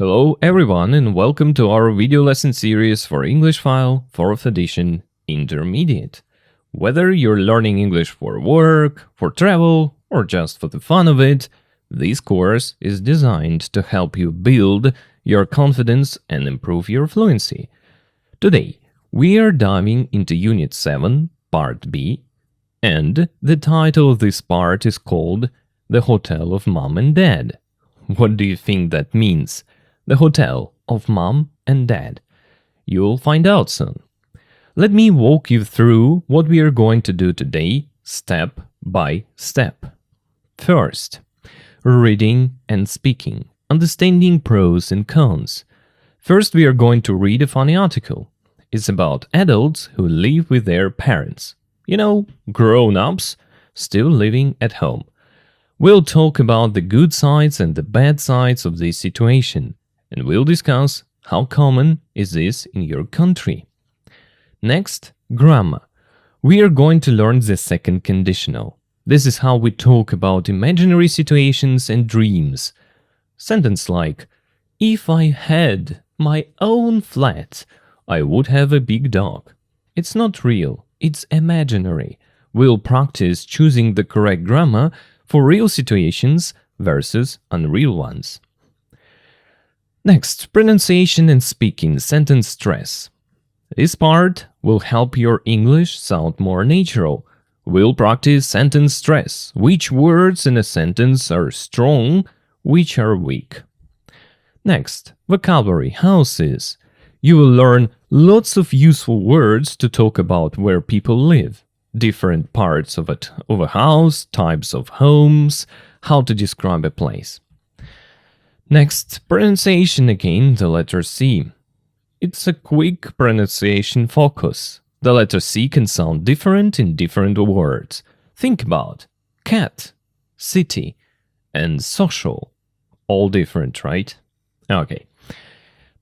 Hello everyone and welcome to our video lesson series for English File 4th edition Intermediate. Whether you're learning English for work, for travel, or just for the fun of it, this course is designed to help you build your confidence and improve your fluency. Today, we are diving into Unit 7, Part B, and the title of this part is called The Hotel of Mom and Dad. What do you think that means? The Hotel of Mom and Dad. You'll find out soon. Let me walk you through what we are going to do today, step by step. First, reading and speaking, understanding pros and cons. First, we are going to read a funny article. It's about adults who live with their parents. You know, grown-ups still living at home. We'll talk about the good sides and the bad sides of this situation, and we'll discuss how common is this in your country. Next, grammar. We are going to learn the second conditional. This is how we talk about imaginary situations and dreams. Sentence like, if I had my own flat, I would have a big dog. It's not real, it's imaginary. We'll practice choosing the correct grammar for real situations versus unreal ones. Next, pronunciation and speaking, sentence stress. This part will help your English sound more natural. We'll practice sentence stress, which words in a sentence are strong, which are weak. Next, vocabulary, houses. You will learn lots of useful words to talk about where people live, different parts of a house, types of homes, how to describe a place. Next, pronunciation again, the letter C. It's a quick pronunciation focus. The letter C can sound different in different words. Think about cat, city, and social. All different, right? Okay.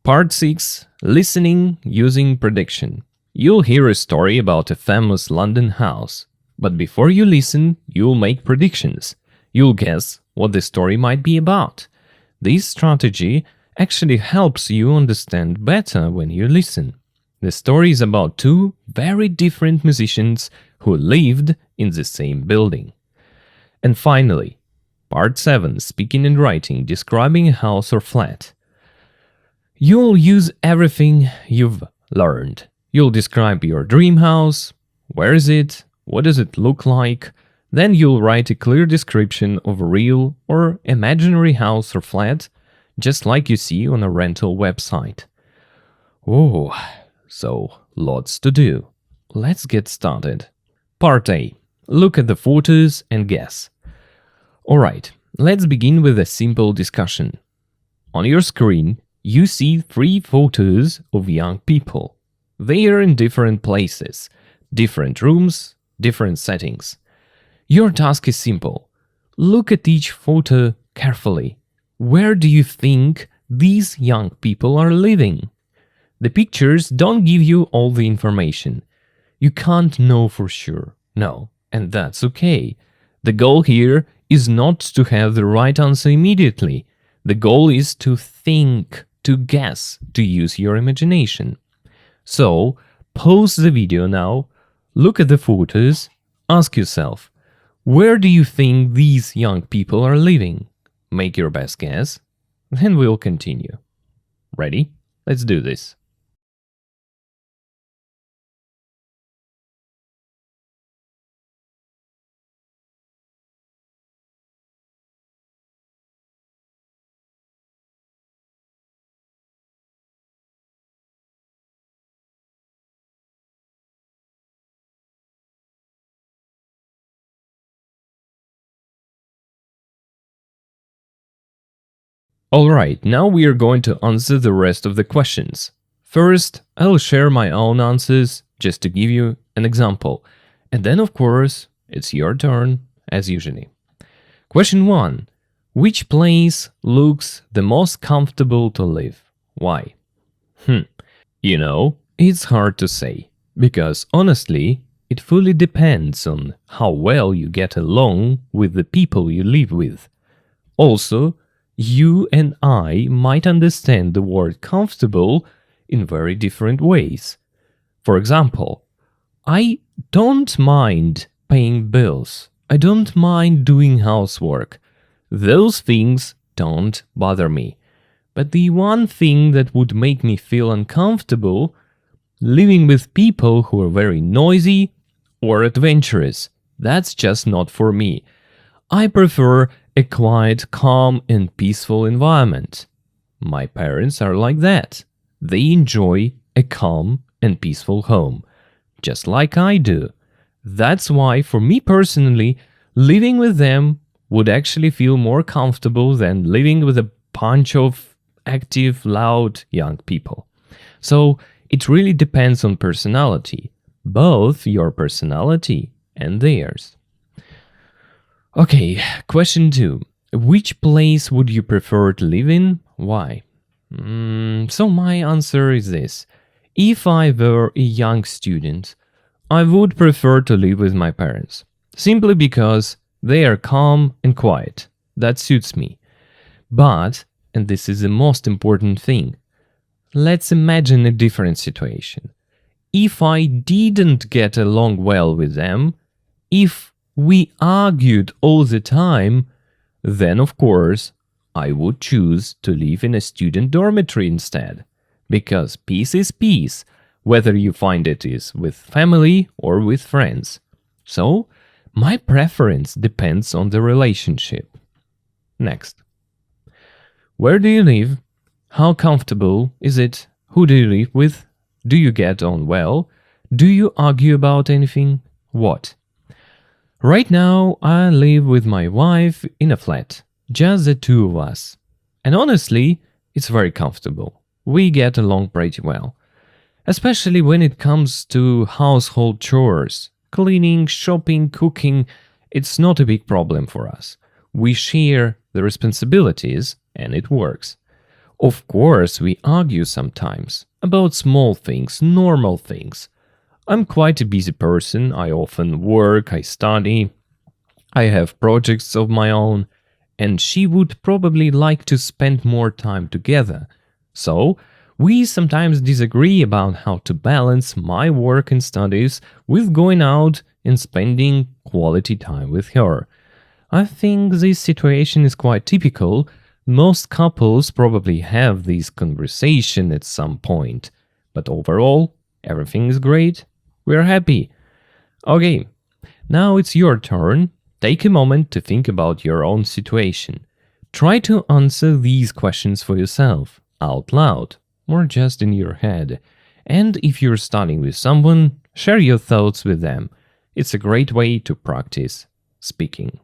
Part 6. Listening using prediction. You'll hear a story about a famous London house. But before you listen, you'll make predictions. You'll guess what the story might be about. This strategy actually helps you understand better when you listen. The story is about two very different musicians who lived in the same building. And finally, Part 7, speaking and writing, describing a house or flat. You'll use everything you've learned. You'll describe your dream house, where is it, what does it look like, then you'll write a clear description of a real or imaginary house or flat, just like you see on a rental website. Oh, so lots to do. Let's get started. Part A. Look at the photos and guess. Alright, let's begin with a simple discussion. On your screen, you see 3 photos of young people. They are in different places, different rooms, different settings. Your task is simple. Look at each photo carefully. Where do you think these young people are living? The pictures don't give you all the information. You can't know for sure. No, and that's okay. The goal here is not to have the right answer immediately. The goal is to think, to guess, to use your imagination. So, pause the video now, look at the photos, ask yourself, where do you think these young people are living? Make your best guess, then we'll continue. Ready? Let's do this. Alright, now we are going to answer the rest of the questions. First, I'll share my own answers just to give you an example. And then, of course, it's your turn, as usually. Question 1. Which place looks the most comfortable to live? Why? You know, it's hard to say, because honestly, it fully depends on how well you get along with the people you live with. Also, you and I might understand the word comfortable in very different ways. For example, I don't mind paying bills. I don't mind doing housework. Those things don't bother me. But the one thing that would make me feel uncomfortable, living with people who are very noisy or adventurous, that's just not for me. I prefer a quiet, calm, and peaceful environment. My parents are like that. They enjoy a calm and peaceful home, just like I do. That's why, for me personally, living with them would actually feel more comfortable than living with a bunch of active, loud young people. So it really depends on personality, both your personality and theirs. Okay, question 2. Which place would you prefer to live in? Why? So my answer is this. If I were a young student, I would prefer to live with my parents, simply because they are calm and quiet. That suits me. But, and this is the most important thing, let's imagine a different situation. If I didn't get along well with them, if we argued all the time, then of course I would choose to live in a student dormitory instead. Because peace is peace, whether you find it is with family or with friends. So, my preference depends on the relationship. Next. Where do you live? How comfortable is it? Who do you live with? Do you get on well? Do you argue about anything? What? Right now, I live with my wife in a flat, just the two of us. And honestly, it's very comfortable. We get along pretty well. Especially when it comes to household chores. Cleaning, shopping, cooking, it's not a big problem for us. We share the responsibilities and it works. Of course, we argue sometimes about small things, normal things. I'm quite a busy person. I often work, I study, I have projects of my own, and she would probably like to spend more time together. So, we sometimes disagree about how to balance my work and studies with going out and spending quality time with her. I think this situation is quite typical. Most couples probably have this conversation at some point. But overall, everything is great. We're happy. Okay, now it's your turn. Take a moment to think about your own situation. Try to answer these questions for yourself, out loud, or just in your head. And if you're studying with someone, share your thoughts with them. It's a great way to practice speaking.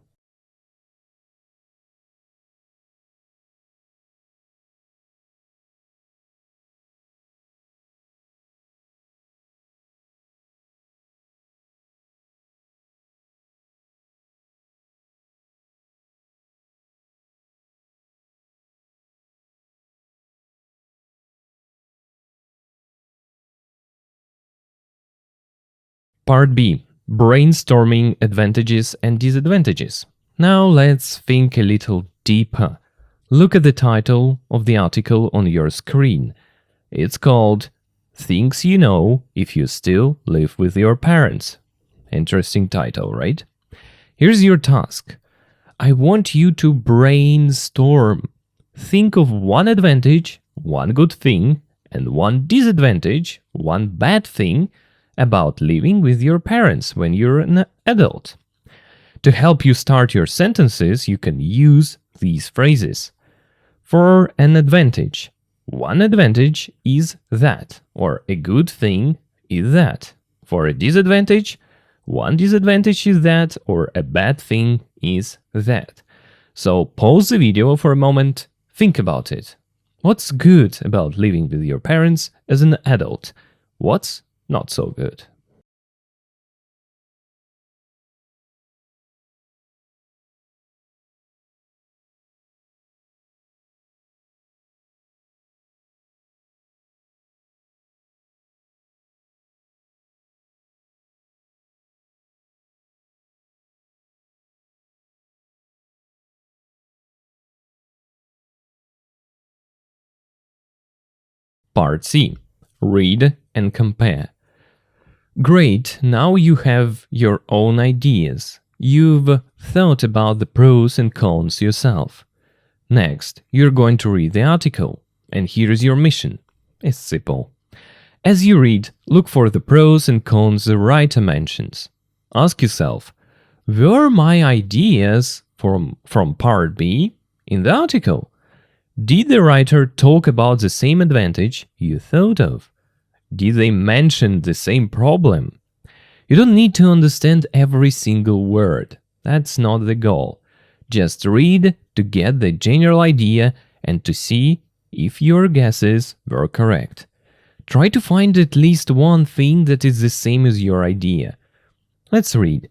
Part B. Brainstorming advantages and disadvantages. Now let's think a little deeper. Look at the title of the article on your screen. It's called Things You Know If You Still Live with Your Parents. Interesting title, right? Here's your task. I want you to brainstorm. Think of one advantage, one good thing, and one disadvantage, one bad thing about living with your parents when you're an adult. To help you start your sentences, you can use these phrases. For an advantage, one advantage is that, or a good thing is that. For a disadvantage, one disadvantage is that, or a bad thing is that. So pause the video for a moment, think about it. What's good about living with your parents as an adult? What's not so good? Part C. Read and compare. Great, now you have your own ideas. You've thought about the pros and cons yourself. Next, you're going to read the article, and here's your mission. It's simple. As you read, look for the pros and cons the writer mentions. Ask yourself, were my ideas from part B in the article? Did the writer talk about the same advantage you thought of? Did they mention the same problem? You don't need to understand every single word. That's not the goal. Just read to get the general idea and to see if your guesses were correct. Try to find at least one thing that is the same as your idea. Let's read.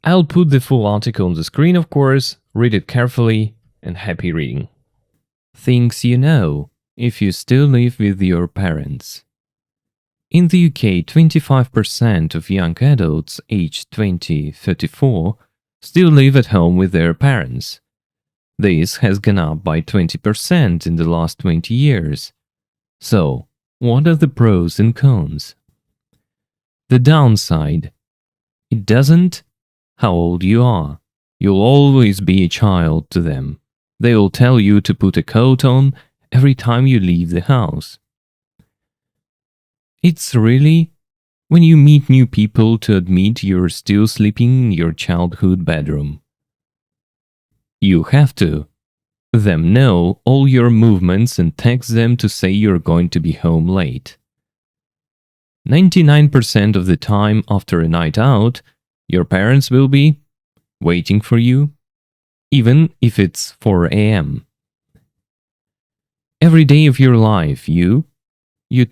I'll put the full article on the screen, of course. Read it carefully and happy reading. Things you know if you still live with your parents. In the UK, 25% of young adults aged 20-34 still live at home with their parents. This has gone up by 20% in the last 20 years. So, what are the pros and cons? The downside. It doesn't how old you are. You'll always be a child to them. They'll tell you to put a coat on every time you leave the house. It's really when you meet new people to admit you're still sleeping in your childhood bedroom. You have to them know all your movements and text them to say you're going to be home late. 99% of the time after a night out, your parents will be waiting for you, even if it's 4 a.m. Every day of your life, you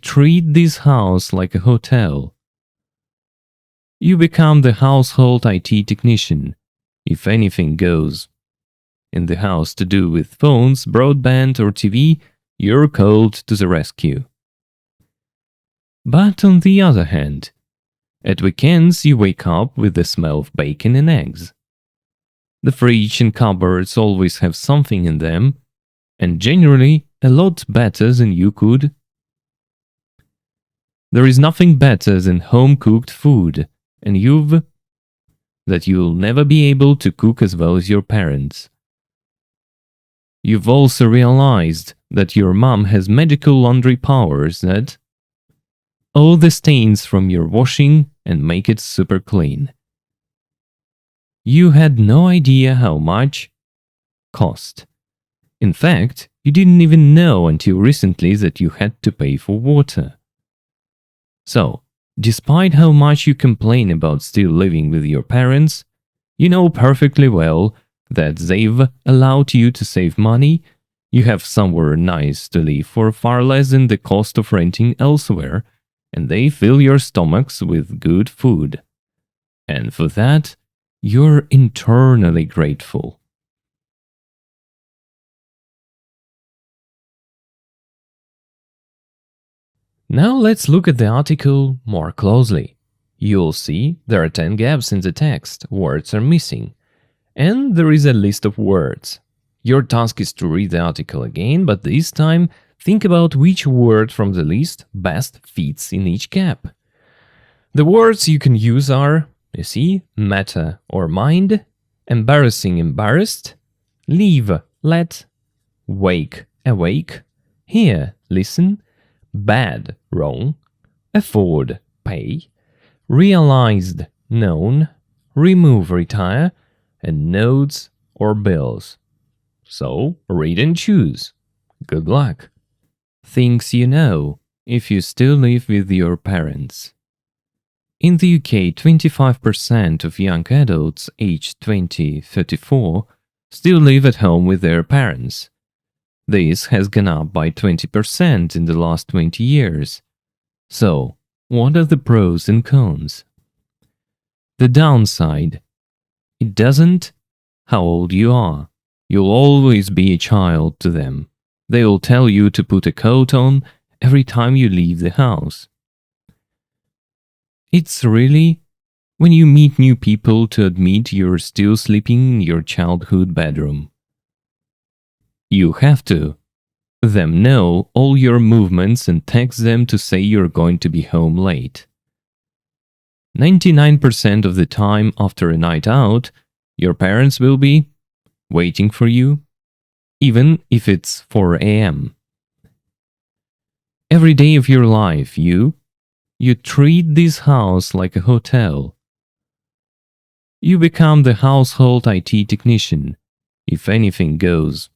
treat this house like a hotel. You become the household IT technician, if anything goes in the house to do with phones, broadband, or TV, you're called to the rescue. But on the other hand, at weekends you wake up with the smell of bacon and eggs. The fridge and cupboards always have something in them, and generally a lot better than you could. There is nothing better than home-cooked food, and you'll never be able to cook as well as your parents. You've also realized that your mom has magical laundry powers that all the stains from your washing and make it super clean. You had no idea how much cost. In fact, you didn't even know until recently that you had to pay for water. So, despite how much you complain about still living with your parents, you know perfectly well that they've allowed you to save money, you have somewhere nice to live for far less than the cost of renting elsewhere, and they fill your stomachs with good food. And for that, you're internally grateful. Now let's look at the article more closely. You'll see there are 10 gaps in the text, words are missing, and there is a list of words. Your task is to read the article again, but this time think about which word from the list best fits in each gap. The words you can use are, you see, matter or mind, embarrassing, embarrassed, leave, let, wake, awake, hear, listen, bad, wrong, afford, pay, realized, known, remove, retire, and notes or bills. So, read and choose. Good luck. Things you know if you still live with your parents. In the UK, 25% of young adults aged 20-34 still live at home with their parents. This has gone up by 20% in the last 20 years. So, what are the pros and cons? The downside. It doesn't how old you are. You'll always be a child to them. They'll tell you to put a coat on every time you leave the house. It's really when you meet new people to admit you're still sleeping in your childhood bedroom. You have to them know all your movements and text them to say you're going to be home late. 99% of the time after a night out, your parents will be waiting for you, even if it's 4 a.m. Every day of your life, you treat this house like a hotel. You become the household IT technician, if anything goes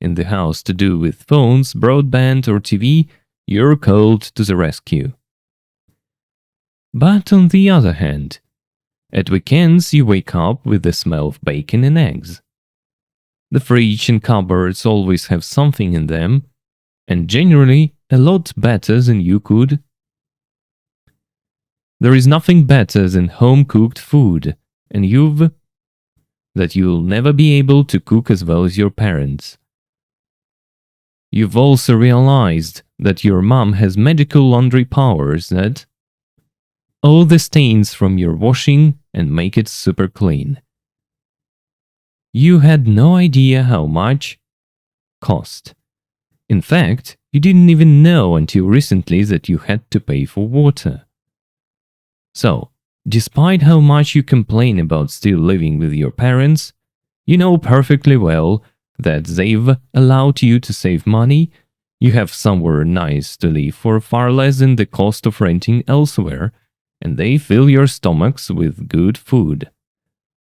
in the house to do with phones, broadband, or TV, you're called to the rescue. But on the other hand, at weekends you wake up with the smell of bacon and eggs. The fridge and cupboards always have something in them, and generally a lot better than you could. There is nothing better than home-cooked food, and you'll never be able to cook as well as your parents. You've also realized that your mom has magical laundry powers that all the stains from your washing and make it super clean. You had no idea how much cost. In fact, you didn't even know until recently that you had to pay for water. So, despite how much you complain about still living with your parents, you know perfectly well that they've allowed you to save money, you have somewhere nice to live for far less than the cost of renting elsewhere, and they fill your stomachs with good food.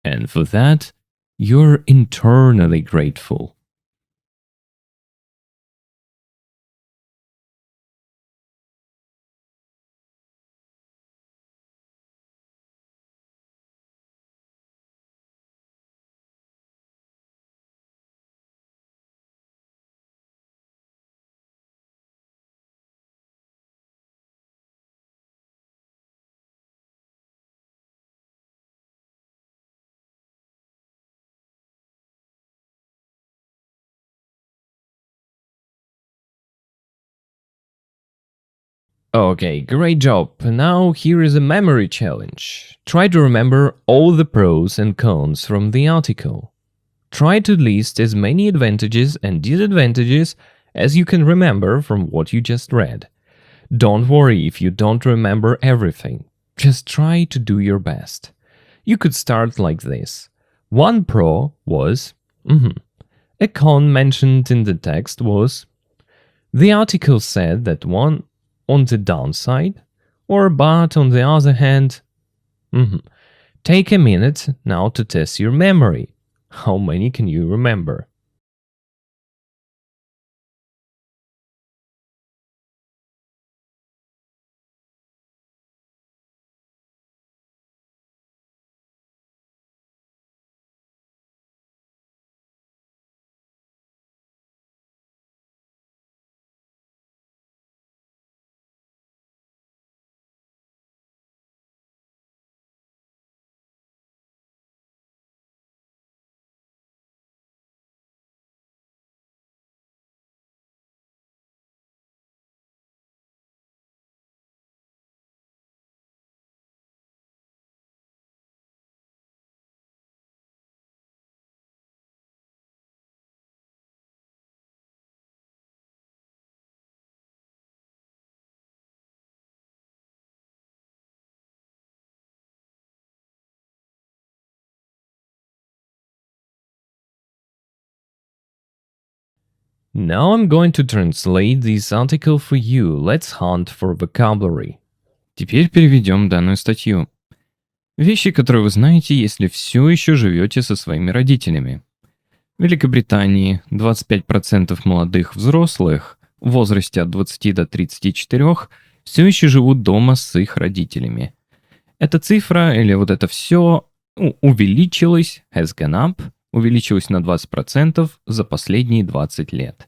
And for that, you're internally grateful. Okay, great job. Now here is a memory challenge. Try to remember all the pros and cons from the article. Try to list as many advantages and disadvantages as you can remember from what you just read. Don't worry if you don't remember everything. Just try to do your best. You could start like this. One pro was, A con mentioned in the text was, the article said that one on the downside, or but on the other hand, Take a minute now to test your memory. How many can you remember? Now I'm going to translate this article for you. Let's hunt for vocabulary. Теперь переведем данную статью. Вещи, которые вы знаете, если все еще живете со своими родителями. В Великобритании 25% молодых взрослых в возрасте от 20 до 34 все еще живут дома с их родителями. Эта цифра или вот это все увеличилось, has gone up, увеличилось на 20% за последние 20 лет.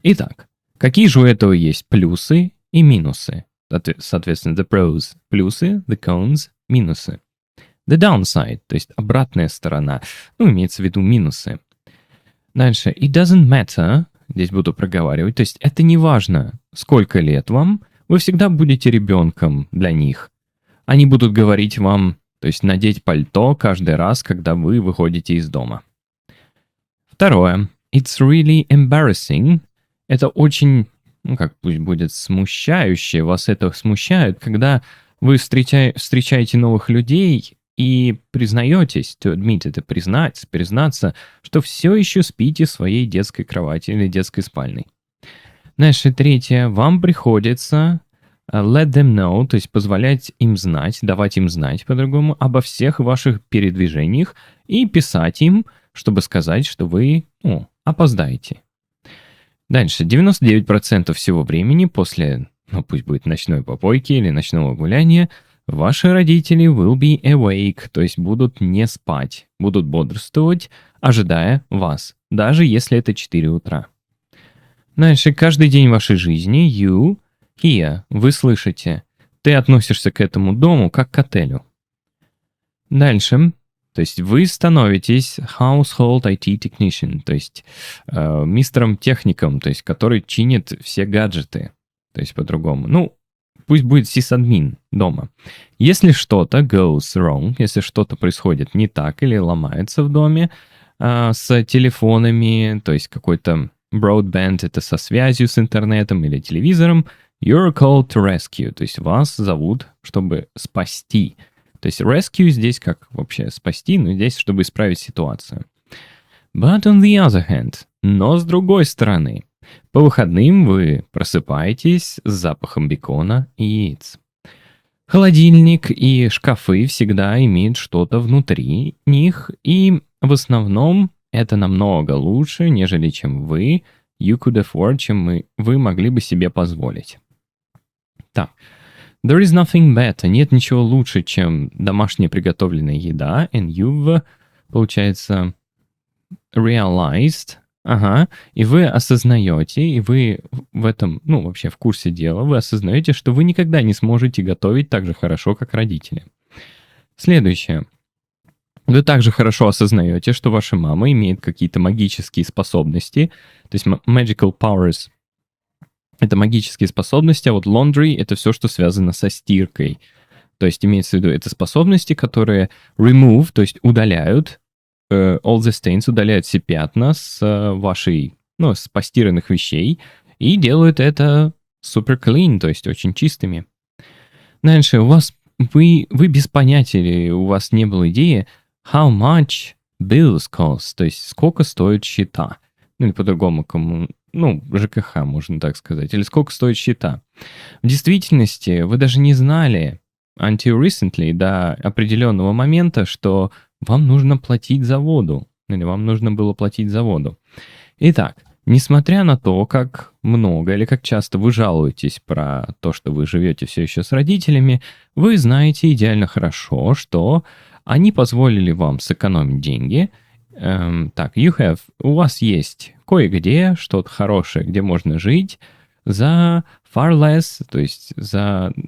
Итак, какие же у этого есть плюсы и минусы? Соответственно, the pros – плюсы, the cons – минусы. The downside, то есть обратная сторона, имеется в виду минусы. Дальше, it doesn't matter, здесь буду проговаривать, то есть это не важно, сколько лет вам, вы всегда будете ребенком для них. Они будут говорить вам, то есть надеть пальто каждый раз, когда вы выходите из дома. Второе, it's really embarrassing, это очень, ну как пусть будет смущающе, вас это смущает, когда вы встречаете новых людей и признаетесь, to admit это признаться, что все еще спите в своей детской кровати или детской спальной. Дальше третье. Вам приходится let them know, то есть позволять им знать, давать им знать по-другому обо всех ваших передвижениях и писать им, чтобы сказать, что вы опоздаете. Дальше. 99% всего времени после, пусть будет ночной попойки или ночного гуляния, ваши родители will be awake, то есть будут не спать, будут бодрствовать, ожидая вас, даже если это 4 утра. Дальше. Каждый день вашей жизни you hear, вы слышите, ты относишься к этому дому как к отелю. Дальше. То есть вы становитесь household IT technician, то есть мистером-техником, то есть который чинит все гаджеты, то есть по-другому. Пусть будет сисадмин дома. Если что-то goes wrong, если что-то происходит не так или ломается в доме с телефонами, то есть какой-то broadband, это со связью с интернетом или телевизором, you're called to rescue, то есть вас зовут, чтобы спасти. То есть rescue здесь как вообще спасти, но здесь, чтобы исправить ситуацию. But on the other hand, но с другой стороны, по выходным вы просыпаетесь с запахом бекона и яиц. Холодильник и шкафы всегда имеют что-то внутри них, и в основном это намного лучше, нежели чем вы, you could afford, чем вы могли бы себе позволить. Так. There is nothing better. Нет ничего лучше, чем домашняя приготовленная еда. And you've, получается, realized. Ага. И вы осознаете, и вы в этом, вообще в курсе дела, вы осознаете, что вы никогда не сможете готовить так же хорошо, как родители. Следующее. Вы также хорошо осознаете, что ваша мама имеет какие-то магические способности, то есть magical powers. Это магические способности, а вот laundry — это все, что связано со стиркой. То есть имеется в виду, это способности, которые remove, то есть удаляют all the stains, удаляют все пятна с вашей, с постиранных вещей и делают это super clean, то есть очень чистыми. Дальше вы без понятия, или у вас не было идеи how much bills cost, то есть сколько стоят счета. Или по-другому, ЖКХ, можно так сказать. Или сколько стоят счета. В действительности вы даже не знали until recently, до определенного момента, что вам нужно платить за воду. Или вам нужно было платить за воду. Итак, несмотря на то, как много или как часто вы жалуетесь про то, что вы живете все еще с родителями, вы знаете идеально хорошо, что они позволили вам сэкономить деньги. У вас есть кое-где что-то хорошее, где можно жить за far less, то есть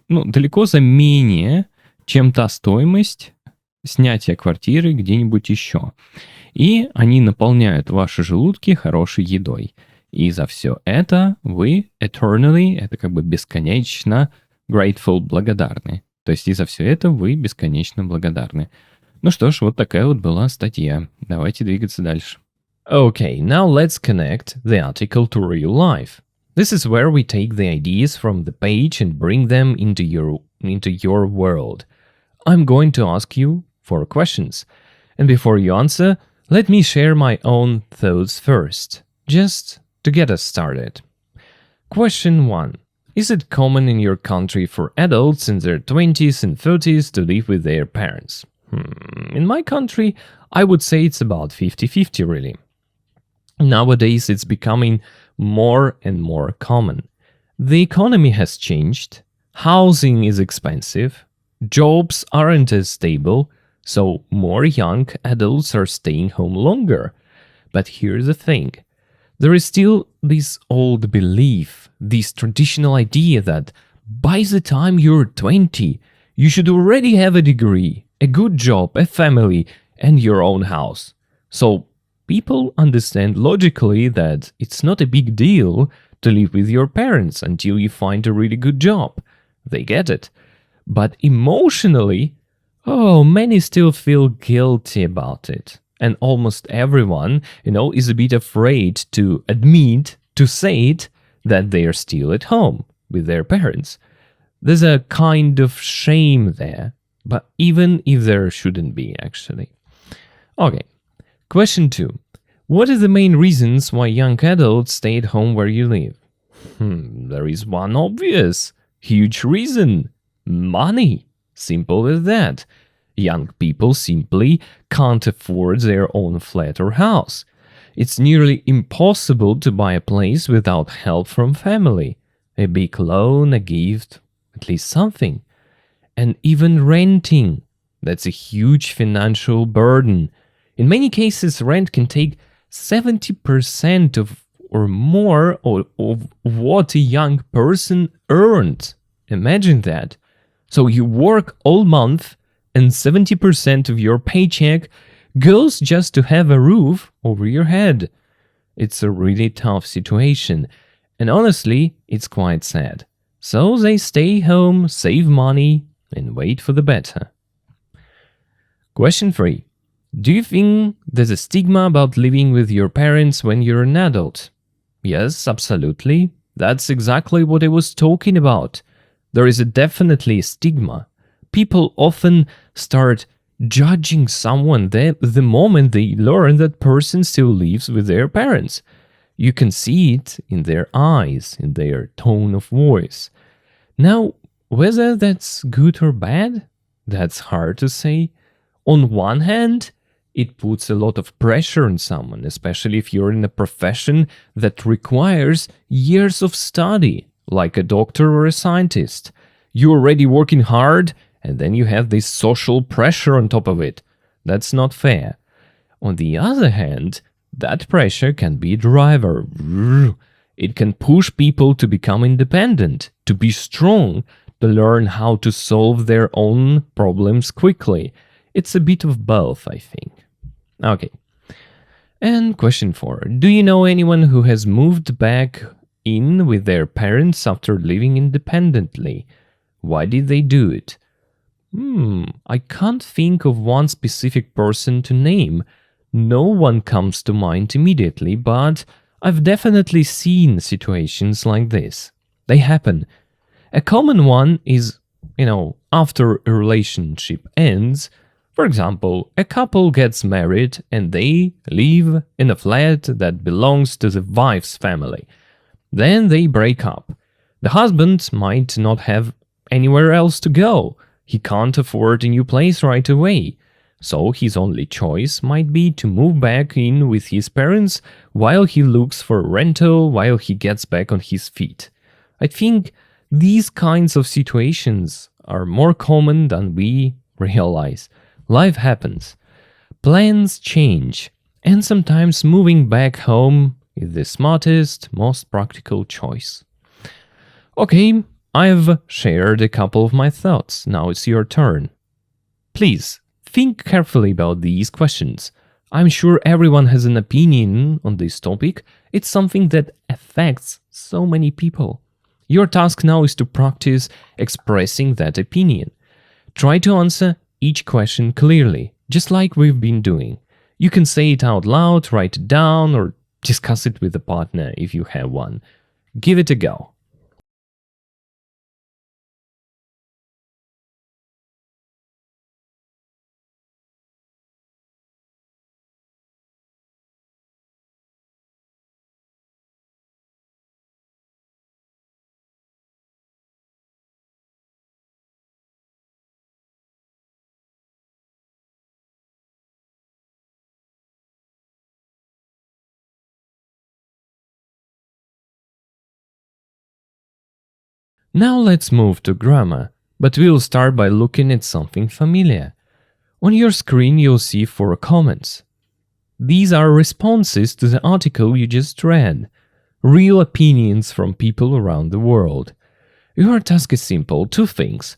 далеко за менее, чем та стоимость снятия квартиры где-нибудь еще. И они наполняют ваши желудки хорошей едой. И за все это вы eternally, это как бы бесконечно grateful, благодарны. То есть и за все это вы бесконечно благодарны. Ну что ж, вот такая вот была статья. Давайте двигаться дальше. Okay, now let's connect the article to real life. This is where we take the ideas from the page and bring them into your world. I'm going to ask you 4 questions. And before you answer, let me share my own thoughts first, just to get us started. Question 1. Is it common in your country for adults in their 20s and 30s to live with their parents? In my country, I would say it's about 50-50 really. Nowadays, it's becoming more and more common. The economy has changed, housing is expensive, jobs aren't as stable, so more young adults are staying home longer. But here's the thing. There is still this old belief, this traditional idea that by the time you're 20, you should already have a degree, a good job, a family, and your own house. So people understand logically that it's not a big deal to live with your parents until you find a really good job. They get it. But emotionally, many still feel guilty about it. And almost everyone, is a bit afraid to admit, to say it, that they are still at home with their parents. There's a kind of shame there, but even if there shouldn't be, actually. Okay, question 2. What are the main reasons why young adults stay at home where you live? There is one obvious, huge reason. Money. Simple as that. Young people simply can't afford their own flat or house. It's nearly impossible to buy a place without help from family. A big loan, a gift, at least something. And even renting. That's a huge financial burden. In many cases, rent can take 70% of or more of what a young person earned. Imagine that. So you work all month and 70% of your paycheck goes just to have a roof over your head. It's a really tough situation, and honestly, it's quite sad. So they stay home, save money, and wait for the better. Question 3. Do you think there's a stigma about living with your parents when you're an adult? Yes, absolutely. That's exactly what I was talking about. There is definitely a stigma. People often start judging someone the moment they learn that person still lives with their parents. You can see it in their eyes, in their tone of voice. Now, whether that's good or bad, that's hard to say. On one hand, it puts a lot of pressure on someone, especially if you're in a profession that requires years of study, like a doctor or a scientist. You're already working hard, and then you have this social pressure on top of it. That's not fair. On the other hand, that pressure can be a driver. It can push people to become independent, to be strong, to learn how to solve their own problems quickly. It's a bit of both, I think. Okay. And question 4. Do you know anyone who has moved back in with their parents after living independently? Why did they do it? I can't think of one specific person to name. No one comes to mind immediately, but I've definitely seen situations like this. They happen. A common one is, after a relationship ends, for example, a couple gets married and they live in a flat that belongs to the wife's family. Then they break up. The husband might not have anywhere else to go. He can't afford a new place right away. So his only choice might be to move back in with his parents while he looks for a rental, while he gets back on his feet. I think these kinds of situations are more common than we realize. Life happens. Plans change. And sometimes moving back home is the smartest, most practical choice. Okay, I've shared a couple of my thoughts. Now it's your turn. Please, think carefully about these questions. I'm sure everyone has an opinion on this topic. It's something that affects so many people. Your task now is to practice expressing that opinion. Try to answer each question clearly, just like we've been doing. You can say it out loud, write it down, or discuss it with a partner if you have one. Give it a go. Now let's move to grammar, but we'll start by looking at something familiar. On your screen you'll see 4 comments. These are responses to the article you just read, real opinions from people around the world. Your task is simple, 2 things.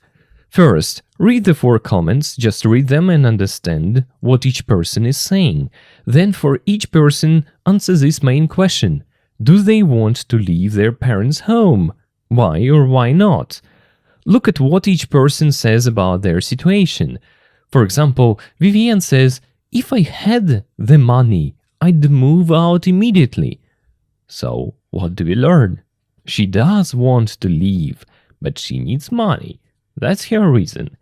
First, read the 4 comments, just read them and understand what each person is saying. Then for each person, answer this main question. Do they want to leave their parents' home? Why or why not? Look at what each person says about their situation. For example, Vivian says, if I had the money, I'd move out immediately. So, what do we learn? She does want to leave, but she needs money. That's her reason.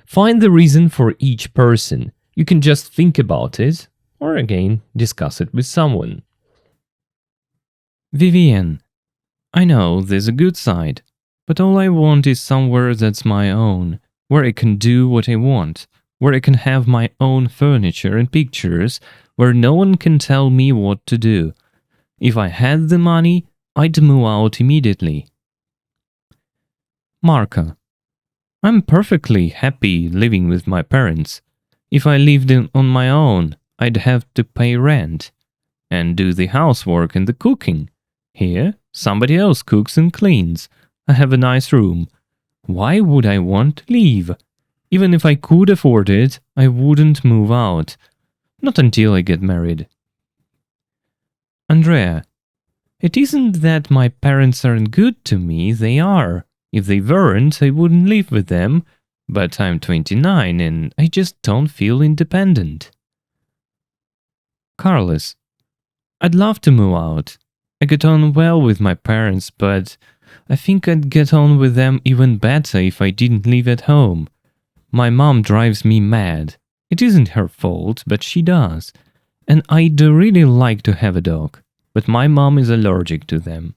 Find the reason for each person. You can just think about it, or again, discuss it with someone. Vivian, I know there's a good side, but all I want is somewhere that's my own, where I can do what I want, where I can have my own furniture and pictures, where no one can tell me what to do. If I had the money, I'd move out immediately. Marka, I'm perfectly happy living with my parents. If I lived on my own, I'd have to pay rent and do the housework and the cooking. Here, somebody else cooks and cleans. I have a nice room. Why would I want to leave? Even if I could afford it, I wouldn't move out. Not until I get married. Andrea, it isn't that my parents aren't good to me, they are. If they weren't, I wouldn't live with them. But I'm 29 and I just don't feel independent. Carlos, I'd love to move out. I get on well with my parents, but I think I'd get on with them even better if I didn't live at home. My mom drives me mad. It isn't her fault, but she does. And I'd really like to have a dog, but my mom is allergic to them.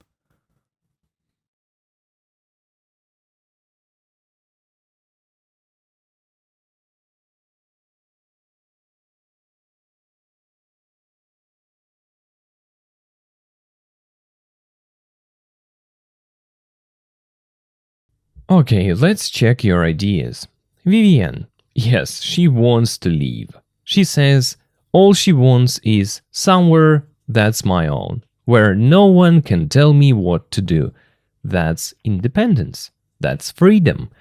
Okay, let's check your ideas. Vivian, yes, she wants to leave. She says all she wants is somewhere that's my own, where no one can tell me what to do. That's independence. That's freedom.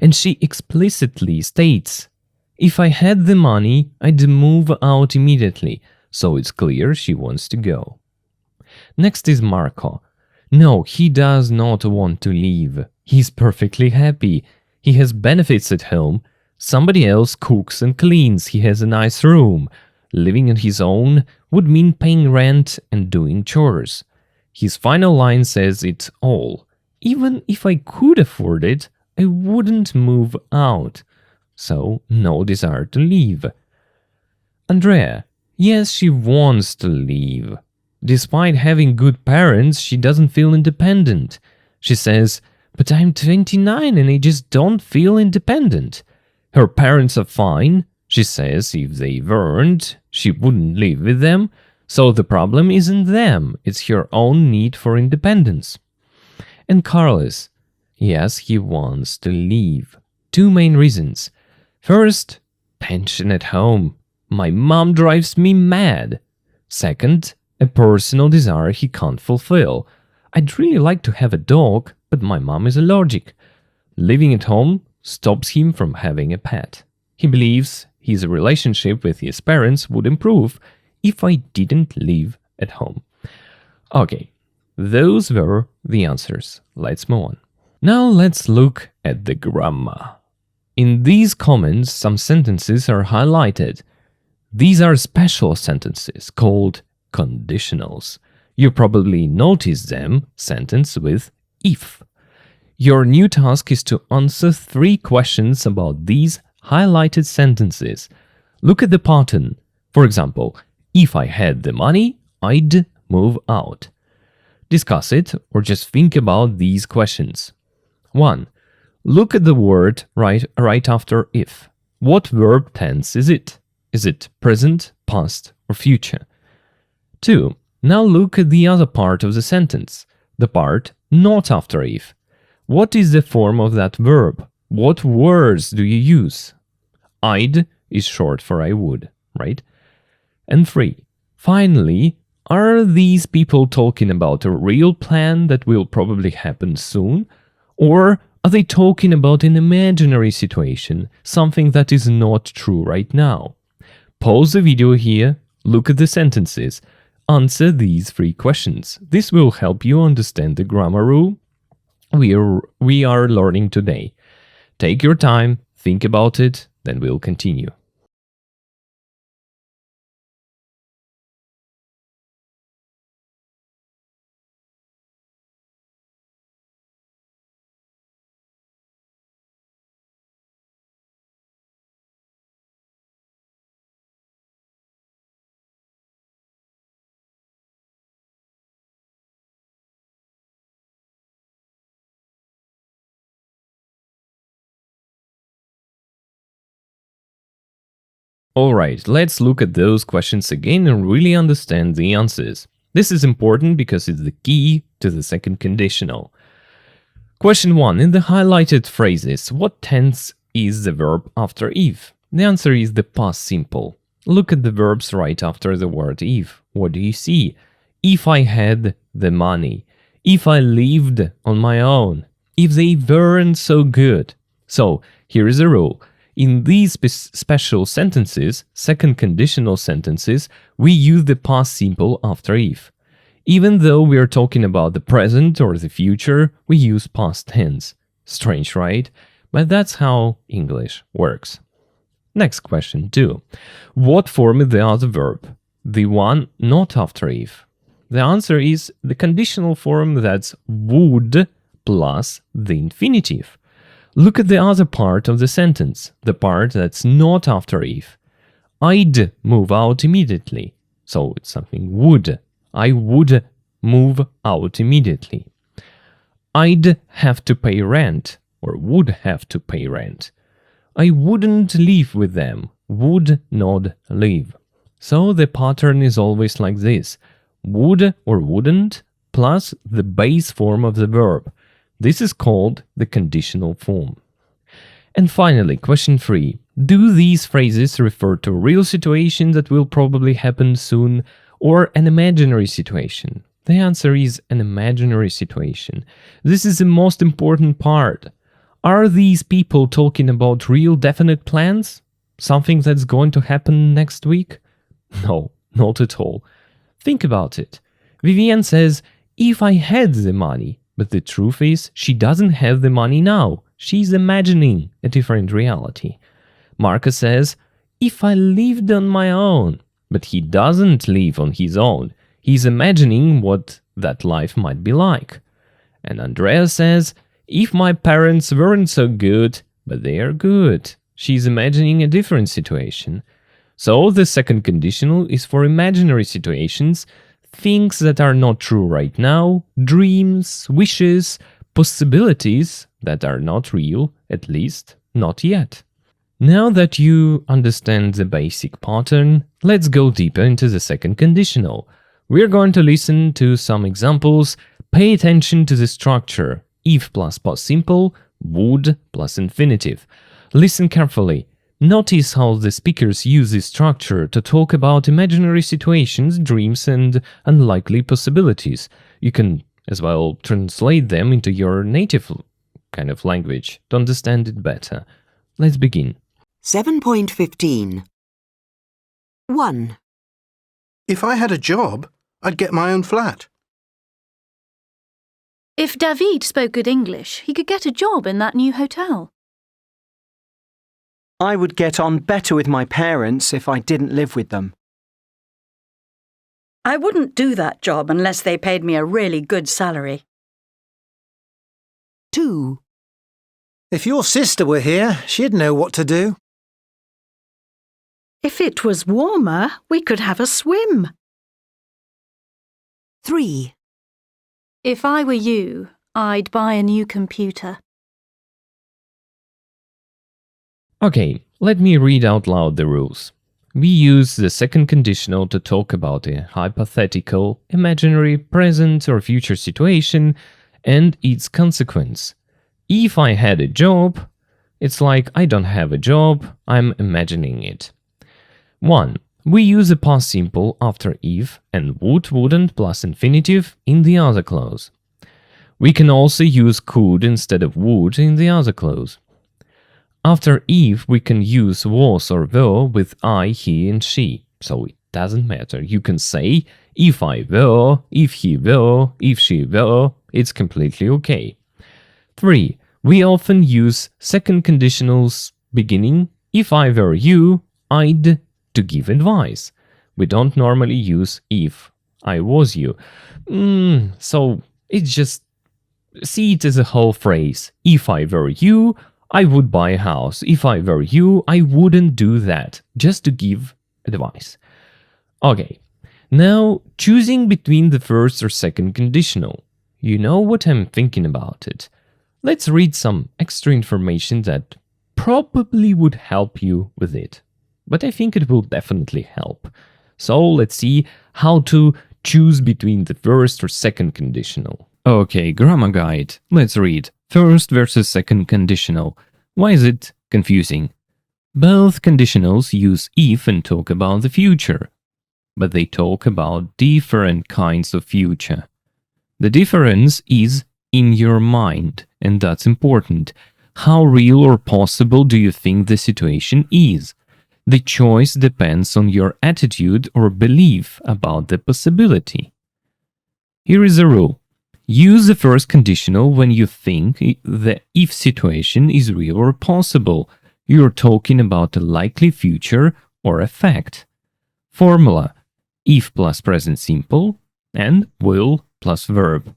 And she explicitly states, if I had the money, I'd move out immediately, so it's clear she wants to go. Next is Marco. No, he does not want to leave. He's perfectly happy. He has benefits at home. Somebody else cooks and cleans. He has a nice room. Living on his own would mean paying rent and doing chores. His final line says it all. Even if I could afford it, I wouldn't move out. So, no desire to leave. Andrea, yes, she wants to leave. Despite having good parents, she doesn't feel independent. She says, but I'm 29 and I just don't feel independent. Her parents are fine. She says if they weren't, she wouldn't live with them. So the problem isn't them, it's her own need for independence. And Carlos, yes, he wants to leave. Two main reasons. First, pension at home. My mom drives me mad. Second, a personal desire he can't fulfill. I'd really like to have a dog, but my mom is allergic. Living at home stops him from having a pet. He believes his relationship with his parents would improve if I didn't live at home. Okay, those were the answers. Let's move on. Now let's look at the grammar. In these comments, some sentences are highlighted. These are special sentences called conditionals. You probably noticed them sentence with if. Your new task is to answer 3 questions about these highlighted sentences. Look at the pattern. For example, if I had the money, I'd move out. Discuss it or just think about these questions. 1. Look at the word right after if. What verb tense is it? Is it present, past, or future? 2. Now look at the other part of the sentence, the part not after if. What is the form of that verb? What words do you use? I'd is short for I would, right? And 3. Finally, are these people talking about a real plan that will probably happen soon? Or are they talking about an imaginary situation, something that is not true right now? Pause the video here, look at the sentences, answer these 3 questions. This will help you understand the grammar rule we are learning today. Take your time, think about it, then we'll continue. Alright, let's look at those questions again and really understand the answers. This is important because it's the key to the second conditional. Question 1. In the highlighted phrases, what tense is the verb after if? The answer is the past simple. Look at the verbs right after the word if. What do you see? If I had the money. If I lived on my own. If they weren't so good. So, here is a rule. In these special sentences, second conditional sentences, we use the past simple after if. Even though we are talking about the present or the future, we use past tense. Strange, right? But that's how English works. Next question 2. What form is the other verb? The one not after if. The answer is the conditional form that's would plus the infinitive. Look at the other part of the sentence, the part that's not after if. I'd move out immediately. So it's something would. I would move out immediately. I'd have to pay rent, or would have to pay rent. I wouldn't live with them, would not live. So the pattern is always like this. Would or wouldn't plus the base form of the verb. This is called the conditional form. And finally, question 3. Do these phrases refer to a real situation that will probably happen soon or an imaginary situation? The answer is an imaginary situation. This is the most important part. Are these people talking about real definite plans? Something that's going to happen next week? No, not at all. Think about it. Vivian says, if I had the money. But the truth is, she doesn't have the money now. She's imagining a different reality. Marcus says, if I lived on my own. But he doesn't live on his own. He's imagining what that life might be like. And Andrea says, if my parents weren't so good, but they are good. She's imagining a different situation. So the second conditional is for imaginary situations, things that are not true right now, dreams, wishes, possibilities that are not real, at least not yet. Now that you understand the basic pattern, let's go deeper into the second conditional. We're going to listen to some examples. Pay attention to the structure. If plus past simple, would plus infinitive. Listen carefully. Notice how the speakers use this structure to talk about imaginary situations, dreams, and unlikely possibilities. You can as well translate them into your native kind of language to understand it better. Let's begin. 7.15. 1. If I had a job, I'd get my own flat. If David spoke good English, he could get a job in that new hotel. I would get on better with my parents if I didn't live with them. I wouldn't do that job unless they paid me a really good salary. 2. If your sister were here, she'd know what to do. If it was warmer, we could have a swim. 3. If I were you, I'd buy a new computer. Okay, let me read out loud the rules. We use the second conditional to talk about a hypothetical, imaginary, present or future situation and its consequence. If I had a job, it's like I don't have a job, I'm imagining it. 1. We use a past simple after if and would, wouldn't plus infinitive in the other clause. We can also use could instead of would in the other clause. After if, we can use was or were with I, he, and she, so it doesn't matter. You can say, if I were, if he were, if she were, it's completely okay. 3. We often use second conditionals beginning, if I were you, I'd, to give advice. We don't normally use if I was you. So it's just, see it as a whole phrase. If I were you, I would buy a house. If I were you, I wouldn't do that, just to give advice. Okay, now choosing between the first or second conditional. You know what I'm thinking about it. Let's read some extra information that probably would help you with it. but I think it will definitely help. So let's see how to choose between the first or second conditional. Okay, grammar guide. Let's read. First versus second conditional. Why is it confusing? Both conditionals use if and talk about the future, but they talk about different kinds of future. The difference is in your mind, and that's important. How real or possible do you think the situation is? The choice depends on your attitude or belief about the possibility. Here is a rule. Use the first conditional when you think the if situation is real or possible. You're talking about a likely future or a fact. Formula: if plus present simple and will plus verb.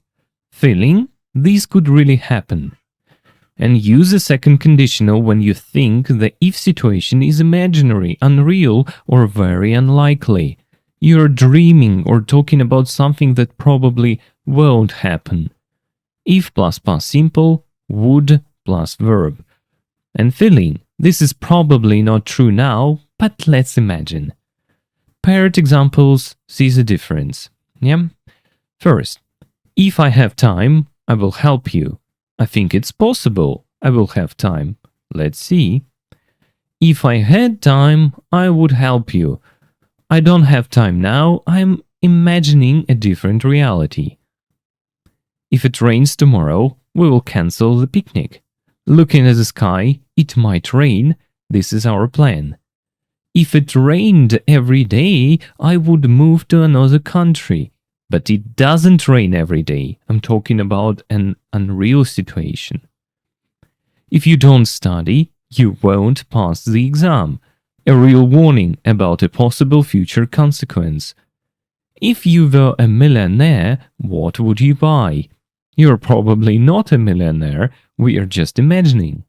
Feeling: this could really happen. And use the second conditional when you think the if situation is imaginary, unreal, or very unlikely. You're dreaming or talking about something that probably won't happen. If plus past simple, would plus verb. And feeling: this is probably not true now, but let's imagine. Paired examples see the difference. Yeah? First, if I have time, I will help you. I think it's possible. I will have time. Let's see. If I had time, I would help you. I don't have time now. I'm imagining a different reality. If it rains tomorrow, we will cancel the picnic. Looking at the sky, it might rain. This is our plan. If it rained every day, I would move to another country. But it doesn't rain every day. I'm talking about an unreal situation. If you don't study, you won't pass the exam. A real warning about a possible future consequence. If you were a millionaire, what would you buy? You're probably not a millionaire. We are just imagining.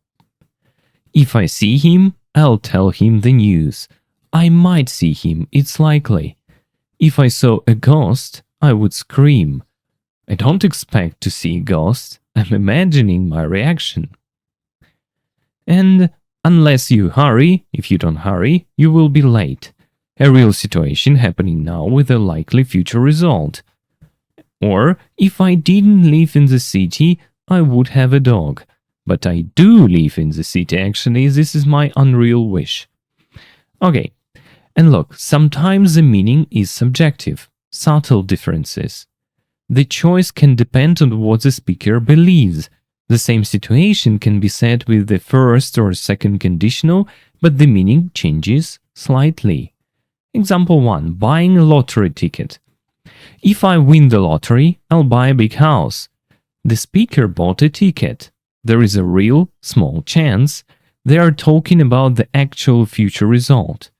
If I see him, I'll tell him the news. I might see him, it's likely. If I saw a ghost, I would scream. I don't expect to see a ghost. I'm imagining my reaction. And unless you hurry, if you don't hurry, you will be late. A real situation happening now with a likely future result. Or, if I didn't live in the city, I would have a dog. But I do live in the city, actually. This is my unreal wish. Okay, and look, sometimes the meaning is subjective. Subtle differences. The choice can depend on what the speaker believes. The same situation can be said with the first or second conditional, but the meaning changes slightly. Example 1. Buying a lottery ticket. If I win the lottery, I'll buy a big house. The speaker bought a ticket. There is a real, small chance. They are talking about the actual future result.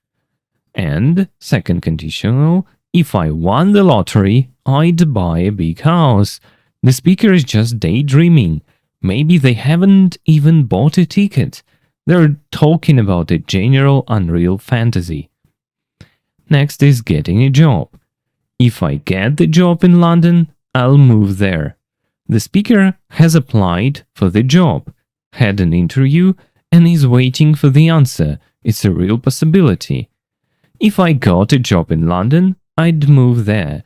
And second conditional, if I won the lottery, I'd buy a big house. The speaker is just daydreaming. Maybe they haven't even bought a ticket. They're talking about a general unreal fantasy. Next is getting a job. If I get the job in London, I'll move there. The speaker has applied for the job, had an interview, and is waiting for the answer. It's a real possibility. If I got a job in London, I'd move there.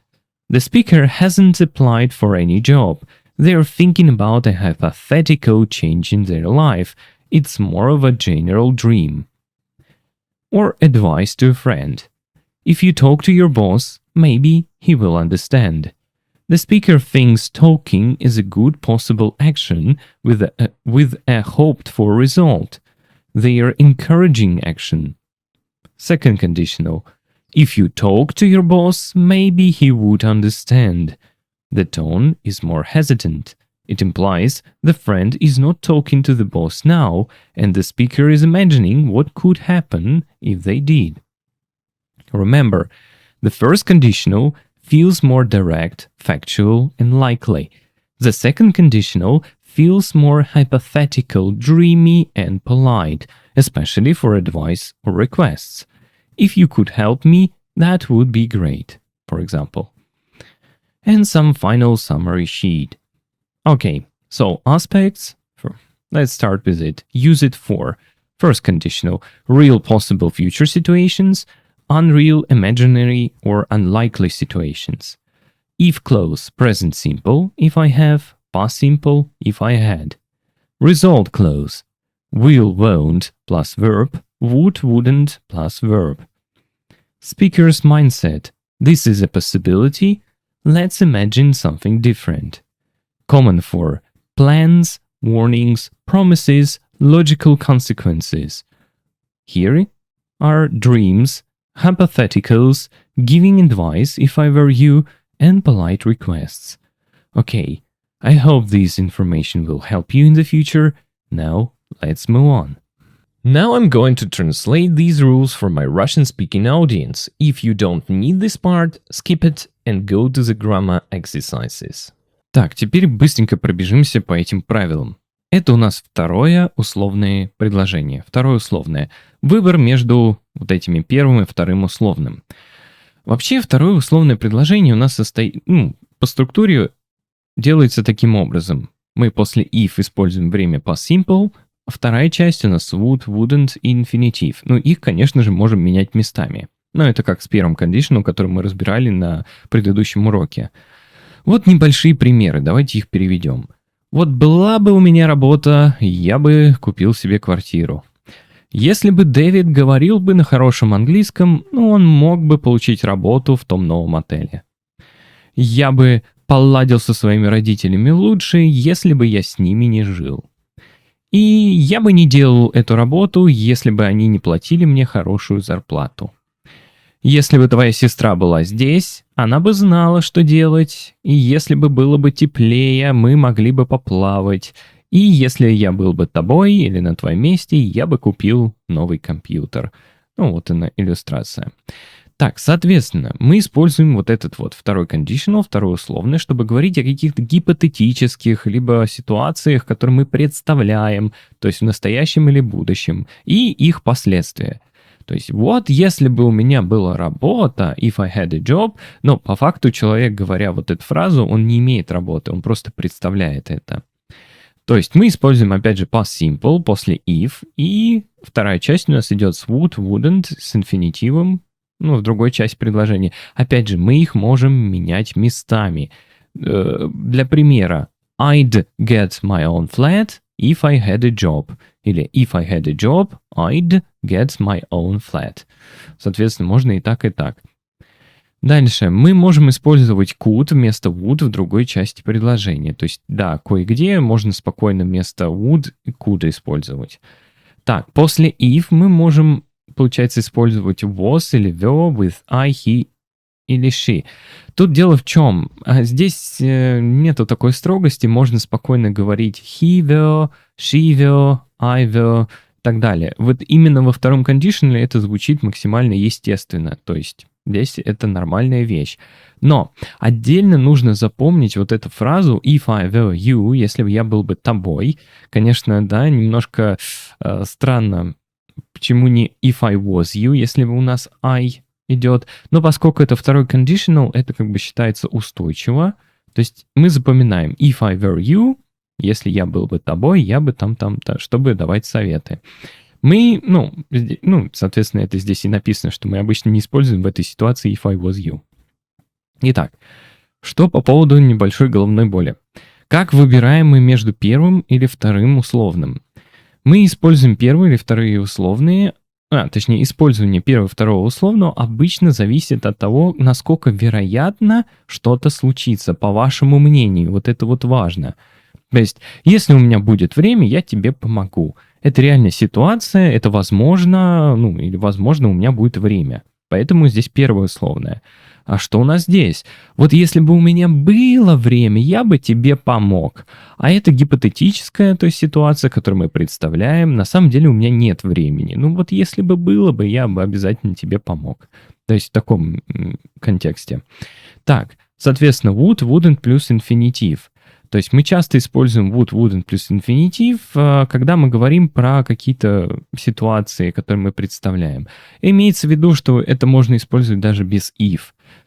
The speaker hasn't applied for any job. They're thinking about a hypothetical change in their life. It's more of a general dream. Or advice to a friend. If you talk to your boss, maybe he will understand. The speaker thinks talking is a good possible action with a hoped-for result. They are encouraging action. Second conditional. If you talk to your boss, maybe he would understand. The tone is more hesitant. It implies the friend is not talking to the boss now, and the speaker is imagining what could happen if they did. Remember, the first conditional feels more direct, factual, and likely. The second conditional feels more hypothetical, dreamy, and polite, especially for advice or requests. If you could help me, that would be great, for example. And some final summary sheet. Okay, so aspects, let's start with it. Use it for. First conditional, real possible future situations, unreal, imaginary, or unlikely situations. If clause, present simple, if I have, past simple, if I had. Result clause, will, won't, plus verb, would, wouldn't, plus verb. Speaker's mindset, this is a possibility, let's imagine something different. Common for plans, warnings, promises, logical consequences. Here are dreams, hypotheticals, giving advice if I were you, and polite requests. Okay, I hope this information will help you in the future. Now, let's move on. Now I'm going to translate these rules for my Russian-speaking audience. If you don't need this part, skip it and go to the grammar exercises. Так, теперь быстренько пробежимся по этим правилам. Это у нас второе условное предложение. Второе условное. Выбор между вот этими первым и вторым условным. Вообще, второе условное предложение у нас состоит, по структуре делается таким образом. Мы после if используем время past simple, а вторая часть у нас would, wouldn't и infinitive. Их, конечно же, можем менять местами. Но это как с первым conditional, который мы разбирали на предыдущем уроке. Вот небольшие примеры, давайте их переведем. Вот была бы у меня работа, я бы купил себе квартиру. Если бы Дэвид говорил бы на хорошем английском, он мог бы получить работу в том новом отеле. Я бы поладил со своими родителями лучше, если бы я с ними не жил. И я бы не делал эту работу, если бы они не платили мне хорошую зарплату. Если бы твоя сестра была здесь, она бы знала, что делать. И если бы было бы теплее, мы могли бы поплавать. И если я был бы тобой или на твоем месте, я бы купил новый компьютер. Вот она иллюстрация. Так, соответственно, мы используем вот этот вот второй conditional, второе условное, чтобы говорить о каких-то гипотетических либо ситуациях, которые мы представляем, то есть в настоящем или будущем, и их последствия. То есть вот если бы у меня была работа, if I had a job, но по факту человек, говоря вот эту фразу, он не имеет работы, он просто представляет это. То есть мы используем опять же past simple после if, и вторая часть у нас идет с would, wouldn't, с инфинитивом, в другой части предложения. Опять же, мы их можем менять местами. Для примера, I'd get my own flat if I had a job. Или if I had a job, I'd get my own flat. Соответственно, можно и так, и так. Дальше. Мы можем использовать could вместо would в другой части предложения. То есть, да, кое-где можно спокойно вместо would и could использовать. Так, после if мы можем, получается, использовать was или were with I, he или she. Тут дело в чем? Здесь нету такой строгости, можно спокойно говорить he were, she were, I were и так далее. Вот именно во втором conditional это звучит максимально естественно, то есть здесь это нормальная вещь. Но отдельно нужно запомнить вот эту фразу if I were you, если бы я был бы тобой. Конечно, да, немножко странно, почему не if I was you, если бы у нас I идет. Но поскольку это второй conditional, это как бы считается устойчиво. То есть мы запоминаем if I were you, если я был бы тобой, я бы там, чтобы давать советы. Мы, соответственно, это здесь и написано, что мы обычно не используем в этой ситуации if I was you. Итак, что по поводу небольшой головной боли? Как выбираем мы между первым или вторым условным? Мы используем первые или вторые условные, использование первого и второго условного обычно зависит от того, насколько вероятно что-то случится, по вашему мнению. Вот это вот важно. То есть, если у меня будет время, я тебе помогу. Это реальная ситуация, это возможно, или возможно у меня будет время. Поэтому здесь первое условное. А что у нас здесь? Вот если бы у меня было время, я бы тебе помог. А это гипотетическая, то есть ситуация, которую мы представляем. На самом деле у меня нет времени. Вот если бы было бы, я бы обязательно тебе помог. То есть в таком контексте. Так, соответственно, would, wouldn't плюс инфинитив. То есть мы часто используем would, wouldn't плюс инфинитив, когда мы говорим про какие-то ситуации, которые мы представляем. Имеется в виду, что это можно использовать даже без if.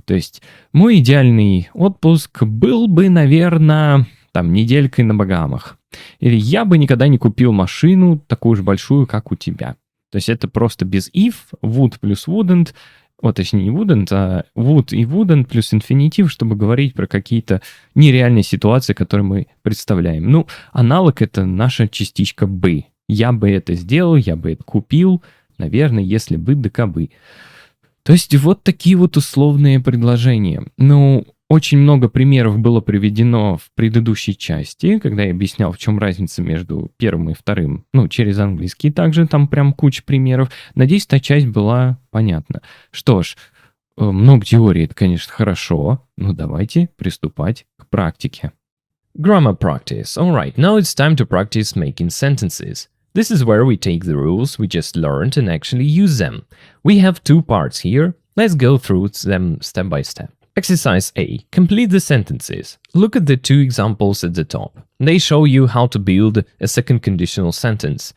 То есть мой идеальный отпуск был бы, наверное, неделькой на Багамах. Или я бы никогда не купил машину такую же большую, как у тебя. То есть это просто без if, would плюс wouldn't, точнее не wouldn't, а would и wouldn't плюс инфинитив, чтобы говорить про какие-то нереальные ситуации, которые мы представляем. Ну, аналог — это наша частичка бы. Я бы это сделал, я бы это купил, наверное, если бы, да кабы. То есть вот такие вот условные предложения. Ну, очень много примеров было приведено в предыдущей части, когда я объяснял, в чем разница между первым и вторым. Ну, через английский также там прям куча примеров. Надеюсь, та часть была понятна. Что ж, много теории, это, конечно, хорошо, но давайте приступать к практике. Grammar practice. Alright, now it's time to practice making sentences. This is where we take the rules we just learned and actually use them. We have two parts here. Let's go through them step by step. Exercise A. Complete the sentences. Look at the two examples at the top. They show you how to build a second conditional sentence.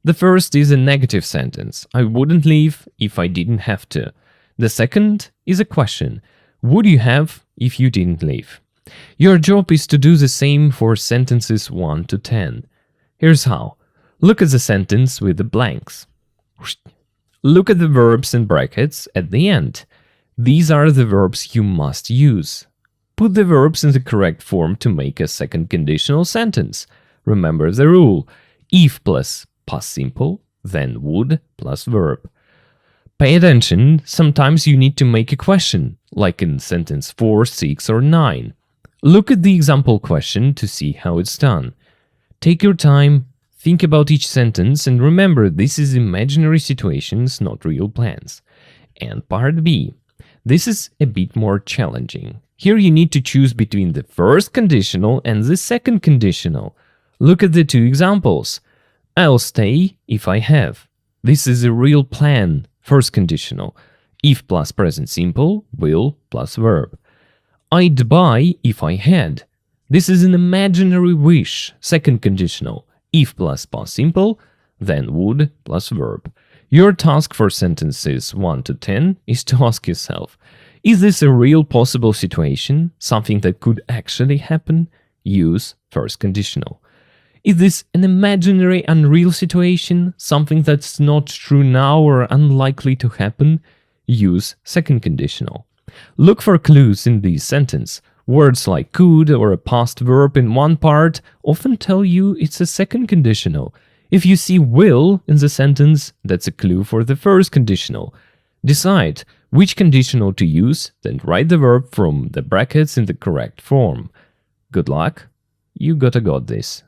The first is a negative sentence. I wouldn't leave if I didn't have to. The second is a question. Would you have if you didn't leave? Your job is to do the same for sentences 1 to 10. Here's how. Look at the sentence with the blanks. Look at the verbs in brackets at the end. These are the verbs you must use. Put the verbs in the correct form to make a second conditional sentence. Remember the rule. If plus past simple, then would plus verb. Pay attention, sometimes you need to make a question, like in sentence 4, 6, or 9. Look at the example question to see how it's done. Take your time, think about each sentence, and remember this is imaginary situations, not real plans. And part B. This is a bit more challenging. Here you need to choose between the first conditional and the second conditional. Look at the two examples. I'll stay if I have. This is a real plan, first conditional. If plus present simple, will plus verb. I'd buy if I had. This is an imaginary wish, second conditional. If plus past simple, then would plus verb. Your task for sentences 1 to 10 is to ask yourself, is this a real possible situation, something that could actually happen? Use first conditional. Is this an imaginary unreal situation, something that's not true now or unlikely to happen? Use second conditional. Look for clues in this sentence. Words like could or a past verb in one part often tell you it's a second conditional. If you see will in the sentence, that's a clue for the first conditional. Decide which conditional to use, then write the verb from the brackets in the correct form. Good luck, you got this.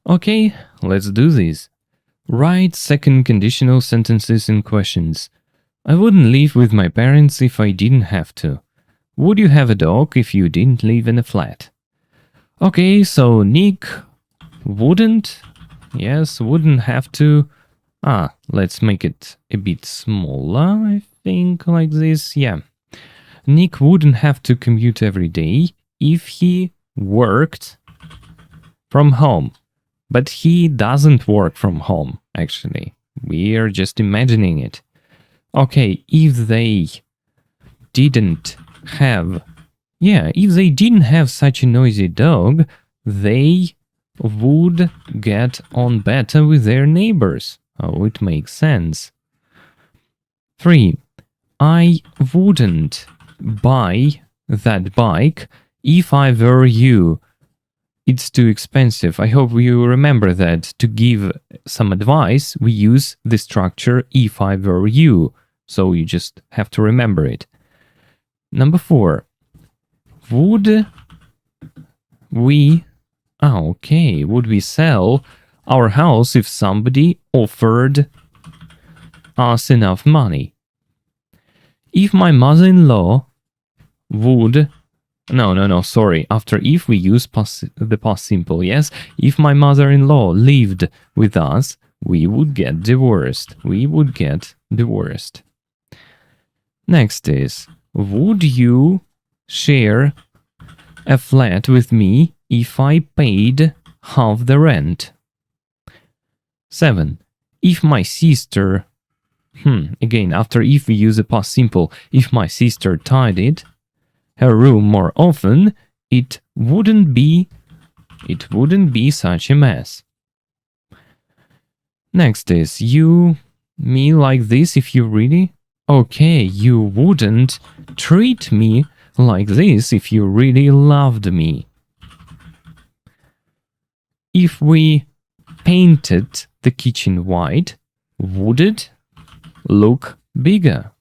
Okay, let's do this. Write second conditional sentences in questions. I wouldn't live with my parents if I didn't have to. Would you have a dog if you didn't live in a flat? Okay, so Nick wouldn't, wouldn't have to. Let's make it a bit smaller, I think, like this, yeah. Nick wouldn't have to commute every day if he worked from home. But he doesn't work from home, actually. We are just imagining it. Okay, if they didn't have such a noisy dog, they would get on better with their neighbors. Oh, it makes sense. 3. I wouldn't buy that bike if I were you. It's too expensive. I hope you remember that to give some advice, we use the structure if I were you. So you just have to remember it. Number 4. Would we sell our house if somebody offered us enough money? If my mother-in-law would... No, sorry. After if we use the past simple, yes? If my mother-in-law lived with us, we would get divorced. We would get divorced. Next is, would you share a flat with me if I paid half the rent? 7. If my sister... Again, after if we use a past simple, if my sister tidied her room more often, it wouldn't be such a mess. Next is, you me like this if you really... Okay, you wouldn't treat me like this if you really loved me. If we painted the kitchen white, would it look bigger?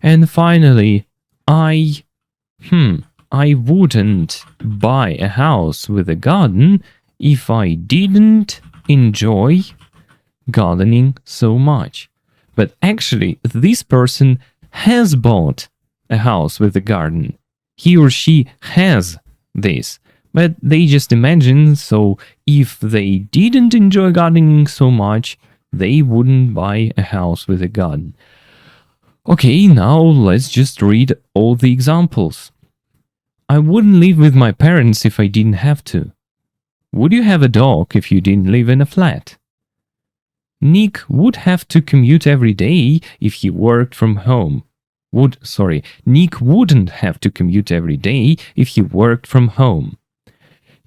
And finally, I wouldn't buy a house with a garden if I didn't enjoy gardening so much. But actually, this person has bought a house with a garden. He or she has this. But they just imagine, so if they didn't enjoy gardening so much, they wouldn't buy a house with a garden. Okay, now let's just read all the examples. I wouldn't live with my parents if I didn't have to. Would you have a dog if you didn't live in a flat? Nick would have to commute every day if he worked from home. Nick wouldn't have to commute every day if he worked from home.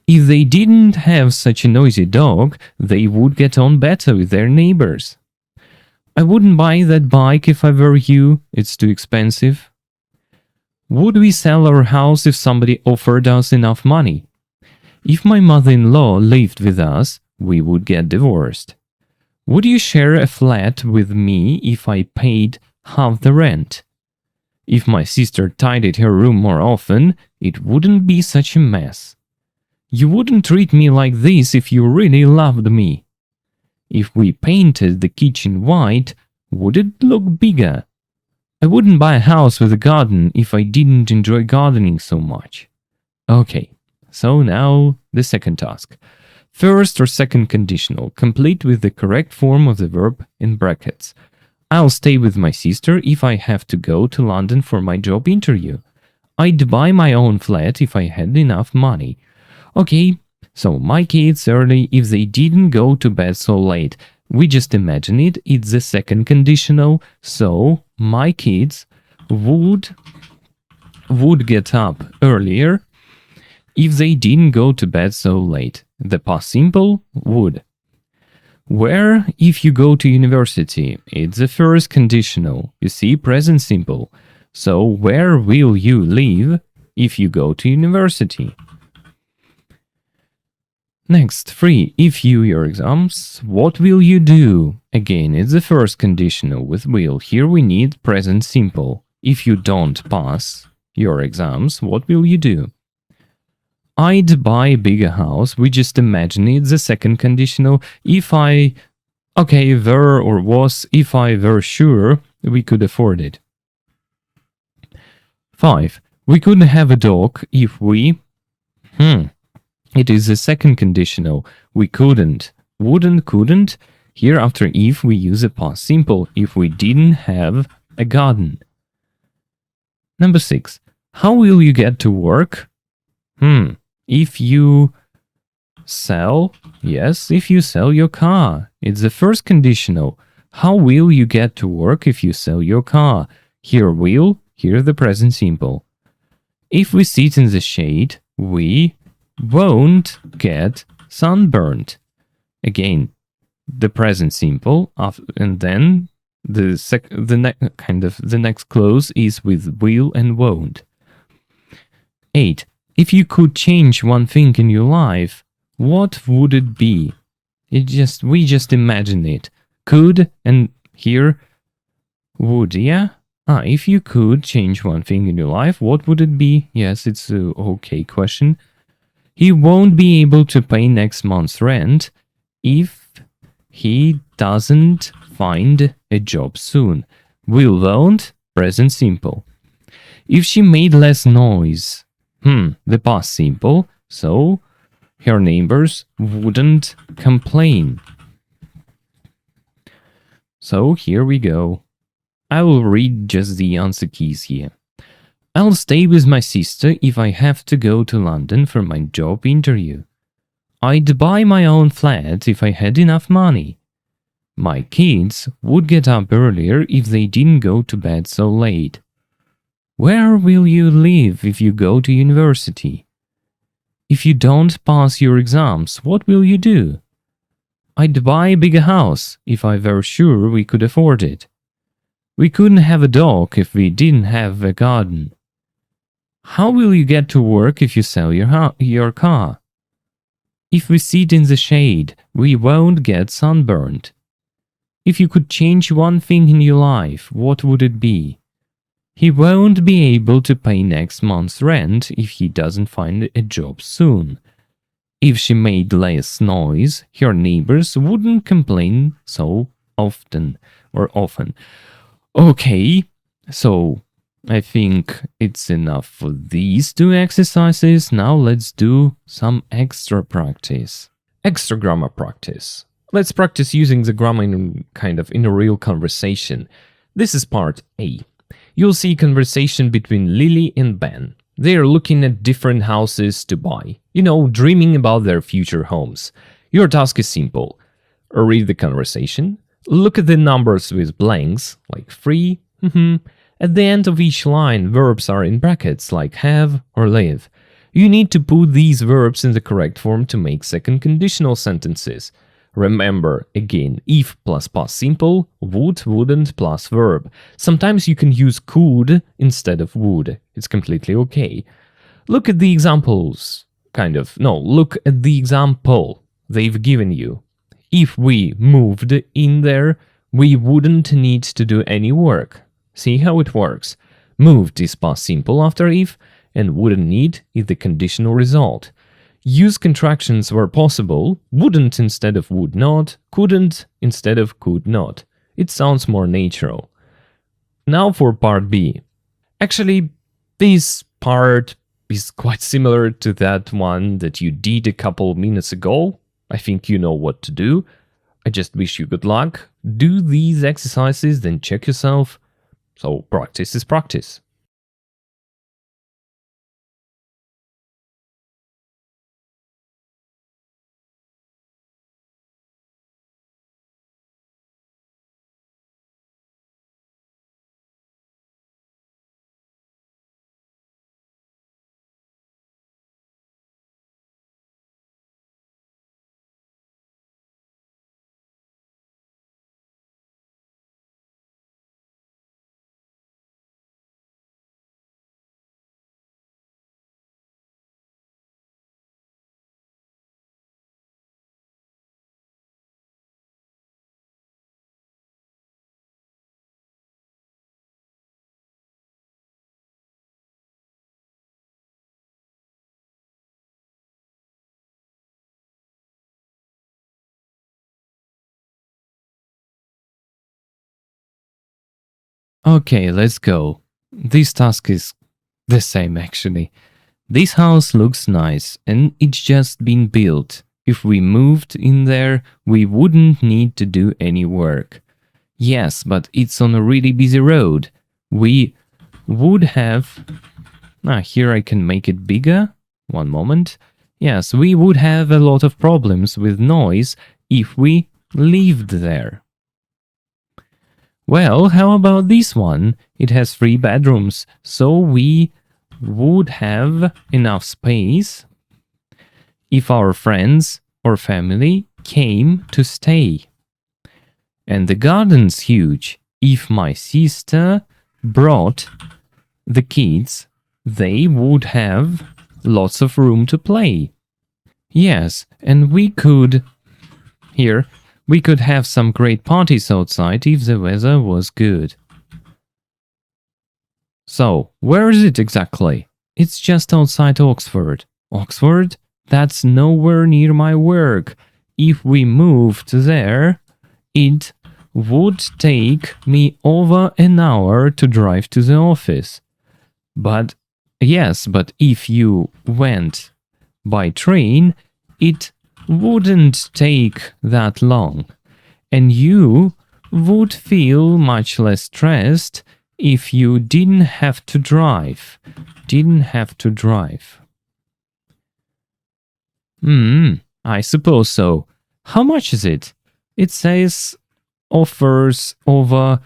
If they didn't have such a noisy dog, they would get on better with their neighbors. I wouldn't buy that bike if I were you, it's too expensive. Would we sell our house if somebody offered us enough money? If my mother-in-law lived with us, we would get divorced. Would you share a flat with me if I paid half the rent? If my sister tidied her room more often, it wouldn't be such a mess. You wouldn't treat me like this if you really loved me. If we painted the kitchen white, would it look bigger? I wouldn't buy a house with a garden if I didn't enjoy gardening so much. Okay, so now the second task. First or second conditional, complete with the correct form of the verb in brackets. I'll stay with my sister if I have to go to London for my job interview. I'd buy my own flat if I had enough money. Okay, so my kids early if they didn't go to bed so late. We just imagine it, it's the second conditional, so my kids would get up earlier if they didn't go to bed so late. The past simple would. Where if you go to university? It's the first conditional. You see, present simple. So where will you live if you go to university? Next, 3. If you your exams, what will you do? Again, it's the first conditional with will. Here we need present simple. If you don't pass your exams, what will you do? I'd buy a bigger house. We just imagine it's the second conditional. If I, were or was, if I were sure we could afford it. 5. We couldn't have a dog if we, it is the second conditional. We couldn't. Wouldn't, couldn't. Here after if we use a past simple. If we didn't have a garden. Number 6. How will you get to work? If you sell, yes, if you sell your car. It's the first conditional. How will you get to work if you sell your car? Here will, here the present simple. If we sit in the shade, we won't get sunburned. Again, the present simple, and then the next clause is with will and won't. 8. If you could change one thing in your life, what would it be? We just imagine it. Could, and here would, yeah? If you could change one thing in your life, what would it be? Yes, it's a okay question. He won't be able to pay next month's rent if he doesn't find a job soon. Will won't, present simple. If she made less noise. The past simple, so her neighbors wouldn't complain. So here we go. I will read just the answer keys here. I'll stay with my sister if I have to go to London for my job interview. I'd buy my own flat if I had enough money. My kids would get up earlier if they didn't go to bed so late. Where will you live if you go to university? If you don't pass your exams, what will you do? I'd buy a bigger house if I were sure we could afford it. We couldn't have a dog if we didn't have a garden. How will you get to work if you sell your car? If we sit in the shade, we won't get sunburned. If you could change one thing in your life, what would it be? He won't be able to pay next month's rent if he doesn't find a job soon. If she made less noise, her neighbors wouldn't complain so often. Okay, so I think it's enough for these two exercises. Now let's do some extra practice. Extra grammar practice. Let's practice using the grammar in a real conversation. This is part A. You'll see conversation between Lily and Ben. They are looking at different houses to buy, dreaming about their future homes. Your task is simple. Read the conversation, look at the numbers with blanks, like free, At the end of each line, verbs are in brackets, like have or live. You need to put these verbs in the correct form to make second conditional sentences. Remember, again, if plus past simple, would, wouldn't plus verb. Sometimes you can use could instead of would. It's completely okay. Look at the examples. Look at the example they've given you. If we moved in there, we wouldn't need to do any work. See how it works. Moved is past simple after if, and wouldn't need is the conditional result. Use contractions where possible, wouldn't instead of would not, couldn't instead of could not. It sounds more natural. Now for part B. Actually, this part is quite similar to that one that you did a couple minutes ago. I think you know what to do. I just wish you good luck. Do these exercises, then check yourself. So practice is practice. Okay, let's go. This task is the same actually. This house looks nice and it's just been built. If we moved in there, we wouldn't need to do any work. Yes, but it's on a really busy road. We would have... here I can make it bigger. One moment. Yes, we would have a lot of problems with noise if we lived there. Well, how about this one? It has 3 bedrooms, so we would have enough space if our friends or family came to stay. And the garden's huge. If my sister brought the kids, they would have lots of room to play. Yes, and we could have some great parties outside if the weather was good. So, where is it exactly? It's just outside Oxford. Oxford? That's nowhere near my work. If we moved there, it would take me over an hour to drive to the office. But yes, but if you went by train, it wouldn't take that long. And you would feel much less stressed if you didn't have to drive. I suppose so. How much is it? It says offers over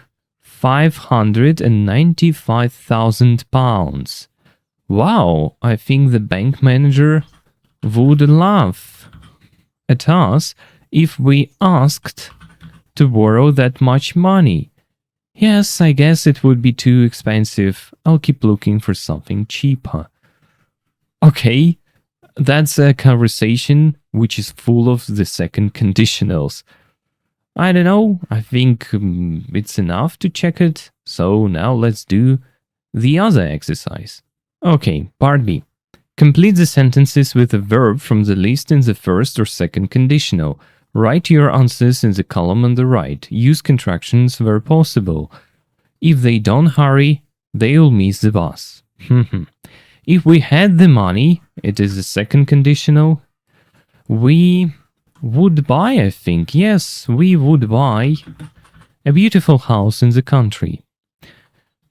£595,000. Wow, I think the bank manager would laugh at us if we asked to borrow that much money. Yes, I guess it would be too expensive. I'll keep looking for something cheaper. Okay, that's a conversation which is full of the second conditionals. I don't know, I think it's enough to check it. So now let's do the other exercise. Okay, part B. Complete the sentences with a verb from the list in the first or second conditional. Write your answers in the column on the right. Use contractions where possible. If they don't hurry, they'll miss the bus. If we had the money, it is the second conditional. We would buy, I think. Yes, we would buy a beautiful house in the country.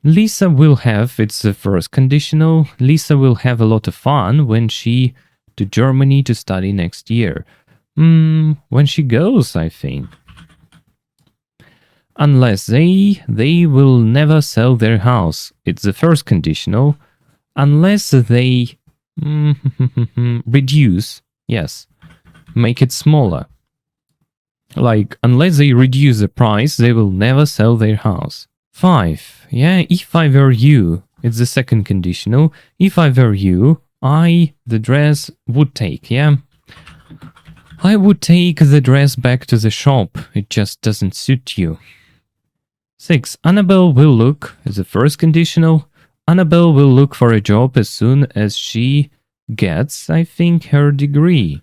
Lisa will have, it's the first conditional. Lisa will have a lot of fun when she to Germany to study next year. When she goes, I think. Unless they will never sell their house. It's the first conditional. Unless they reduce, yes, make it smaller. Like, unless they reduce the price, they will never sell their house. 5. Yeah, if I were you, it's the second conditional. If I were you, the dress would take, yeah? I would take the dress back to the shop. It just doesn't suit you. 6. Annabelle will look, as the first conditional. Annabelle will look for a job as soon as she gets, I think, her degree.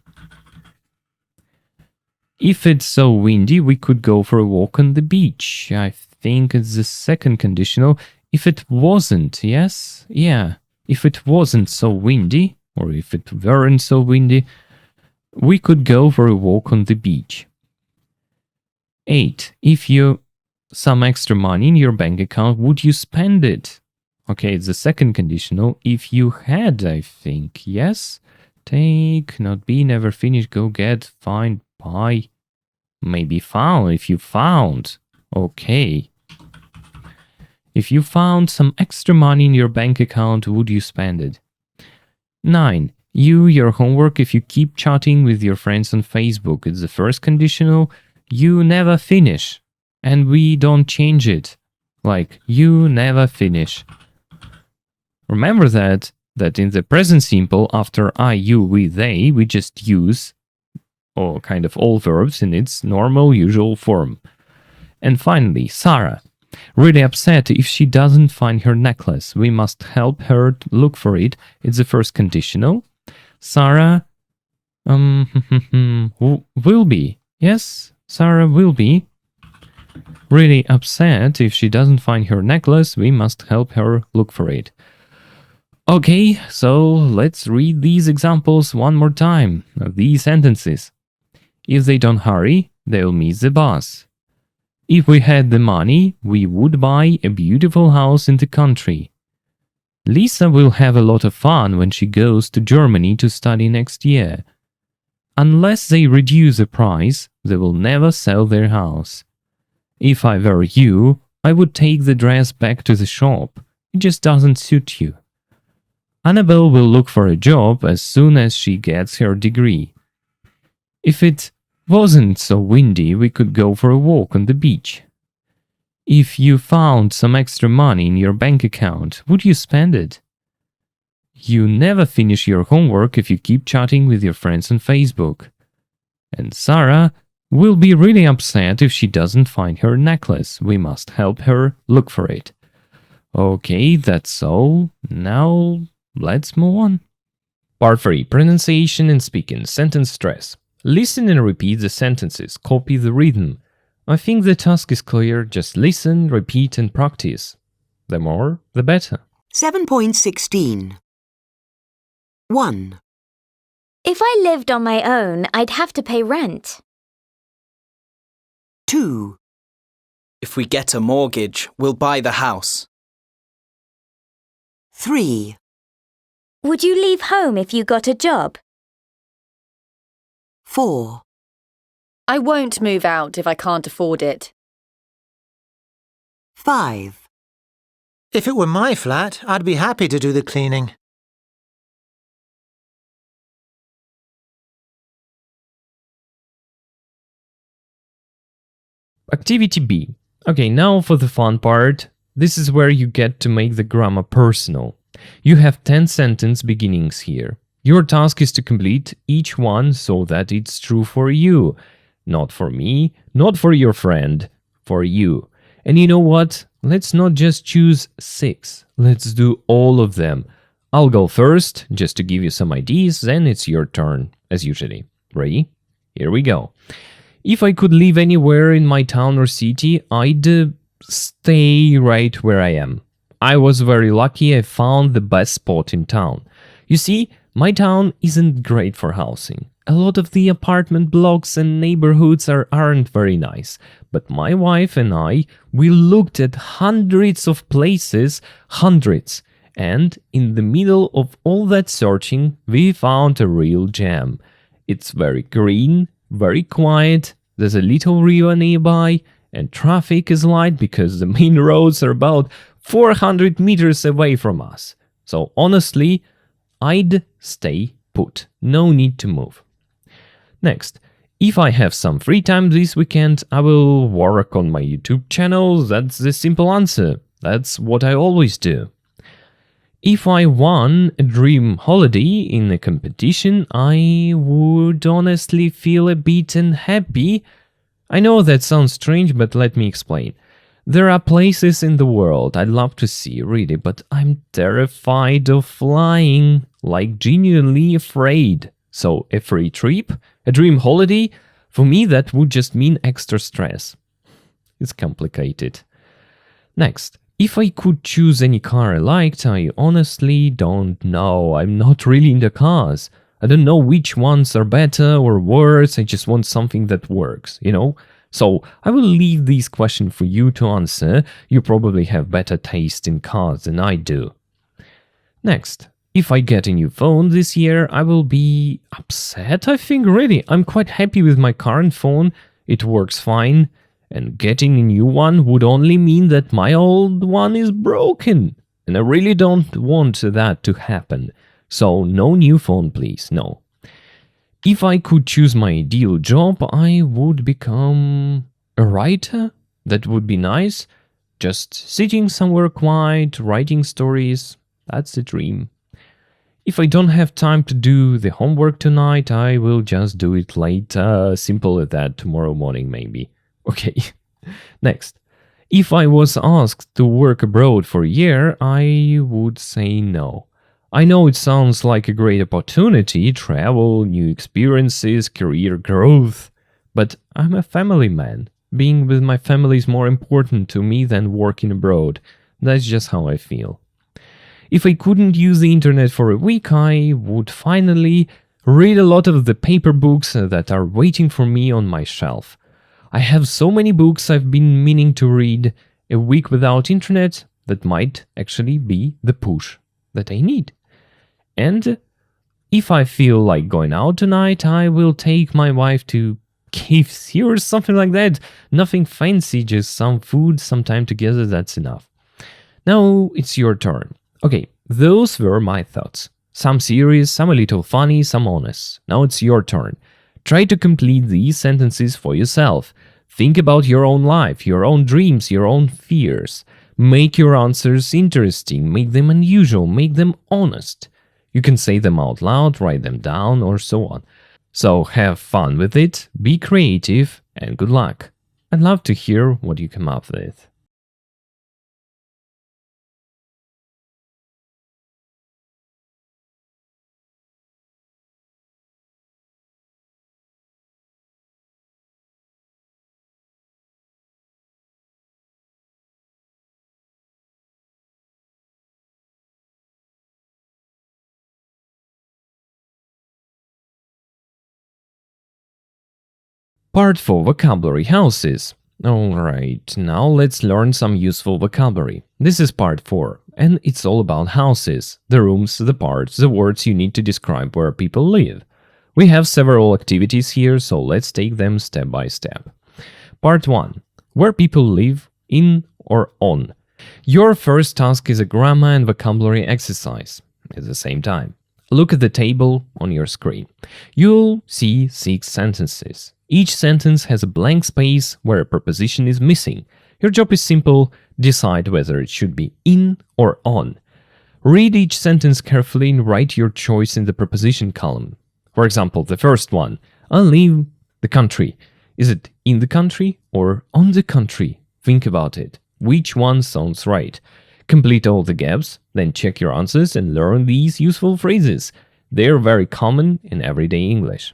If it's so windy, we could go for a walk on the beach. I think it's the second conditional. If it wasn't, yes? Yeah. If it wasn't so windy, or if it weren't so windy, we could go for a walk on the beach. 8. If you some extra money in your bank account, would you spend it? Okay, it's the second conditional. If you had, I think, yes? Take, not be, never finish, go get, find, buy. Maybe found, if you found. Okay. If you found some extra money in your bank account, would you spend it? 9. Your homework if you keep chatting with your friends on Facebook. It's the first conditional. You never finish. And we don't change it. Like, you never finish. Remember that in the present simple, after I, you, we, they, we just use or kind of all verbs in its normal, usual form. And finally, Sarah. Really upset if she doesn't find her necklace. We must help her look for it. It's the first conditional. Sarah will be. Yes, Sarah will be really upset if she doesn't find her necklace. We must help her look for it. Okay, so let's read these examples one more time. These sentences. If they don't hurry, they'll miss the bus. If we had the money, we would buy a beautiful house in the country. Lisa will have a lot of fun when she goes to Germany to study next year. Unless they reduce the price, they will never sell their house. If I were you, I would take the dress back to the shop. It just doesn't suit you. Annabelle will look for a job as soon as she gets her degree. If it wasn't so windy, we could go for a walk on the beach. If you found some extra money in your bank account, would you spend it? You never finish your homework if you keep chatting with your friends on Facebook. And Sarah will be really upset if she doesn't find her necklace. We must help her look for it. Okay, that's all. Now, let's move on. Part 3. Pronunciation and speaking. Sentence stress. Listen and repeat the sentences. Copy the rhythm. I think the task is clear. Just listen, repeat, and practice. The more, the better. 7.16. 1, If I lived on my own, I'd have to pay rent. 2, If we get a mortgage, we'll buy the house. 3, Would you leave home if you got a job? 4, I won't move out if I can't afford it. 5, If it were my flat, I'd be happy to do the cleaning. Activity B. Okay, now for the fun part. This is where you get to make the grammar personal. You have 10 sentence beginnings here. Your task is to complete each one so that it's true for you. Not for me, not for your friend, for you. And you know what? Let's not just choose 6. Let's do all of them. I'll go first, just to give you some ideas, then it's your turn, as usually. Ready? Here we go. If I could live anywhere in my town or city, I'd stay right where I am. I was very lucky I found the best spot in town. You see, my town isn't great for housing. A lot of the apartment blocks and neighborhoods aren't very nice. But my wife and I, we looked at hundreds of places, hundreds. And in the middle of all that searching, we found a real gem. It's very green, very quiet, there's a little river nearby, and traffic is light because the main roads are about 400 meters away from us. So honestly, I'd stay put. No need to move. Next, if I have some free time this weekend, I will work on my YouTube channel. That's the simple answer. That's what I always do. If I won a dream holiday in a competition, I would honestly feel a bit unhappy. I know that sounds strange, but let me explain. There are places in the world I'd love to see, really, but I'm terrified of flying, like genuinely afraid. So a free trip, a dream holiday, for me that would just mean extra stress. It's complicated. Next. If I could choose any car I liked, I honestly don't know. I'm not really into cars. I don't know which ones are better or worse. I just want something that works, you know? So I will leave this question for you to answer. You probably have better taste in cars than I do. Next. If I get a new phone this year, I will be upset, I think, really. I'm quite happy with my current phone. It works fine. And getting a new one would only mean that my old one is broken. And I really don't want that to happen. So no new phone, please, no. If I could choose my ideal job, I would become a writer. That would be nice. Just sitting somewhere quiet, writing stories. That's the dream. If I don't have time to do the homework tonight, I will just do it later. Simple as that, tomorrow morning maybe. Okay, next. If I was asked to work abroad for a year, I would say no. I know it sounds like a great opportunity, travel, new experiences, career growth, but I'm a family man. Being with my family is more important to me than working abroad. That's just how I feel. If I couldn't use the internet for a week, I would finally read a lot of the paper books that are waiting for me on my shelf. I have so many books I've been meaning to read. A week without internet, that might actually be the push that I need. And if I feel like going out tonight, I will take my wife to KFC or something like that. Nothing fancy, just some food, some time together, that's enough. Now it's your turn. Okay, those were my thoughts. Some serious, some a little funny, some honest. Now it's your turn. Try to complete these sentences for yourself. Think about your own life, your own dreams, your own fears. Make your answers interesting, make them unusual, make them honest. You can say them out loud, write them down, or so on. So have fun with it, be creative, and good luck. I'd love to hear what you come up with. Part 4 Vocabulary Houses. Alright, now let's learn some useful vocabulary. This is part 4, and it's all about houses, the rooms, the parts, the words you need to describe where people live. We have several activities here, so let's take them step by step. Part 1. Where people live, in or on. Your first task is a grammar and vocabulary exercise. At the same time, look at the table on your screen. You'll see 6 sentences. Each sentence has a blank space where a preposition is missing. Your job is simple: decide whether it should be in or on. Read each sentence carefully and write your choice in the preposition column. For example, the first one, I leave the country. Is it in the country or on the country? Think about it. Which one sounds right? Complete all the gaps, then check your answers and learn these useful phrases. They're very common in everyday English.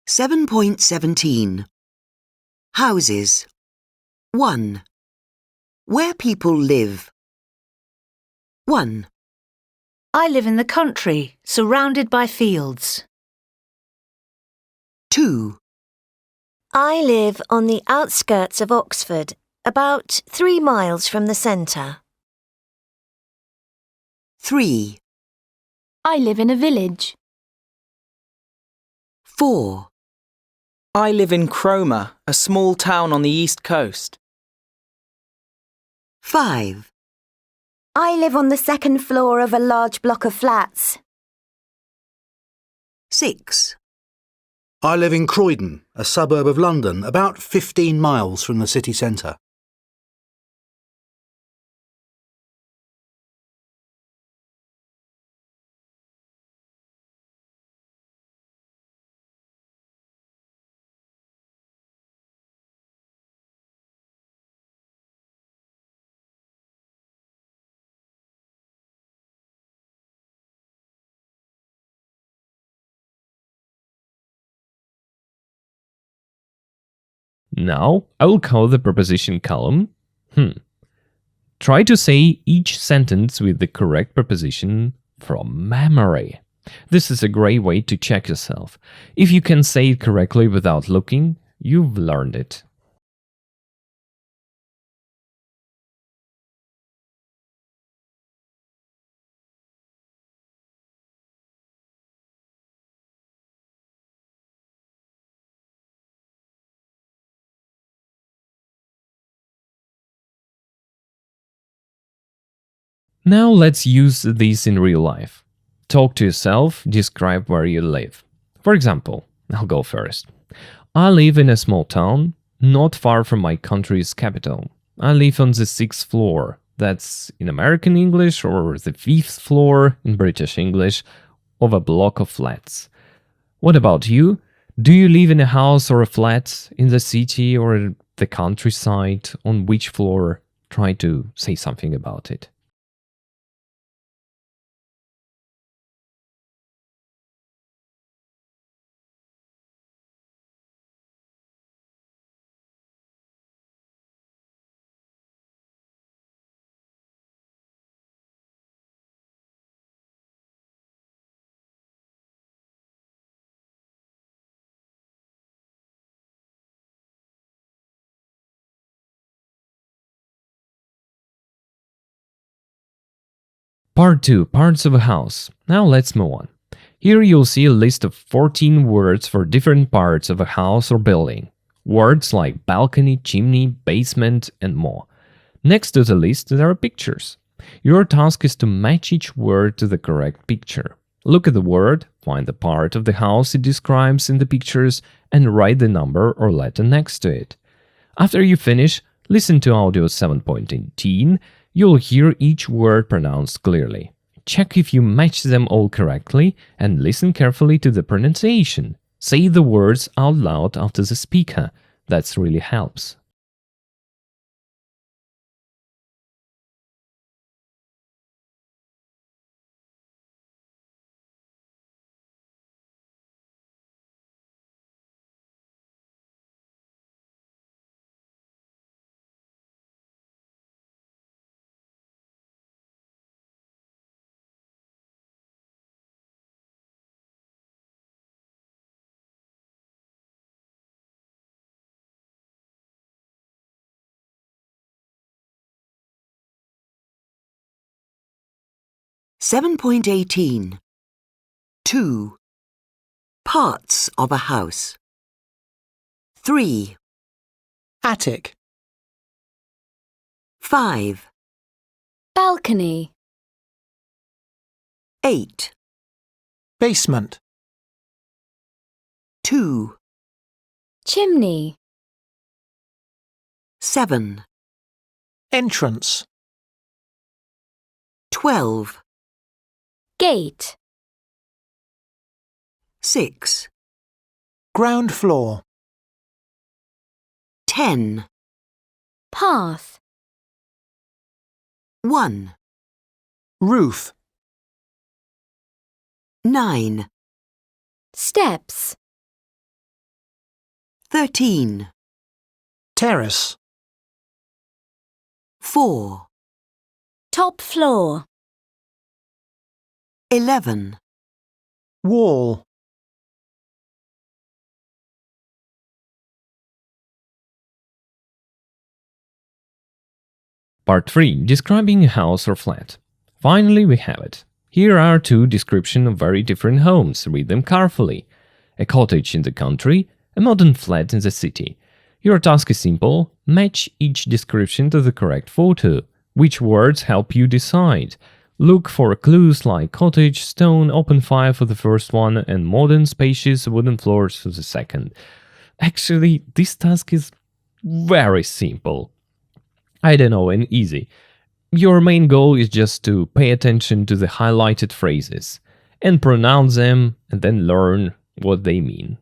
(7.17) Houses. 1. Where people live. 1, I live in the country, surrounded by fields. 2, I live on the outskirts of Oxford, about 3 miles from the centre. 3, I live in a village. 4, I live in Cromer, a small town on the east coast. 5, I live on the second floor of a large block of flats. 6, I live in Croydon, a suburb of London, about 15 miles from the city centre. Now, I will call the preposition column. Try to say each sentence with the correct preposition from memory. This is a great way to check yourself. If you can say it correctly without looking, you've learned it. Now let's use this in real life. Talk to yourself, describe where you live. For example, I'll go first. I live in a small town, not far from my country's capital. I live on the 6th floor. That's in American English, or the 5th floor in British English, of a block of flats. What about you? Do you live in a house or a flat, in the city or the countryside? On which floor? Try to say something about it. Part 2. Parts of a house. Now let's move on. Here you'll see a list of 14 words for different parts of a house or building. Words like balcony, chimney, basement, and more. Next to the list there are pictures. Your task is to match each word to the correct picture. Look at the word, find the part of the house it describes in the pictures, and write the number or letter next to it. After you finish, listen to audio 7.18. You'll hear each word pronounced clearly. check if you match them all correctly and listen carefully to the pronunciation. Say the words out loud after the speaker. That really helps. Seven 7.18. 2. Parts of a house. 3. Attic. 5. Balcony. 8. Basement. 2. Chimney. 7. Entrance. 12. Gate. 6. Ground floor. 10. Path. 1. Roof. 9. Steps. 13. Terrace. 4. Top floor. 11. Wall. Part 3. Describing a house or flat. Finally, we have it. Here are two descriptions of very different homes. Read them carefully. A cottage in the country, a modern flat in the city. Your task is simple. Match each description to the correct photo. Which words help you decide? Look for clues like cottage, stone, open fire for the first one, and modern, spacious wooden floors for the second. Actually, this task is very simple. I don't know, and easy. Your main goal is just to pay attention to the highlighted phrases and pronounce them and then learn what they mean.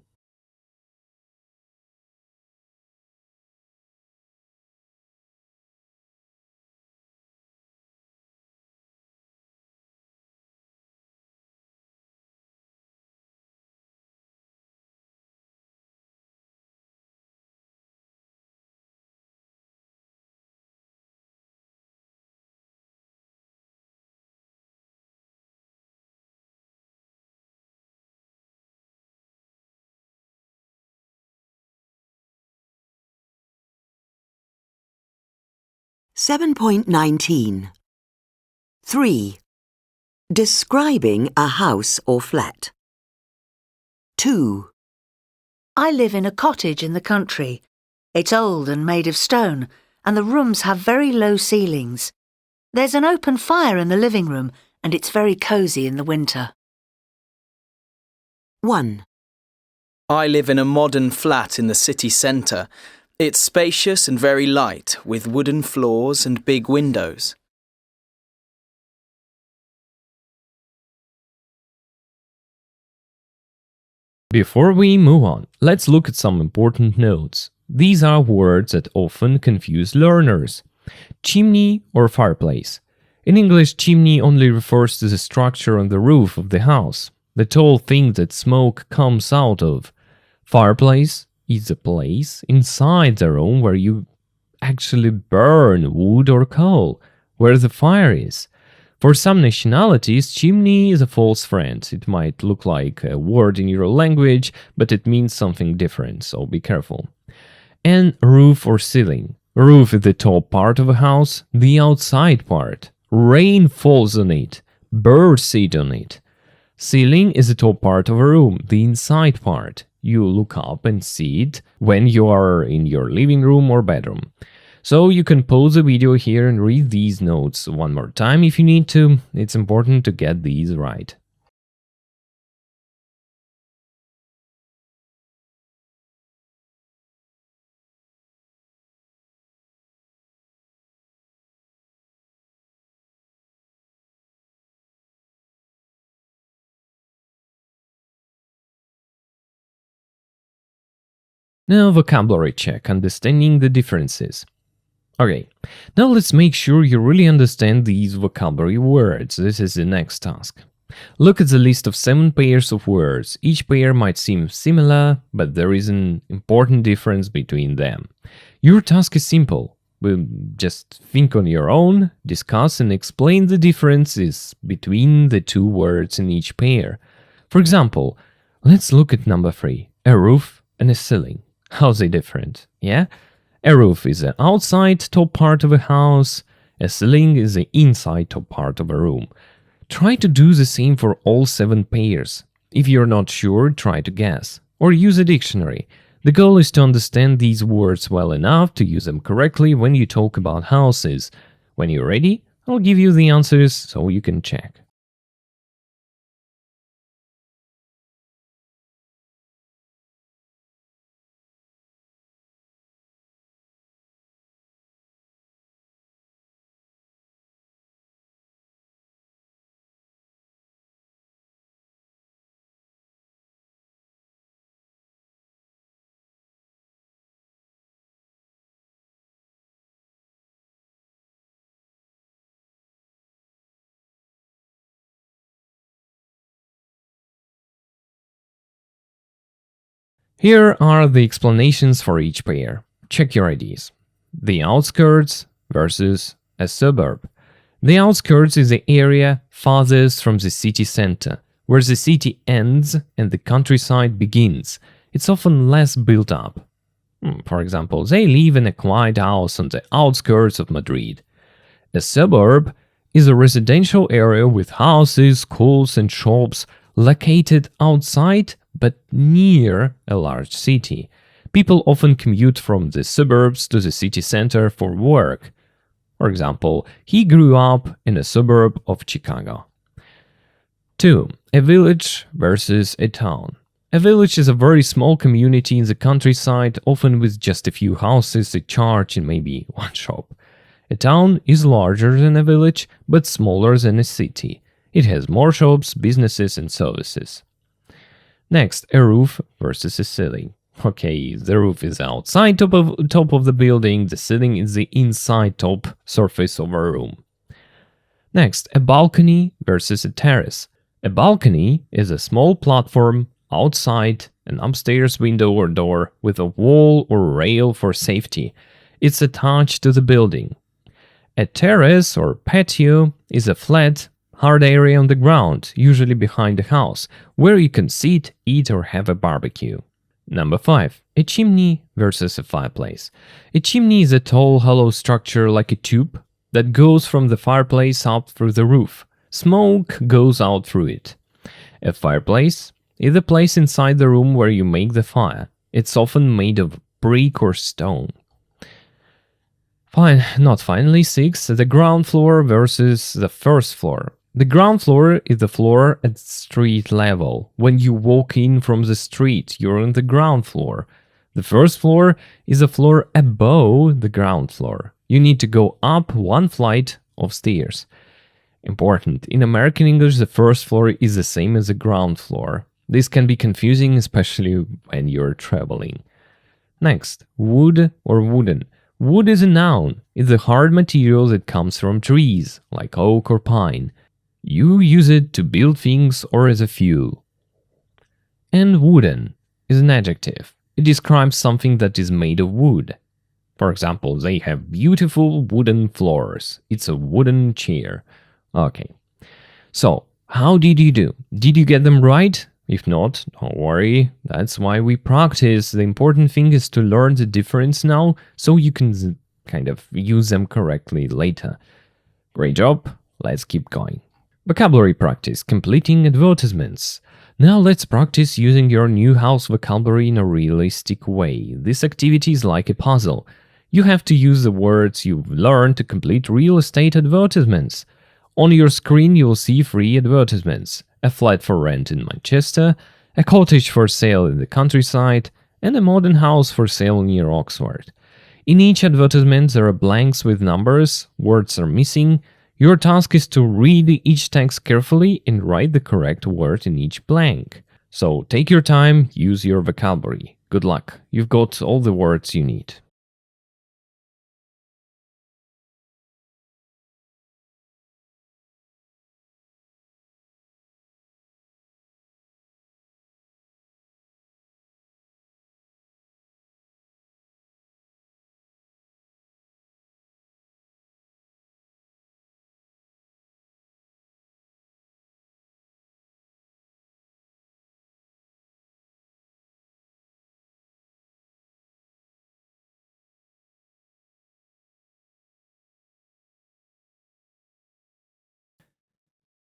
Seven 7.19. 3. Describing a house or flat. 2. I live in a cottage in the country. It's old and made of stone, and the rooms have very low ceilings. There's an open fire in the living room, and it's very cosy in the winter. 1. I live in a modern flat in the city centre. It's spacious and very light, with wooden floors and big windows. Before we move on, let's look at some important notes. These are words that often confuse learners. Chimney or fireplace. In English, chimney only refers to the structure on the roof of the house, the tall thing that smoke comes out of. Fireplace is a place inside the room where you actually burn wood or coal, where the fire is. For some nationalities, chimney is a false friend. It might look like a word in your language, but it means something different, so be careful. And roof or ceiling. Roof is the top part of a house, the outside part. Rain falls on it, birds sit on it. Ceiling is the top part of a room, the inside part. You look up and see it when you are in your living room or bedroom. So you can pause the video here and read these notes one more time if you need to. It's important to get these right. Now vocabulary check, understanding the differences. Okay, now let's make sure you really understand these vocabulary words. This is the next task. Look at the list of 7 pairs of words. Each pair might seem similar, but there is an important difference between them. Your task is simple. Just think on your own, discuss and explain the differences between the 2 words in each pair. For example, let's look at number 3, a roof and a ceiling. How's it different? Yeah? A roof is the outside top part of a house, a ceiling is the inside top part of a room. Try to do the same for all 7 pairs. If you're not sure, try to guess. Or use a dictionary. The goal is to understand these words well enough to use them correctly when you talk about houses. When you're ready, I'll give you the answers so you can check. Here are the explanations for each pair. Check your IDs. The outskirts versus a suburb. The outskirts is the area farthest from the city center, where the city ends and the countryside begins. It's often less built up. For example, they live in a quiet house on the outskirts of Madrid. A suburb is a residential area with houses, schools and shops located outside but near a large city. People often commute from the suburbs to the city center for work. For example, he grew up in a suburb of Chicago. 2. A village versus a town. A village is a very small community in the countryside, often with just a few houses, a church and maybe one shop. A town is larger than a village, but smaller than a city. It has more shops, businesses and services. Next, a roof versus a ceiling. Okay, the roof is outside top of the building, the ceiling is the inside top surface of a room. Next, a balcony versus a terrace. A balcony is a small platform outside an upstairs window or door with a wall or rail for safety. It's attached to the building. A terrace or patio is a flat, hard area on the ground, usually behind the house, where you can sit, eat or have a barbecue. Number 5. A chimney versus a fireplace. A chimney is a tall, hollow structure like a tube that goes from the fireplace up through the roof. Smoke goes out through it. A fireplace is the place inside the room where you make the fire. It's often made of brick or stone. Finally, 6. The ground floor versus the first floor. The ground floor is the floor at street level. When you walk in from the street, you're on the ground floor. The first floor is the floor above the ground floor. You need to go up 1 flight of stairs. Important. In American English, the first floor is the same as the ground floor. This can be confusing, especially when you're traveling. Next, wood or wooden. Wood is a noun. It's a hard material that comes from trees, like oak or pine. You use it to build things or as a fuel. And wooden is an adjective. It describes something that is made of wood. For example, they have beautiful wooden floors. It's a wooden chair. Okay. So, how did you do? Did you get them right? If not, don't worry. That's why we practice. The important thing is to learn the difference now so you can kind of use them correctly later. Great job. Let's keep going. Vocabulary practice, completing advertisements. Now let's practice using your new house vocabulary in a realistic way. This activity is like a puzzle. You have to use the words you've learned to complete real estate advertisements. On your screen you'll see 3 advertisements: a flat for rent in Manchester, a cottage for sale in the countryside, and a modern house for sale near Oxford. In each advertisement there are blanks with numbers, words are missing. Your task is to read each text carefully and write the correct word in each blank. So take your time, use your vocabulary. Good luck. You've got all the words you need.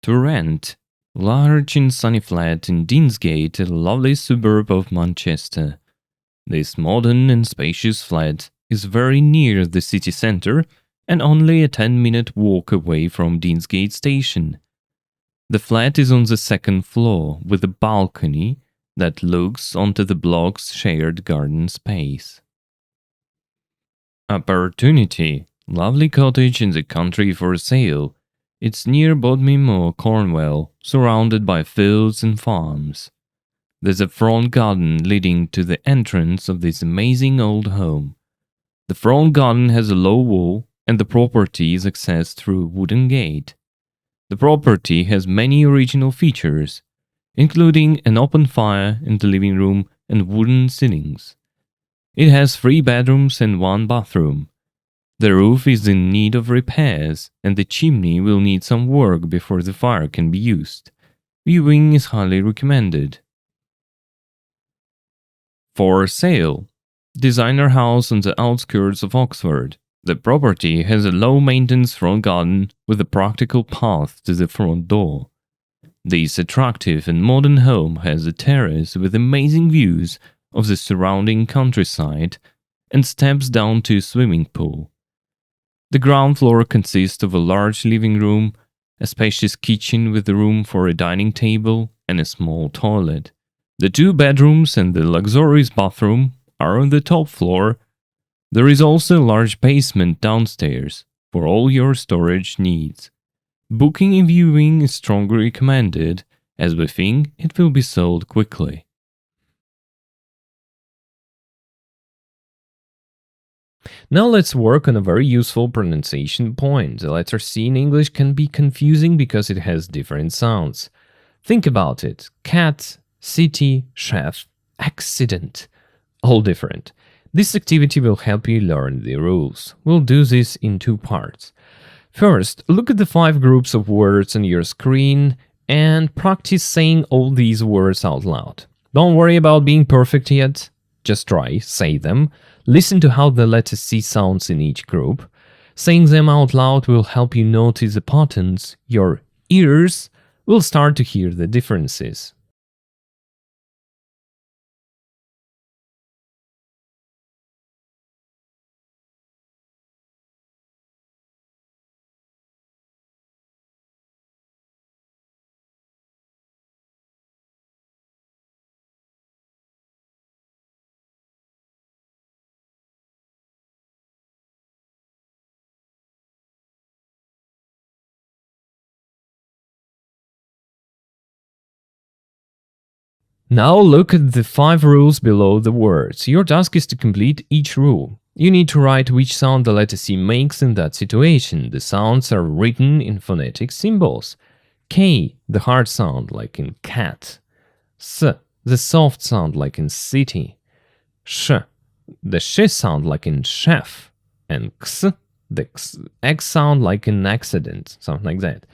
To rent. Large and sunny flat in Deansgate, a lovely suburb of Manchester. This modern and spacious flat is very near the city centre and only a 10-minute walk away from Deansgate station. The flat is on the second floor with a balcony that looks onto the block's shared garden space. Opportunity. Lovely cottage in the country for sale. It's near Bodmin or Cornwall, surrounded by fields and farms. There's a front garden leading to the entrance of this amazing old home. The front garden has a low wall and the property is accessed through a wooden gate. The property has many original features, including an open fire in the living room and wooden ceilings. It has 3 bedrooms and 1 bathroom. The roof is in need of repairs, and the chimney will need some work before the fire can be used. Viewing is highly recommended. For sale. Designer house on the outskirts of Oxford. The property has a low-maintenance front garden with a practical path to the front door. This attractive and modern home has a terrace with amazing views of the surrounding countryside and steps down to a swimming pool. The ground floor consists of a large living room, a spacious kitchen with room for a dining table, and a small toilet. The 2 bedrooms and the luxurious bathroom are on the top floor. There is also a large basement downstairs for all your storage needs. Booking and viewing is strongly recommended, as we think it will be sold quickly. Now let's work on a very useful pronunciation point. The letter C in English can be confusing because it has different sounds. Think about it. Cat, city, chef, accident. All different. This activity will help you learn the rules. We'll do this in 2 parts. First, look at the 5 groups of words on your screen and practice saying all these words out loud. Don't worry about being perfect yet. Just try, say them. Listen to how the letter C sounds in each group. Saying them out loud will help you notice the patterns. Your ears will start to hear the differences. Now look at the 5 rules below the words. Your task is to complete each rule. You need to write which sound the letter C makes in that situation. The sounds are written in phonetic symbols. K, the hard sound like in cat. S, the soft sound like in city. Sh, the sh sound like in chef. And x, the x sound like in accident, something like that.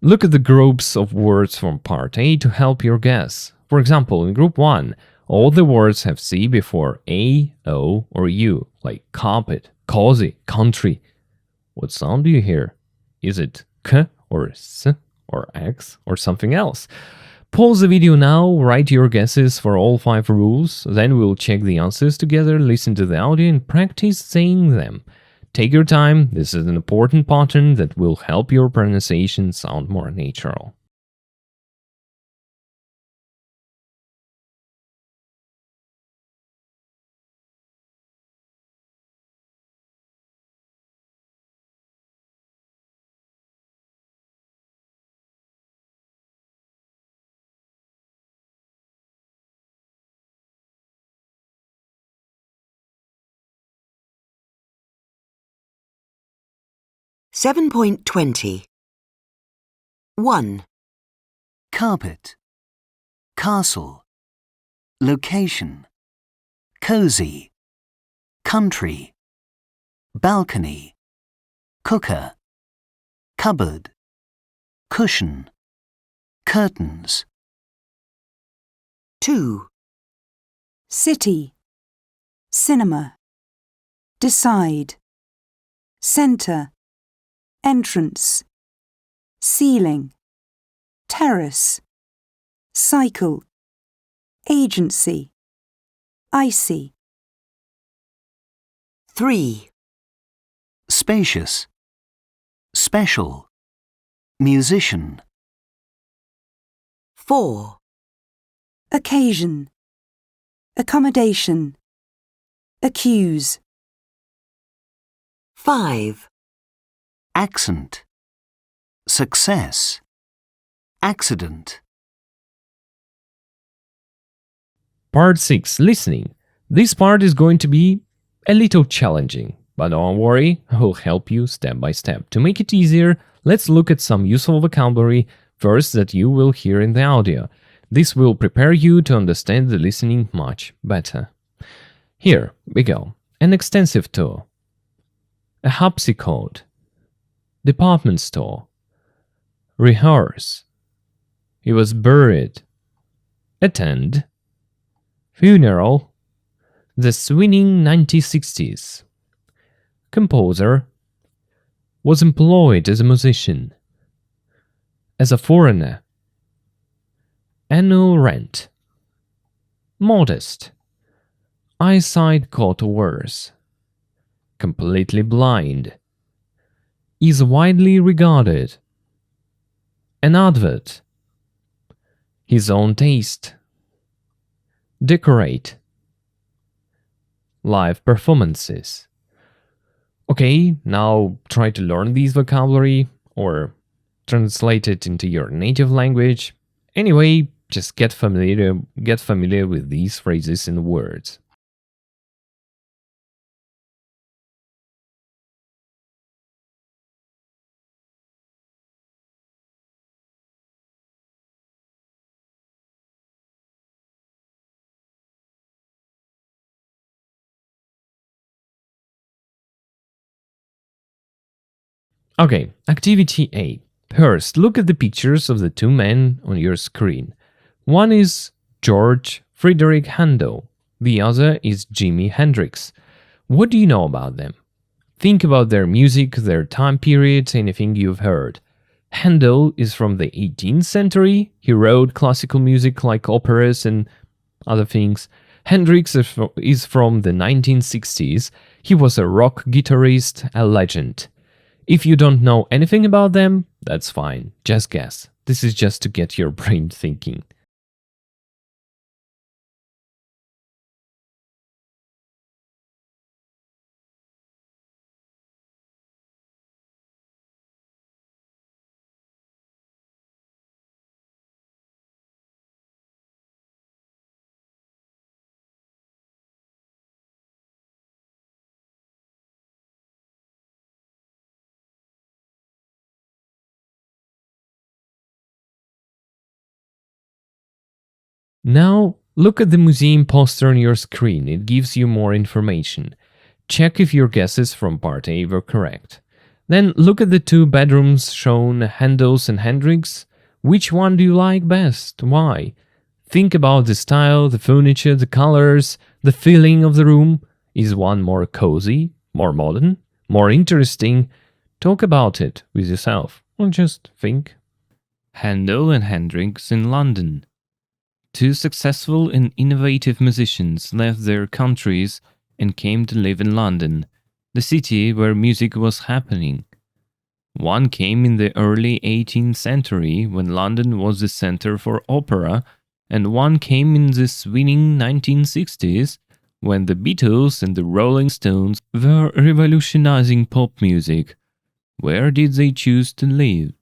Look at the groups of words from part A to help your guess. For example, in group 1, all the words have C before A, O, or U, like carpet, cozy, country. What sound do you hear? Is it K or S or X or something else? Pause the video now, write your guesses for all 5 rules, then we'll check the answers together, listen to the audio and practice saying them. Take your time, this is an important pattern that will help your pronunciation sound more natural. 7.20. 1. Carpet, castle, location, cozy, country, balcony, cooker, cupboard, cushion, curtains. 2. City, cinema, decide, centre, entrance, ceiling, terrace, cycle, agency, icy. 3. Spacious, special, musician. 4. Occasion, accommodation, accuse. 5. Accent, success, accident. Part 6. Listening. This part is going to be a little challenging, but don't worry, I will help you step by step. To make it easier, let's look at some useful vocabulary first that you will hear in the audio. This will prepare you to understand the listening much better. Here we go. An extensive tour. A harpsichord. Department store. Rehearse. He was buried. Attend. Funeral. The swinging 1960s. Composer. Was employed as a musician. As a foreigner. Annual rent. Modest. Eyesight got worse. Completely blind. Is widely regarded. An advert. His own taste. Decorate. Live performances. Okay, now try to learn these vocabulary or translate it into your native language. Anyway, just get familiar with these phrases and words. Okay, activity A. First, look at the pictures of the two men on your screen. One is George Friedrich Handel. The other is Jimi Hendrix. What do you know about them? Think about their music, their time periods, anything you've heard. Handel is from the 18th century. He wrote classical music like operas and other things. Hendrix is from the 1960s. He was a rock guitarist, a legend. If you don't know anything about them, that's fine. Just guess. This is just to get your brain thinking. Now, look at the museum poster on your screen. It gives you more information. Check if your guesses from part A were correct. Then look at the two bedrooms shown, Handel's and Hendrix. Which one do you like best? Why? Think about the style, the furniture, the colors, the feeling of the room. Is one more cozy, more modern, more interesting? Talk about it with yourself, or just think. Handel and Hendrix in London. Two successful and innovative musicians left their countries and came to live in London, the city where music was happening. One came in the early 18th century when London was the center for opera, and one came in the swinging 1960s when the Beatles and the Rolling Stones were revolutionizing pop music. Where did they choose to live?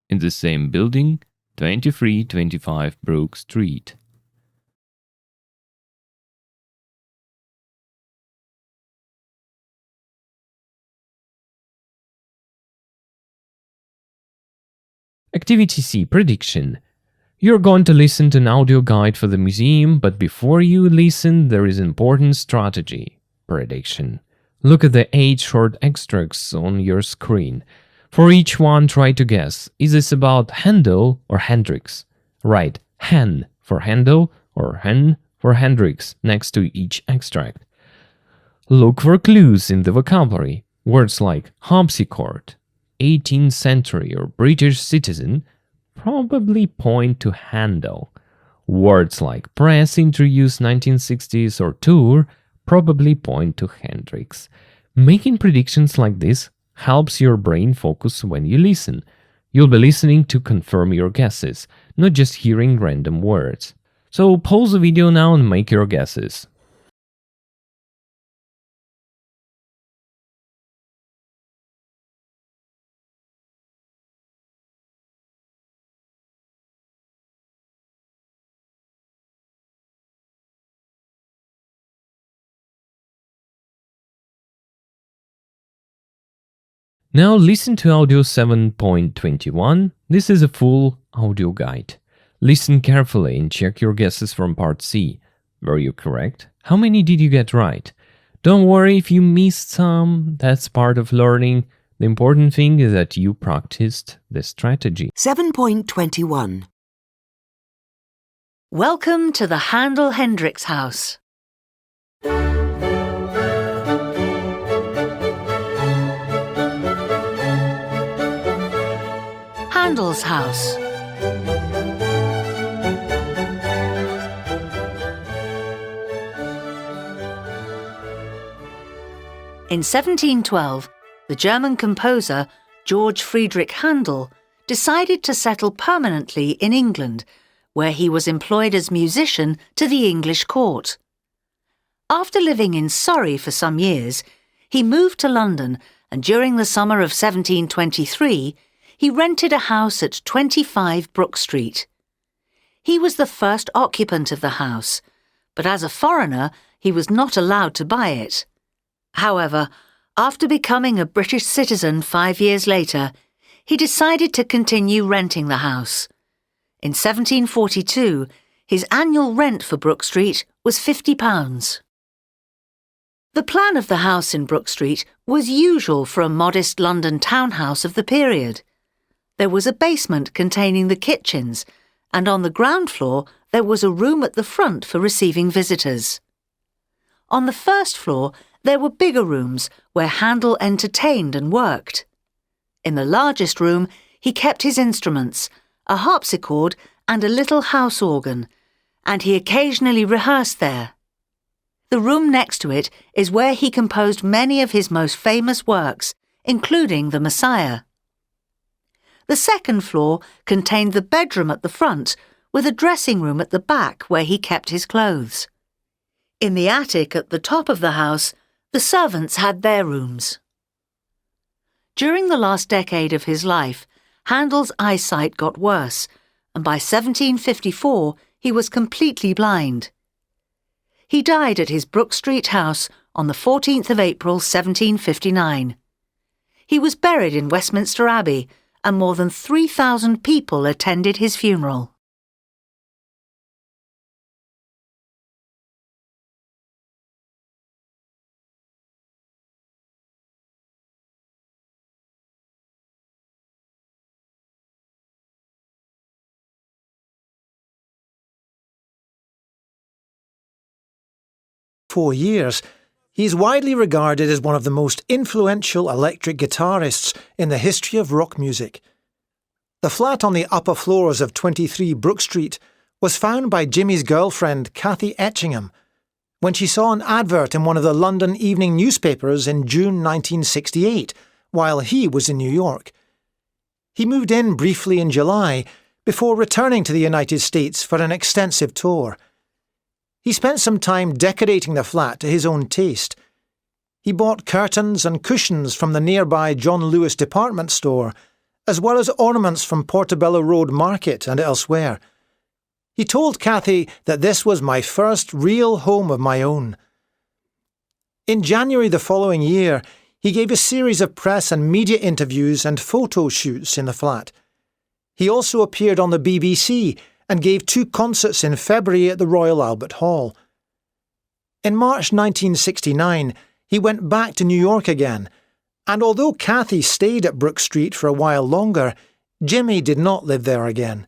In the same building, 2325 Brook Street. Activity C, prediction. You're going to listen to an audio guide for the museum, but before you listen, there is an important strategy. Prediction. Look at the 8 short extracts on your screen. For each one, try to guess, is this about Handel or Hendrix? Write Hen for Handel or Hen for Hendrix next to each extract. Look for clues in the vocabulary. Words like harpsichord, 18th century or British citizen probably point to Handel. Words like press, introduced 1960s, or tour probably point to Hendrix. Making predictions like this helps your brain focus when you listen. You'll be listening to confirm your guesses, not just hearing random words. So pause the video now and make your guesses. Now listen to audio 7.21. This is a full audio guide. Listen carefully and check your guesses from part C. Were you correct? How many did you get right? Don't worry if you missed some, that's part of learning. The important thing is that you practiced the strategy. 7.21. Welcome to the Handel Hendrix house. Handel's house. In 1712, the German composer George Friedrich Handel decided to settle permanently in England, where he was employed as musician to the English court. After living in Surrey for some years, he moved to London, and during the summer of 1723, he rented a house at 25 Brook Street. He was the first occupant of the house, but as a foreigner, he was not allowed to buy it. However, after becoming a British citizen 5 years later, he decided to continue renting the house. In 1742, his annual rent for Brook Street was £50. The plan of the house in Brook Street was usual for a modest London townhouse of the period. There was a basement containing the kitchens, and on the ground floor there was a room at the front for receiving visitors. On the first floor there were bigger rooms where Handel entertained and worked. In the largest room he kept his instruments, a harpsichord and a little house organ, and he occasionally rehearsed there. The room next to it is where he composed many of his most famous works, including The Messiah. The second floor contained the bedroom at the front, with a dressing room at the back where he kept his clothes. In the attic at the top of the house, the servants had their rooms. During the last decade of his life, Handel's eyesight got worse, and by 1754 he was completely blind. He died at his Brook Street house on the 14th of April 1759. He was buried in Westminster Abbey, and more than 3,000 people attended his funeral. For years, he is widely regarded as one of the most influential electric guitarists in the history of rock music. The flat on the upper floors of 23 Brook Street was found by Jimmy's girlfriend, Kathy Etchingham, when she saw an advert in one of the London evening newspapers in June 1968, while he was in New York. He moved in briefly in July, before returning to the United States for an extensive tour. He spent some time decorating the flat to his own taste. He bought curtains and cushions from the nearby John Lewis department store, as well as ornaments from Portobello Road Market and elsewhere. He told Kathy that this was my first real home of my own. In January the following year, he gave a series of press and media interviews and photo shoots in the flat. He also appeared on the BBC and gave 2 concerts in February at the Royal Albert Hall. In March 1969, he went back to New York again, and although Kathy stayed at Brook Street for a while longer, Jimmy did not live there again.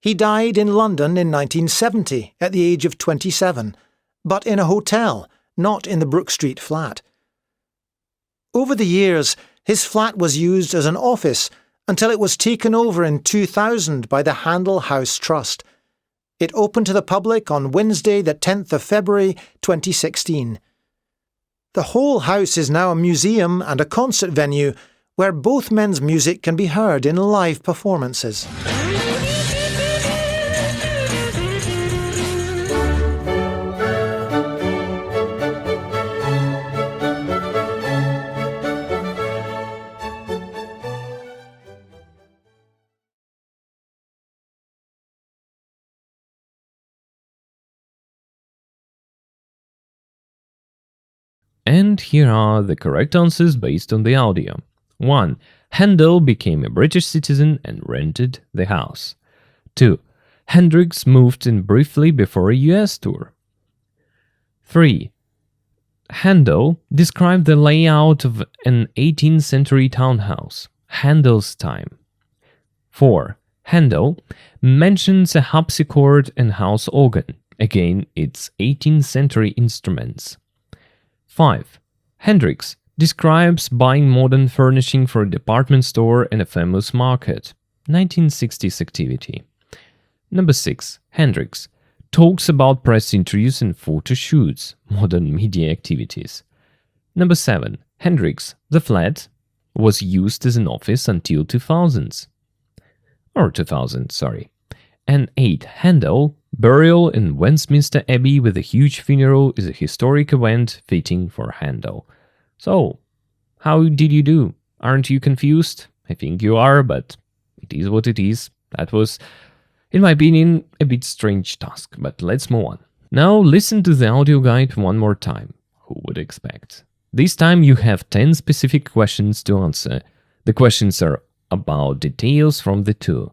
He died in London in 1970 at the age of 27, but in a hotel, not in the Brook Street flat. Over the years, his flat was used as an office until it was taken over in 2000 by the Handel House Trust. It opened to the public on Wednesday, the 10th of February 2016. The whole house is now a museum and a concert venue where both men's music can be heard in live performances. And here are the correct answers based on the audio. 1. Handel became a British citizen and rented the house. 2. Hendrix moved in briefly before a US tour. 3. Handel described the layout of an 18th century townhouse, Handel's time. 4. Handel mentions a harpsichord and house organ, again its 18th century instruments. 5. Hendrix describes buying modern furnishing for a department store and a famous market, 1960s activity. 6. Hendrix talks about press interviews and photo shoots, modern media activities. 7. Hendrix, the flat, was used as an office until 2000. And 8. Handel, burial in Westminster Abbey with a huge funeral is a historic event fitting for Handel. So, how did you do? Aren't you confused? I think you are, but it is what it is. That was, in my opinion, a bit strange task, but let's move on. Now listen to the audio guide one more time. Who would expect? This time you have 10 specific questions to answer. The questions are about details from the tour.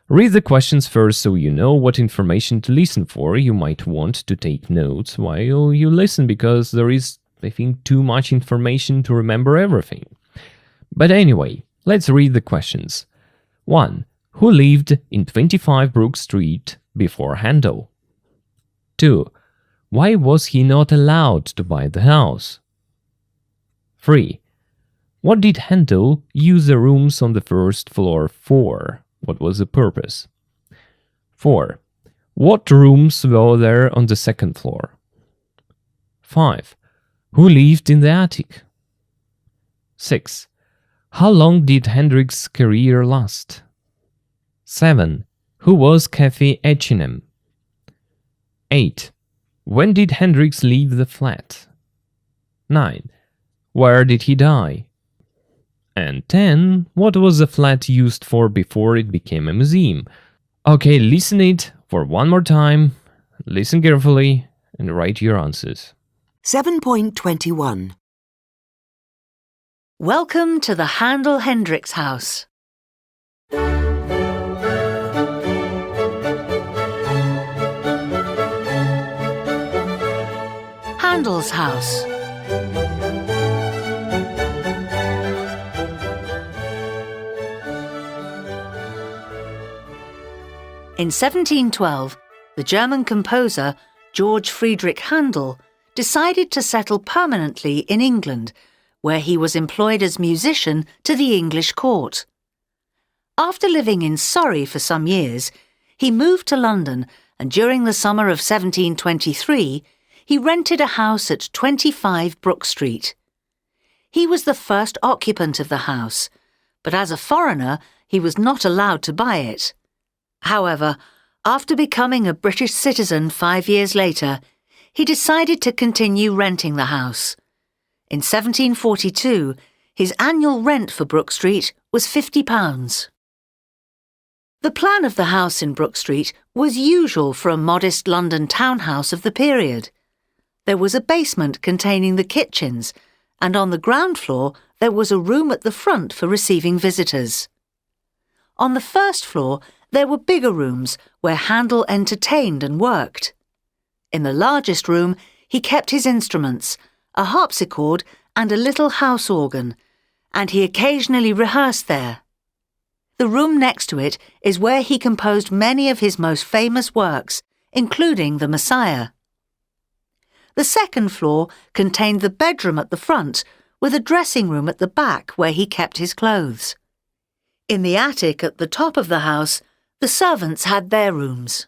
Read the questions first so you know what information to listen for. You might want to take notes while you listen because there is, I think, too much information to remember everything. But anyway, let's read the questions. 1. Who lived in 25 Brook Street before Handel? 2. Why was he not allowed to buy the house? 3. What did Handel use the rooms on the first floor for? What was the purpose? 4. What rooms were there on the second floor? 5. Who lived in the attic? 6. How long did Hendrix's career last? 7. Who was Kathy Etchingham? 8. When did Hendrix leave the flat? 9. Where did he die? And 10. What was the flat used for before it became a museum? Okay, listen it for one more time. Listen carefully and write your answers. 7.21. Welcome to the Handel-Hendrix house. Handel's house. In 1712, the German composer George Friedrich Handel decided to settle permanently in England, where he was employed as musician to the English court. After living in Surrey for some years, he moved to London, and during the summer of 1723, he rented a house at 25 Brook Street. He was the first occupant of the house, but as a foreigner, he was not allowed to buy it. However, after becoming a British citizen 5 years later, he decided to continue renting the house. In 1742, his annual rent for Brook Street was £50. The plan of the house in Brook Street was usual for a modest London townhouse of the period. There was a basement containing the kitchens, and on the ground floor there was a room at the front for receiving visitors. On the first floor, there were bigger rooms where Handel entertained and worked. In the largest room, he kept his instruments, a harpsichord and a little house organ, and he occasionally rehearsed there. The room next to it is where he composed many of his most famous works, including The Messiah. The second floor contained the bedroom at the front, with a dressing room at the back where he kept his clothes. In the attic at the top of the house, the servants had their rooms.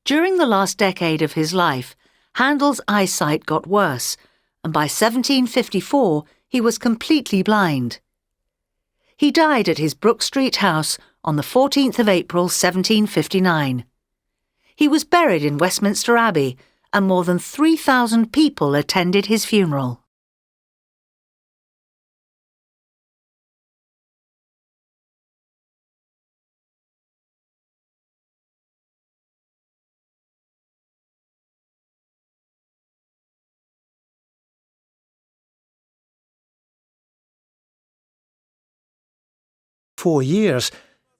During the last decade of his life, Handel's eyesight got worse, and by 1754 he was completely blind. He died at his Brook Street house on the 14th of April 1759. He was buried in Westminster Abbey, and more than 3,000 people attended his funeral. For years,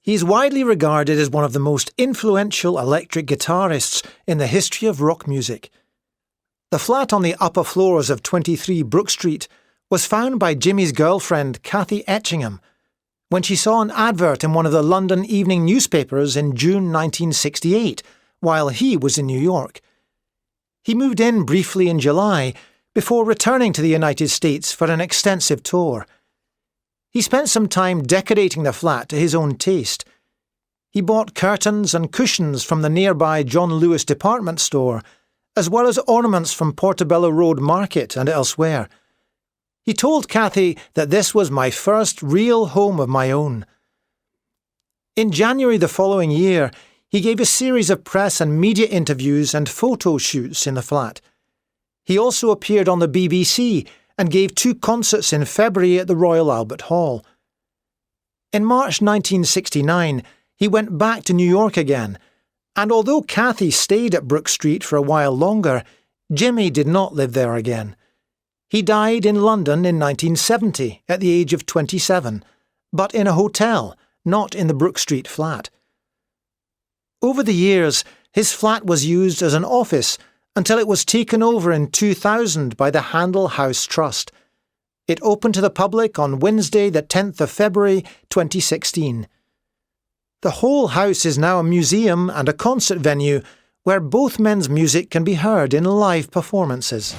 he's widely regarded as one of the most influential electric guitarists in the history of rock music. The flat on the upper floors of 23 Brook Street was found by Jimmy's girlfriend, Kathy Etchingham, when she saw an advert in one of the London evening newspapers in June 1968, while he was in New York. He moved in briefly in July, before returning to the United States for an extensive tour. He spent some time decorating the flat to his own taste. He bought curtains and cushions from the nearby John Lewis department store, as well as ornaments from Portobello Road Market and elsewhere. He told Kathy that this was my first real home of my own. In January the following year, he gave a series of press and media interviews and photo shoots in the flat. He also appeared on the BBC and gave 2 concerts in February at the Royal Albert Hall. In March 1969, he went back to New York again, and although Kathy stayed at Brook Street for a while longer, Jimmy did not live there again. He died in London in 1970 at the age of 27, but in a hotel, not in the Brook Street flat. Over the years, his flat was used as an office until it was taken over in 2000 by the Handel House Trust. It opened to the public on Wednesday, the 10th of February 2016. The whole house is now a museum and a concert venue where both men's music can be heard in live performances.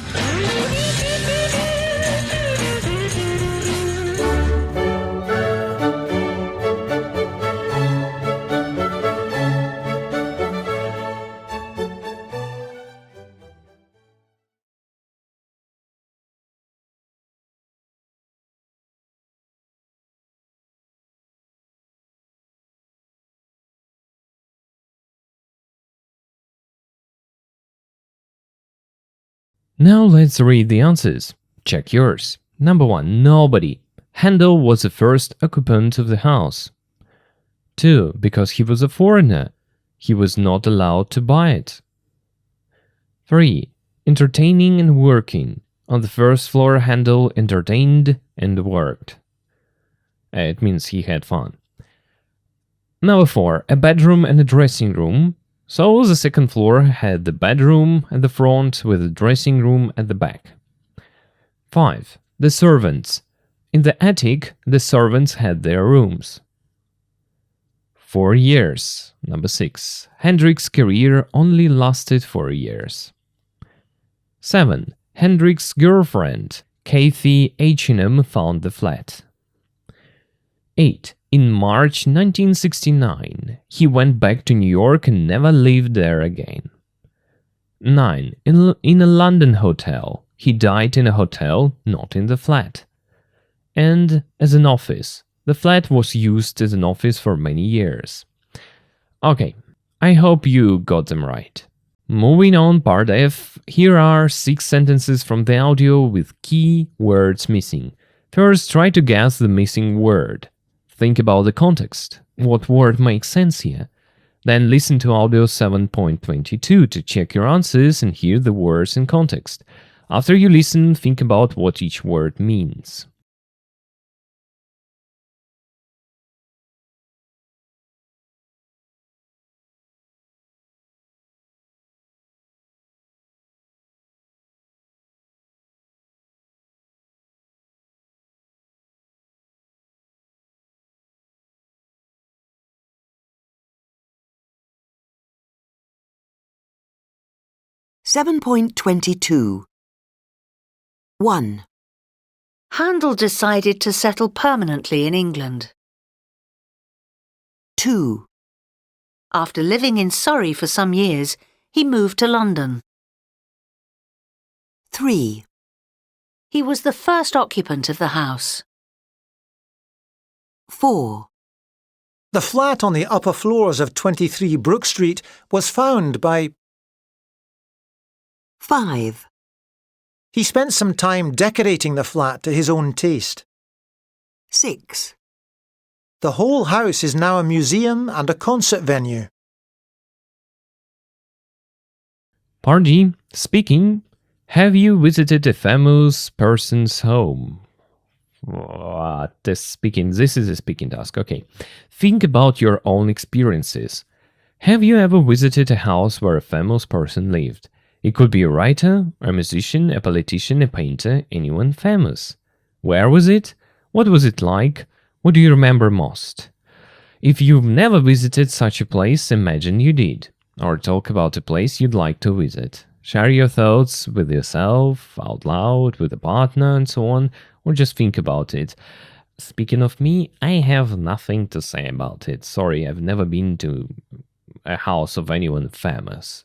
Now let's read the answers. Check yours. Number 1. Nobody. Handel was the first occupant of the house. 2. Because he was a foreigner, he was not allowed to buy it. 3. Entertaining and working. On the first floor, Handel entertained and worked. It means he had fun. Number 4. A bedroom and a dressing room. So the second floor had the bedroom at the front with the dressing room at the back. 5. The servants. In the attic, the servants had their rooms. 4 years. Number 6. Hendrik's career only lasted 4 years. 7. Hendrik's girlfriend, Kathy Etchingham, found the flat. 8. In March 1969, he went back to New York and never lived there again. 9. In a London hotel. He died in a hotel, not in the flat. And as an office. The flat was used as an office for many years. Okay, I hope you got them right. Moving on, part F. Here are 6 sentences from the audio with key words missing. First, try to guess the missing word. Think about the context. What word makes sense here? Then listen to audio 7.22 to check your answers and hear the words in context. After you listen, think about what each word means. 7.22. 1. Handel decided to settle permanently in England. 2. After living in Surrey for some years, he moved to London. 3. He was the first occupant of the house. 4. The flat on the upper floors of 23 Brook Street was found by... 5. He spent some time decorating the flat to his own taste. 6. The whole house is now a museum and a concert venue. Part D. Speaking. Have you visited a famous person's home? This is a speaking task. Okay. Think about your own experiences. Have you ever visited a house where a famous person lived? It could be a writer, a musician, a politician, a painter, anyone famous. Where was it? What was it like? What do you remember most? If you've never visited such a place, imagine you did. Or talk about a place you'd like to visit. Share your thoughts with yourself, out loud, with a partner, and so on, or just think about it. Speaking of me, I have nothing to say about it. Sorry, I've never been to a house of anyone famous.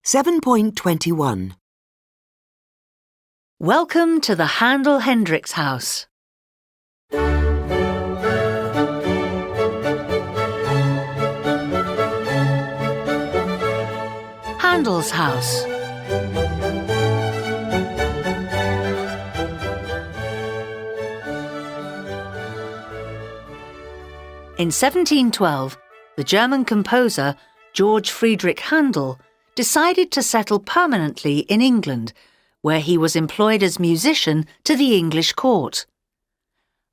Seven point 21. Welcome to the Handel Hendricks house. Handel's house. In 1712, the German composer George Friedrich Handel decided to settle permanently in England, where he was employed as musician to the English court.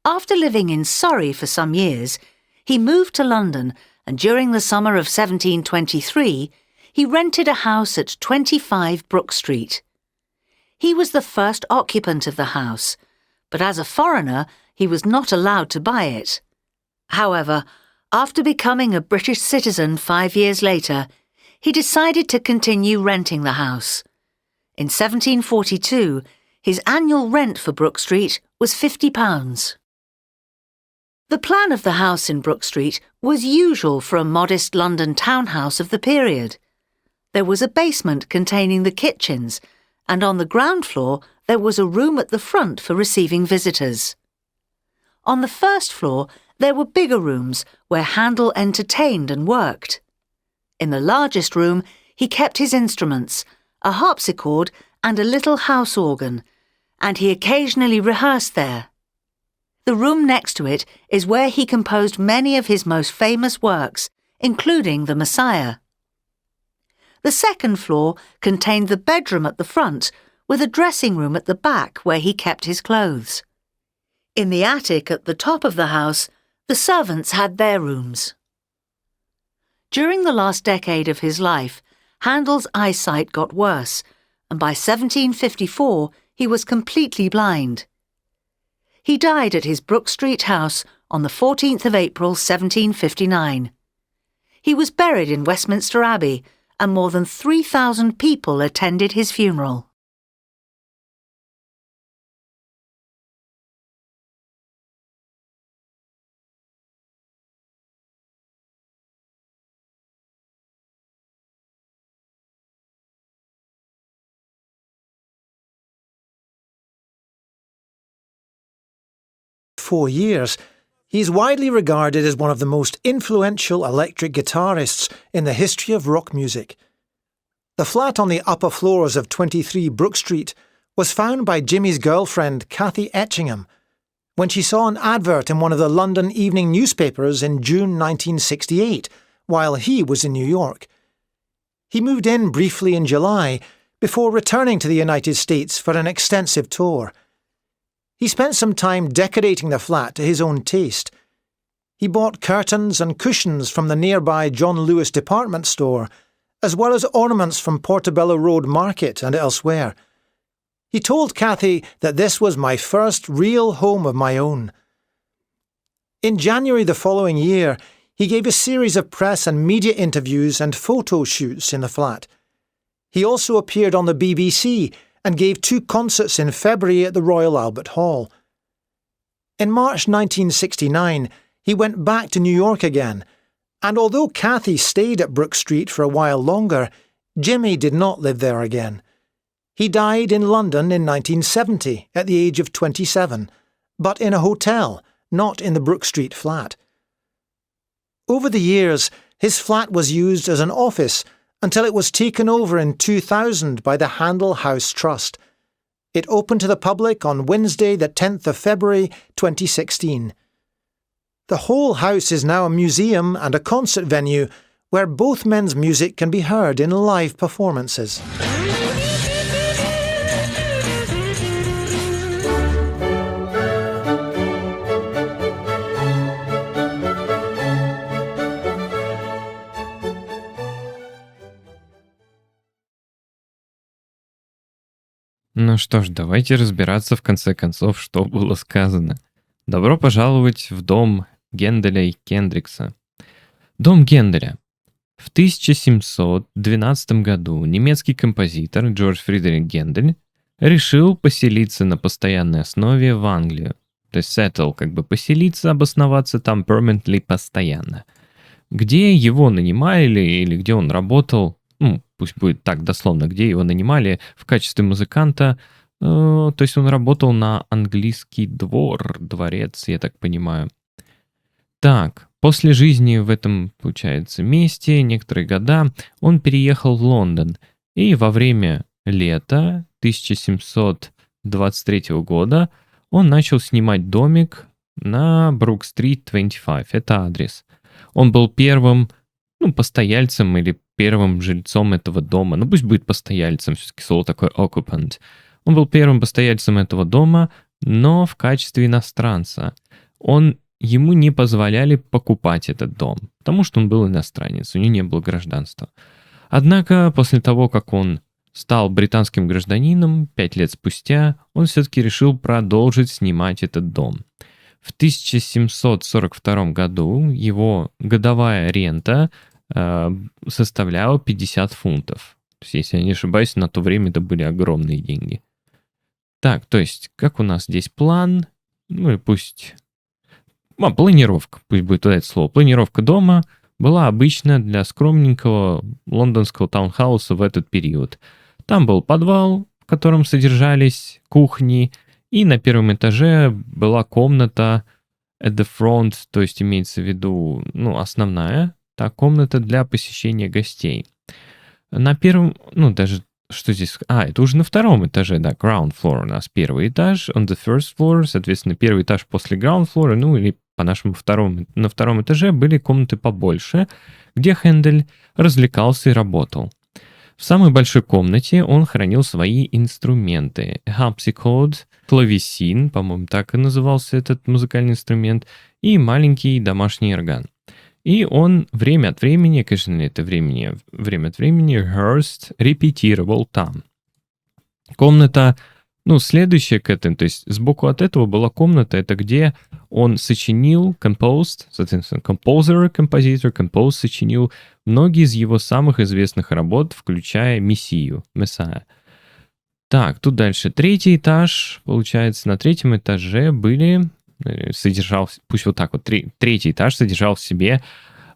After living in Surrey for some years, he moved to London, and during the summer of 1723, he rented a house at 25 Brook Street. He was the first occupant of the house, but as a foreigner, he was not allowed to buy it. However, after becoming a British citizen 5 years later, he decided to continue renting the house. In 1742, his annual rent for Brook Street was £50. The plan of the house in Brook Street was usual for a modest London townhouse of the period. There was a basement containing the kitchens, and on the ground floor there was a room at the front for receiving visitors. On the first floor there were bigger rooms where Handel entertained and worked. In the largest room, he kept his instruments, a harpsichord and a little house organ, and he occasionally rehearsed there. The room next to it is where he composed many of his most famous works, including The Messiah. The second floor contained the bedroom at the front, with a dressing room at the back where he kept his clothes. In the attic at the top of the house, the servants had their rooms. During the last decade of his life, Handel's eyesight got worse, and by 1754 he was completely blind. He died at his Brook Street house on the 14th of April 1759. He was buried in Westminster Abbey, and more than 3,000 people attended his funeral. For years, he's widely regarded as one of the most influential electric guitarists in the history of rock music. The flat on the upper floors of 23 Brook Street was found by Jimmy's girlfriend, Kathy Etchingham, when she saw an advert in one of the London evening newspapers in June 1968, while he was in New York. He moved in briefly in July, before returning to the United States for an extensive tour. He spent some time decorating the flat to his own taste. He bought curtains and cushions from the nearby John Lewis department store, as well as ornaments from Portobello Road Market and elsewhere. He told Kathy that this was my first real home of my own. In January the following year, he gave a series of press and media interviews and photo shoots in the flat. He also appeared on the BBC and gave 2 concerts in February at the Royal Albert Hall. In March 1969, he went back to New York again, and although Kathy stayed at Brook Street for a while longer, Jimmy did not live there again. He died in London in 1970 at the age of 27, but in a hotel, not in the Brook Street flat. Over the years, his flat was used as an office until it was taken over in 2000 by the Handel House Trust. It opened to the public on Wednesday, the 10th of February 2016. The whole house is now a museum and a concert venue where both men's music can be heard in live performances. Ну что ж, давайте разбираться в конце концов, что было сказано. Добро пожаловать в дом Генделя и Кендрикса. Дом Генделя. В 1712 году немецкий композитор Джордж Фридрих Гендель решил поселиться на постоянной основе в Англию. То есть settle, как бы поселиться, обосноваться там permanently, постоянно. Где его нанимали или где он работал, пусть будет так дословно, где его нанимали в качестве музыканта, то есть он работал на английский дворец, я так понимаю. Так, после жизни в этом, получается, месте, некоторые года, он переехал в Лондон, и во время лета 1723 года он начал снимать домик на Брук-стрит 25, это адрес. Он был первым, постояльцем или первым жильцом этого дома. Пусть будет постояльцем, все-таки слово такое occupant. Он был первым постояльцем этого дома, но в качестве иностранца. Ему не позволяли покупать этот дом, потому что он был иностранец, у него не было гражданства. Однако, после того, как он стал британским гражданином, 5 лет спустя, он все-таки решил продолжить снимать этот дом. В 1742 году его годовая рента составляла 50 фунтов. То есть, если я не ошибаюсь, на то время это были огромные деньги. Так, то есть, как у нас здесь план? И пусть... планировка, пусть будет это слово. Планировка дома была обычна для скромненького лондонского таунхауса в этот период. Там был подвал, в котором содержались кухни, и на первом этаже была комната at the front, то есть имеется в виду, основная, та комната для посещения гостей. На первом, даже, что здесь? Это уже на втором этаже, да, ground floor у нас первый этаж, on the first floor, соответственно, первый этаж после ground floor, или по-нашему на втором этаже были комнаты побольше, где Хендель развлекался и работал. В самой большой комнате он хранил свои инструменты. Harpsichord, клавесин, по-моему, так и назывался этот музыкальный инструмент, и маленький домашний орган. И он время от времени, конечно, это время от времени, репетировал там. Комната, следующая к этому, то есть сбоку от этого была комната, это где он сочинил, соответственно, композитор, сочинил многие из его самых известных работ, включая Мессию. Так, тут дальше третий этаж, получается, на третьем этаже пусть вот так вот, третий этаж содержал в себе,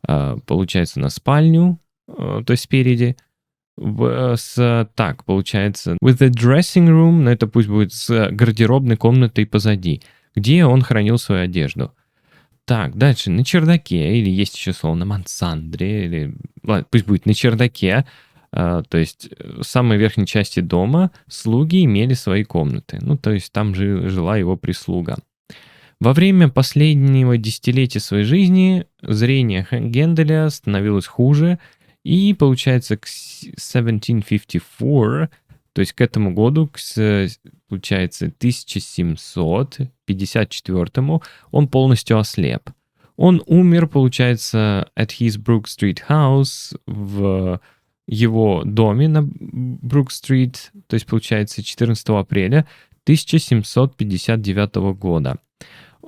получается, на спальню, то есть спереди, получается, with the dressing room, но это пусть будет с гардеробной комнатой позади, где он хранил свою одежду. Так, дальше, на чердаке, или есть еще слово на мансандре, или, ладно, пусть будет на чердаке, то есть в самой верхней части дома слуги имели свои комнаты, то есть там жила его прислуга. Во время последнего десятилетия своей жизни зрение Генделя становилось хуже, и, получается, к 1754 То есть к этому году, получается, 1754 он полностью ослеп. Он умер, получается, at his Brook Street house в его доме на Брук-стрит, то есть, получается, 14 апреля 1759 года.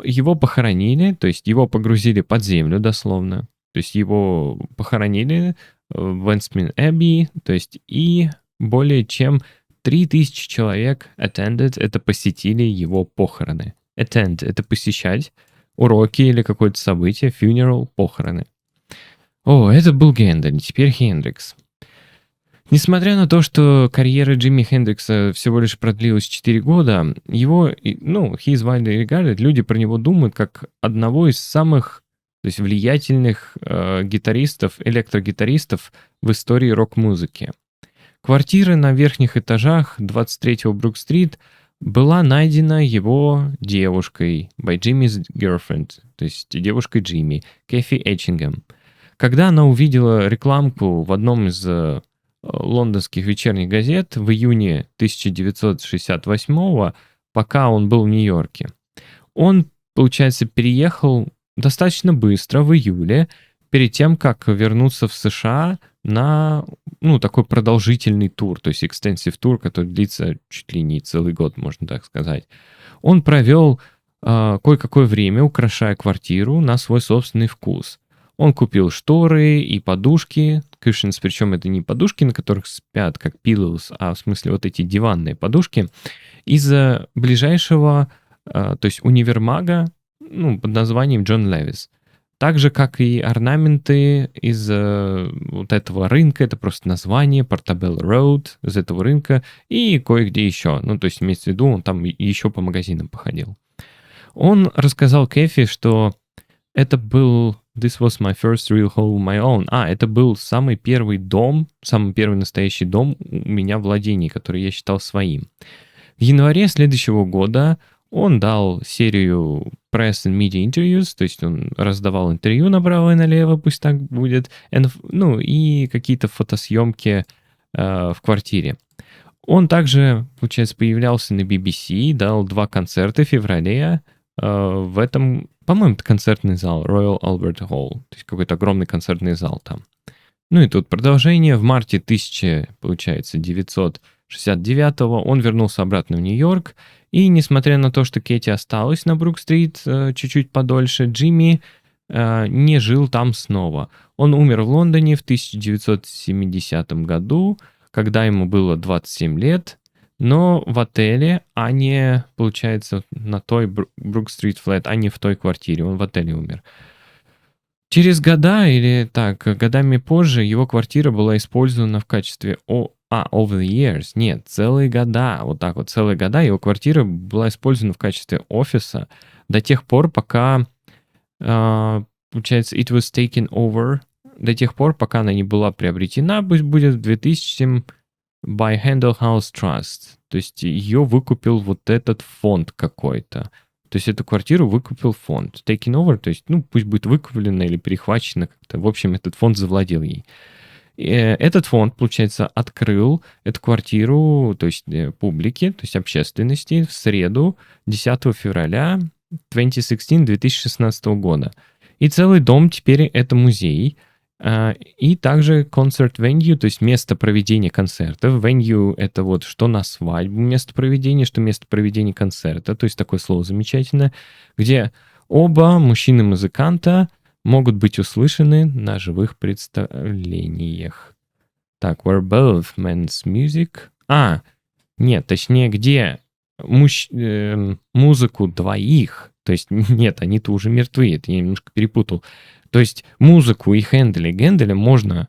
Его похоронили, то есть его погрузили под землю дословно, то есть его похоронили в Вестмин-Эбби, то есть и более чем 3000 человек attended, это посетили его похороны. Attend — это посещать уроки или какое-то событие, funeral — похороны. О, это был Гендель, теперь Хендрикс. Несмотря на то, что карьера Джимми Хендрикса всего лишь продлилась 4 года, его, his widely regarded, люди про него думают как одного из самых, то есть, влиятельных гитаристов, электрогитаристов в истории рок-музыки. Квартира на верхних этажах 23-го Брук-стрит была найдена его девушкой, by Jimmy's girlfriend, то есть девушкой Джимми, Кэфи Этчингем. Когда она увидела рекламку в одном из лондонских вечерних газет в июне 1968-го, пока он был в Нью-Йорке. Он, получается, переехал достаточно быстро, в июле, перед тем, как вернуться в США на, такой продолжительный тур, то есть extensive тур, который длится чуть ли не целый год, можно так сказать. Он провел кое-какое время, украшая квартиру на свой собственный вкус. Он купил шторы и подушки, cushions, причем это не подушки, на которых спят, как pillows, а в смысле вот эти диванные подушки, из ближайшего, то есть универмага, под названием Джон Левис. Так же, как и орнаменты из вот этого рынка, это просто название, Portobello Road, из этого рынка, и кое-где еще. То есть, имеется в виду, он там еще по магазинам походил. Он рассказал Кэфи, что это был This was my first real home my own. Это был самый первый дом, самый первый настоящий дом у меня в владении, который я считал своим. В январе следующего года он дал серию press and media interviews, то есть он раздавал интервью направо и налево, пусть так будет, и какие-то фотосъемки в квартире. Он также, получается, появлялся на BBC, дал 2 концерта в феврале в этом, по-моему, это концертный зал, Royal Albert Hall, то есть какой-то огромный концертный зал там. И тут продолжение. В марте 1969-го он вернулся обратно в Нью-Йорк, и несмотря на то, что Кэти осталась на Брук-стрит чуть-чуть подольше, Джимми не жил там снова. Он умер в Лондоне в 1970 году, когда ему было 27 лет, но в отеле, а не, получается, на той Брук-стрит флэт, а не в той квартире. Он в отеле умер. Через годами позже его квартира была использована в качестве over the years. Нет, целые года. Вот так вот, целые года его квартира была использована в качестве офиса до тех пор, пока, получается, it was taken over, до тех пор, пока она не была приобретена, пусть будет в 2000 by Handel House Trust. То есть ее выкупил вот этот фонд какой-то. То есть эту квартиру выкупил фонд. Taken over, то есть, пусть будет выкуплена или перехвачена как-то. В общем, этот фонд завладел ей. И этот фонд, получается, открыл эту квартиру, то есть публике, то есть общественности в среду 10 февраля 2016 года. И целый дом теперь это музей. И также concert venue, то есть место проведения концертов. Venue — это вот что на свадьбу место проведения, что место проведения концерта, то есть такое слово замечательное, где оба мужчины-музыканта могут быть услышаны на живых представлениях. Так, where both men's music... Нет, точнее, где музыку двоих, то есть нет, они-то уже мертвы, это я немножко перепутал. То есть музыку и Генделя можно...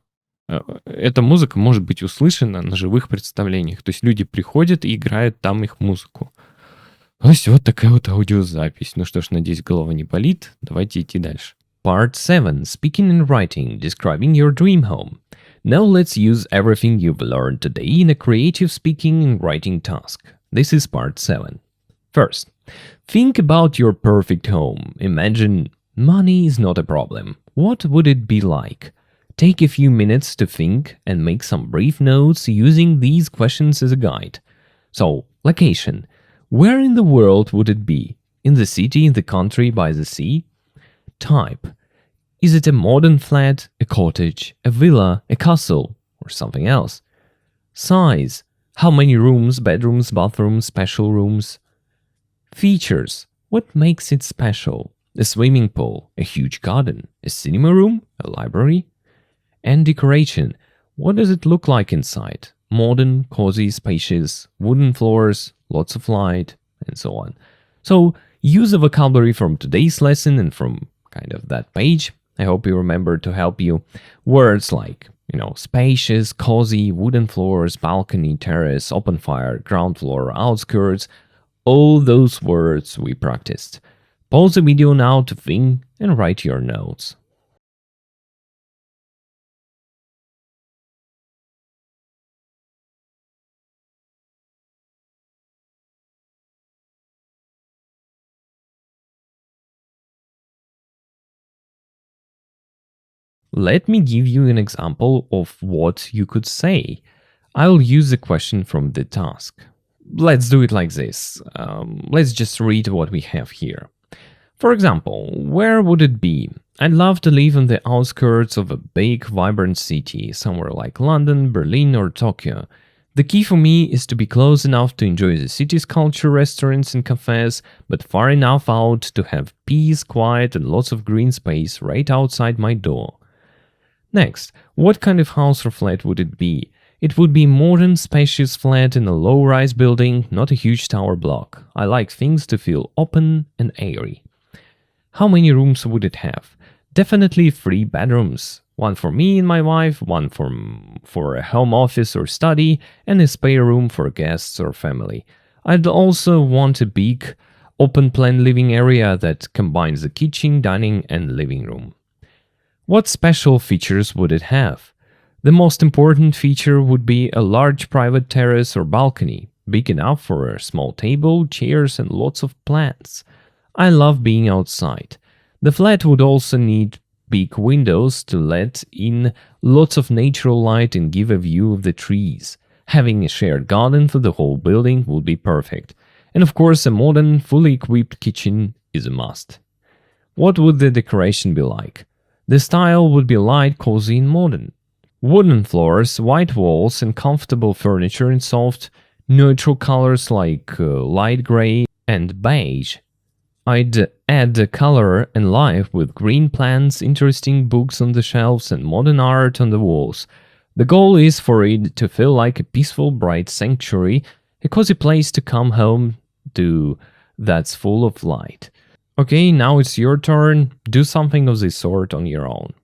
Эта музыка может быть услышана на живых представлениях. То есть люди приходят и играют там их музыку. То есть вот такая вот аудиозапись. Ну что ж, надеюсь, голова не болит. Давайте идти дальше. Part 7. Speaking and writing, describing your dream home. Now let's use everything you've learned today in a creative speaking and writing task. This is part 7. First, think about your perfect home. Imagine money is not a problem. What would it be like? Take a few minutes to think and make some brief notes using these questions as a guide. So, location. Where in the world would it be? In the city, in the country, by the sea? Type. Is it a modern flat, a cottage, a villa, a castle, or something else? Size. How many rooms, bedrooms, bathrooms, special rooms? Features. What makes it special? A swimming pool, a huge garden, a cinema room, a library? And decoration. What does it look like inside? Modern, cozy, spacious, wooden floors, lots of light, and so on. So, use the vocabulary from today's lesson and from kind of that page. I hope you remember to help you. Words like, spacious, cozy, wooden floors, balcony, terrace, open fire, ground floor, outskirts. All those words we practiced. Pause the video now to think and write your notes. Let me give you an example of what you could say. I'll use the question from the task. Let's do it like this. Let's just read what we have here. For example, where would it be? I'd love to live on the outskirts of a big, vibrant city, somewhere like London, Berlin, or Tokyo. The key for me is to be close enough to enjoy the city's culture, restaurants and cafes, but far enough out to have peace, quiet, and lots of green space right outside my door. Next, what kind of house or flat would it be? It would be a modern, spacious flat in a low-rise building, not a huge tower block. I like things to feel open and airy. How many rooms would it have? Definitely 3 bedrooms. One for me and my wife, one for a home office or study, and a spare room for guests or family. I'd also want a big, open-plan living area that combines the kitchen, dining, and living room. What special features would it have? The most important feature would be a large private terrace or balcony, big enough for a small table, chairs, and lots of plants. I love being outside. The flat would also need big windows to let in lots of natural light and give a view of the trees. Having a shared garden for the whole building would be perfect. And of course, a modern, fully equipped kitchen is a must. What would the decoration be like? The style would be light, cozy, and modern. Wooden floors, white walls, and comfortable furniture in soft, neutral colors like light gray and beige. I'd add color and life with green plants, interesting books on the shelves, and modern art on the walls. The goal is for it to feel like a peaceful, bright sanctuary, a cozy place to come home to that's full of light. Okay, now it's your turn. Do something of this sort on your own.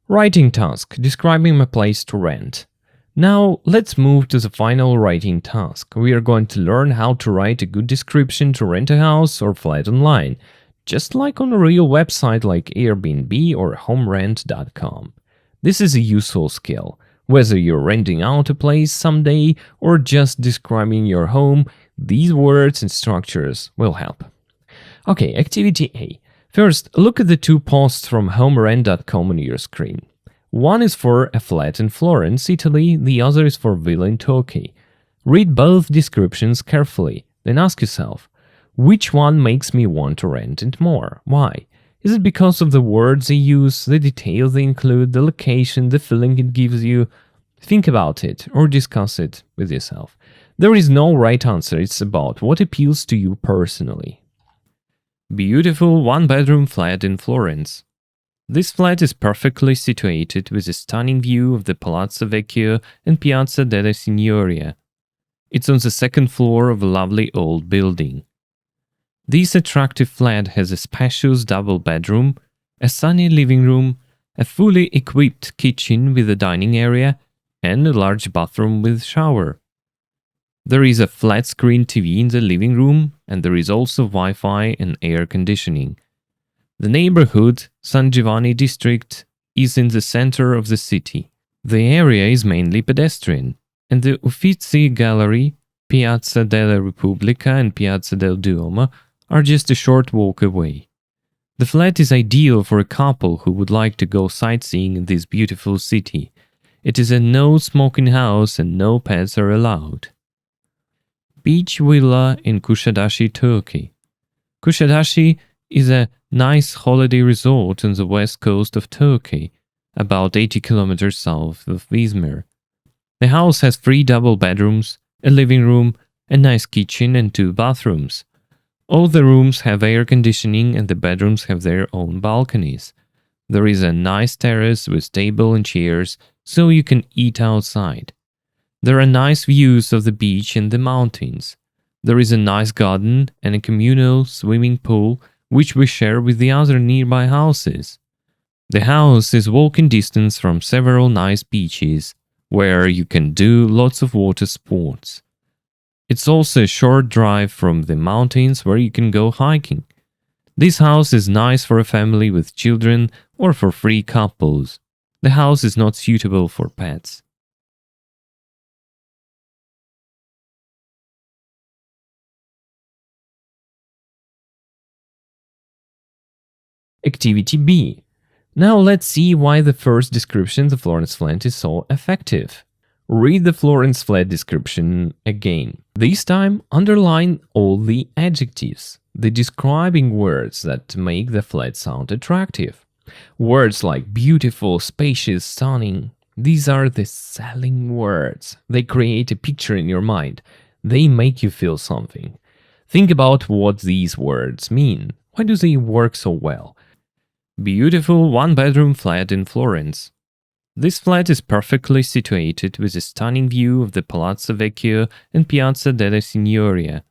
Writing task, describing a place to rent. Now, let's move to the final writing task. We are going to learn how to write a good description to rent a house or flat online, just like on a real website like Airbnb or homerent.com. This is a useful skill. Whether you're renting out a place someday or just describing your home, these words and structures will help. Okay, activity A. First, look at the 2 posts from homerent.com on your screen. One is for a flat in Florence, Italy, the other is for villa in Turkey. Read both descriptions carefully, then ask yourself, which one makes me want to rent it more? Why? Is it because of the words they use, the details they include, the location, the feeling it gives you? Think about it or discuss it with yourself. There is no right answer, it's about what appeals to you personally. Beautiful 1-bedroom flat in Florence. This flat is perfectly situated with a stunning view of the Palazzo Vecchio and Piazza della Signoria. It's on the 2nd floor of a lovely old building. This attractive flat has a spacious double bedroom, a sunny living room, a fully equipped kitchen with a dining area, and a large bathroom with shower. There is a flat-screen TV in the living room, and there is also Wi-Fi and air conditioning. The neighborhood, San Giovanni district, is in the center of the city. The area is mainly pedestrian, and the Uffizi Gallery, Piazza della Repubblica and Piazza del Duomo are just a short walk away. The flat is ideal for a couple who would like to go sightseeing in this beautiful city. It is a no-smoking house and no pets are allowed. Beach villa in Kuşadası, Turkey. Kuşadası is a nice holiday resort on the west coast of Turkey, about 80 kilometers south of Izmir. The house has 3 double bedrooms, a living room, a nice kitchen and 2 bathrooms. All the rooms have air conditioning and the bedrooms have their own balconies. There is a nice terrace with table and chairs so you can eat outside. There are nice views of the beach and the mountains. There is a nice garden and a communal swimming pool which we share with the other nearby houses. The house is walking distance from several nice beaches where you can do lots of water sports. It's also a short drive from the mountains where you can go hiking. This house is nice for a family with children or for 3 couples. The house is not suitable for pets. Activity B. Now let's see why the first description, the Florence flat, is so effective. Read the Florence flat description again. This time, underline all the adjectives, the describing words that make the flat sound attractive. Words like beautiful, spacious, stunning. These are the selling words. They create a picture in your mind. They make you feel something. Think about what these words mean. Why do they work so well? Beautiful 1-bedroom flat in Florence. This flat is perfectly situated with a stunning view of the Palazzo Vecchio and Piazza della Signoria.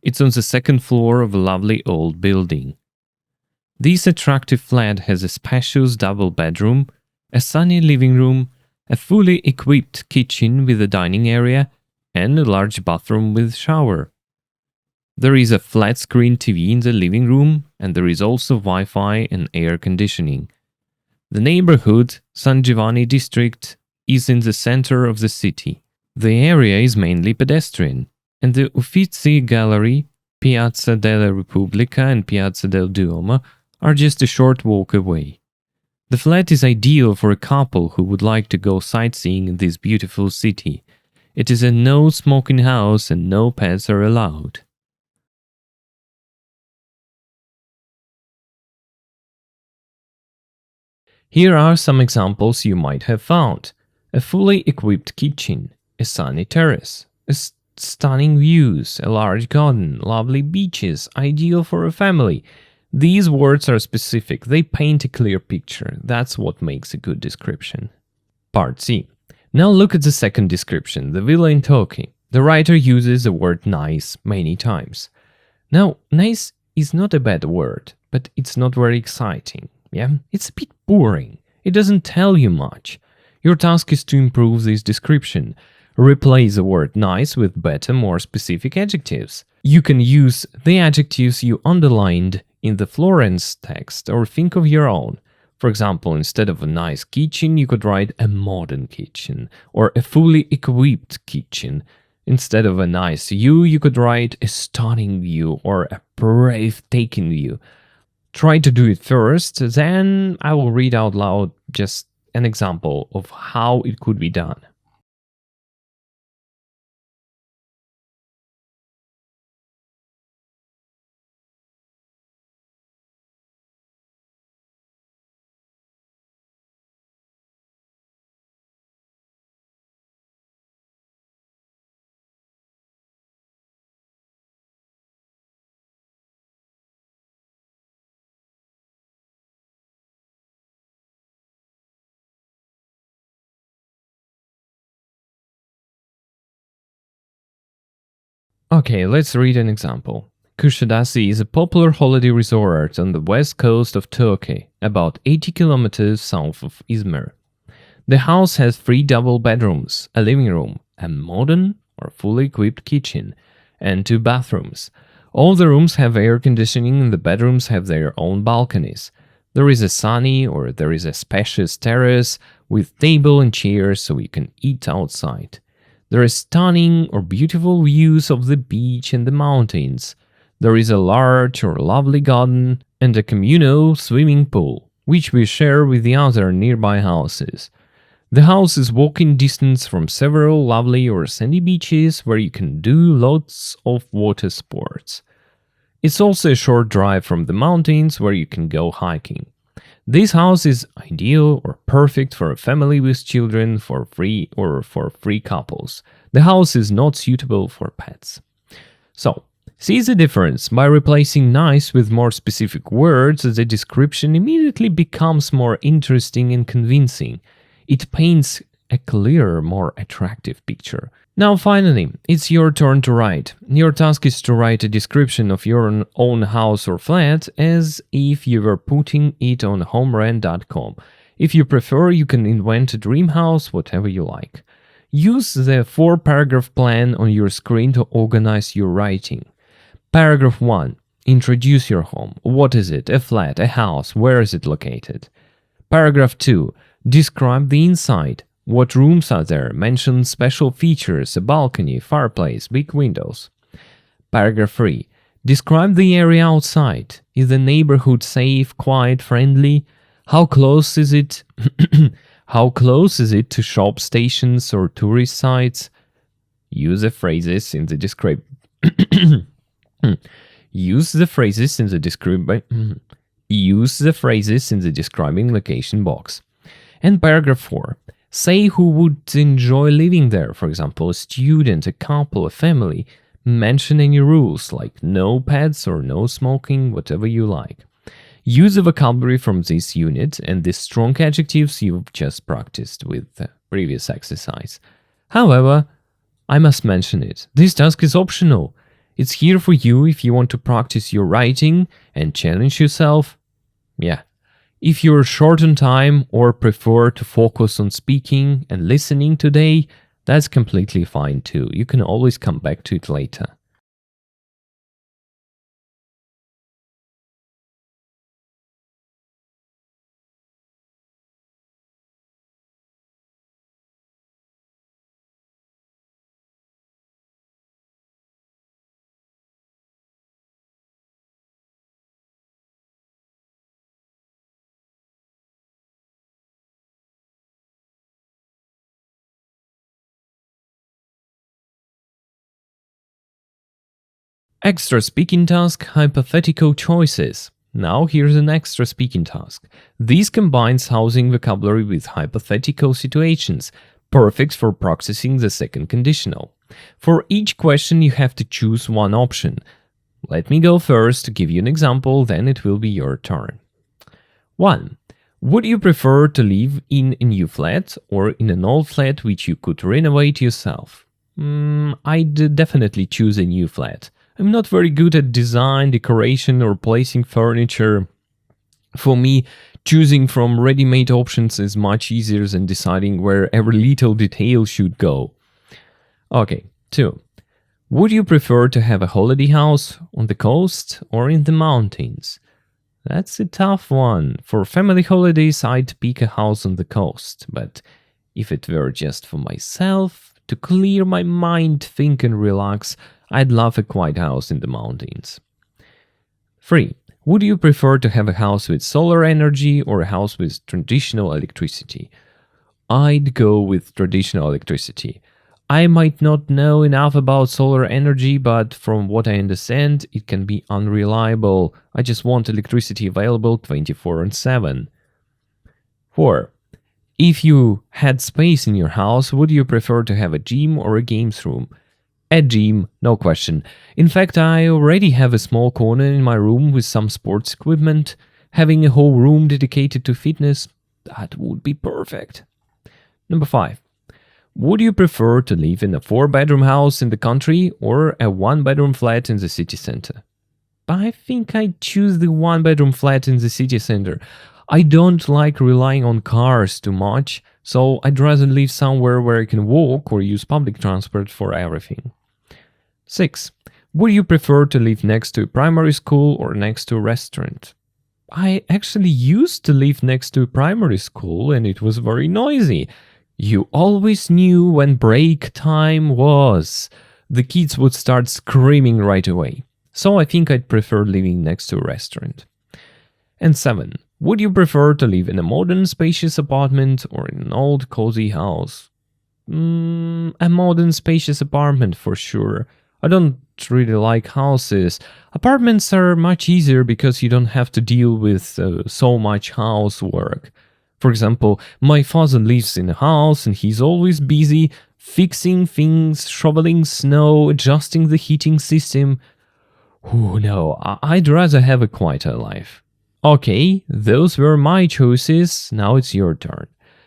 It's on the 2nd floor of a lovely old building. This attractive flat has a spacious double bedroom, a sunny living room, a fully equipped kitchen with a dining area, and a large bathroom with shower. There is a flat-screen TV in the living room, and there is also Wi-Fi and air conditioning. The neighborhood, San Giovanni district, is in the center of the city. The area is mainly pedestrian, and the Uffizi Gallery, Piazza della Repubblica and Piazza del Duomo are just a short walk away. The flat is ideal for a couple who would like to go sightseeing in this beautiful city. It is a no-smoking house and no pets are allowed. Here are some examples you might have found. A fully equipped kitchen, a sunny terrace, stunning views, a large garden, lovely beaches, ideal for a family. These words are specific. They paint a clear picture. That's what makes a good description. Part C. Now look at the second description, the villa in Turkey. The writer uses the word nice many times. Now, nice is not a bad word, but it's not very exciting. Yeah, it's a bit boring. It doesn't tell you much. Your task is to improve this description. Replace the word nice with better, more specific adjectives. You can use the adjectives you underlined in the Florence text or think of your own. For example, instead of a nice kitchen, you could write a modern kitchen or a fully equipped kitchen. Instead of a nice view, you could write a stunning view or a breathtaking view. Try to do it first, then I will read out loud just an example of how it could be done. Okay, let's read an example. Kuşadası is a popular holiday resort on the west coast of Turkey, about 80 kilometers south of Izmir. The house has 3 double bedrooms, a living room, a modern or fully equipped kitchen, and 2 bathrooms. All the rooms have air conditioning and the bedrooms have their own balconies. There is a sunny or spacious terrace with table and chairs so you can eat outside. There are stunning or beautiful views of the beach and the mountains. There is a large or lovely garden and a communal swimming pool, which we share with the other nearby houses. The house is walking distance from several lovely or sandy beaches where you can do lots of water sports. It's also a short drive from the mountains where you can go hiking. This house is ideal or perfect for a family with children, for free couples. The house is not suitable for pets. So, see the difference. By replacing nice with more specific words, the description immediately becomes more interesting and convincing. It paints a clearer, more attractive picture. Now finally, it's your turn to write. Your task is to write a description of your own house or flat as if you were putting it on homerent.com. If you prefer, you can invent a dream house, whatever you like. Use the 4-paragraph plan on your screen to organize your writing. Paragraph 1. Introduce your home. What is it? A flat, a house, where is it located? Paragraph 2. Describe the inside. What rooms are there? Mention special features, a balcony, fireplace, big windows. Paragraph 3. Describe the area outside. Is the neighborhood safe, quiet, friendly? How close is it? How close is it to shop stations or tourist sites? Use the phrases in the description. Use the phrases in the describing location box. And paragraph 4. Say who would enjoy living there, for example, a student, a couple, a family. Mention any rules like no pets or no smoking, whatever you like. Use the vocabulary from this unit and the strong adjectives you've just practiced with the previous exercise. However, I must mention it. This task is optional. It's here for you if you want to practice your writing and challenge yourself. Yeah. If you're short on time or prefer to focus on speaking and listening today, that's completely fine too. You can always come back to it later. Extra speaking task, hypothetical choices. Now here's an extra speaking task. This combines housing vocabulary with hypothetical situations, perfect for practicing the second conditional. For each question you have to choose one option. Let me go first to give you an example, then it will be your turn. 1. Would you prefer to live in a new flat or in an old flat which you could renovate yourself? I'd definitely choose a new flat. I'm not very good at design, decoration, or placing furniture. For me, choosing from ready-made options is much easier than deciding where every little detail should go. Okay, 2. Would you prefer to have a holiday house on the coast or in the mountains? That's a tough one. For family holidays, I'd pick a house on the coast, but if it were just for myself, to clear my mind, think and relax, I'd love a quiet house in the mountains. 3. Would you prefer to have a house with solar energy or a house with traditional electricity? I'd go with traditional electricity. I might not know enough about solar energy, but from what I understand, it can be unreliable. I just want electricity available 24/7. 4. If you had space in your house, would you prefer to have a gym or a games room? A gym, no question. In fact, I already have a small corner in my room with some sports equipment. Having a whole room dedicated to fitness, that would be perfect. Number 5. Would you prefer to live in a 4-bedroom house in the country or a 1-bedroom flat in the city center? I think I'd choose the 1-bedroom flat in the city center. I don't like relying on cars too much, so I'd rather live somewhere where I can walk or use public transport for everything. 6. Would you prefer to live next to a primary school or next to a restaurant? I actually used to live next to a primary school and it was very noisy. You always knew when break time was. The kids would start screaming right away. So I think I'd prefer living next to a restaurant. And 7. Would you prefer to live in a modern, spacious apartment or in an old, cozy house? A modern, spacious apartment for sure. I don't really like houses. Apartments are much easier because you don't have to deal with so much housework. For example, my father lives in a house and he's always busy fixing things, shoveling snow, adjusting the heating system. Oh no, I'd rather have a quieter life. Okay, those were my choices, now it's your turn.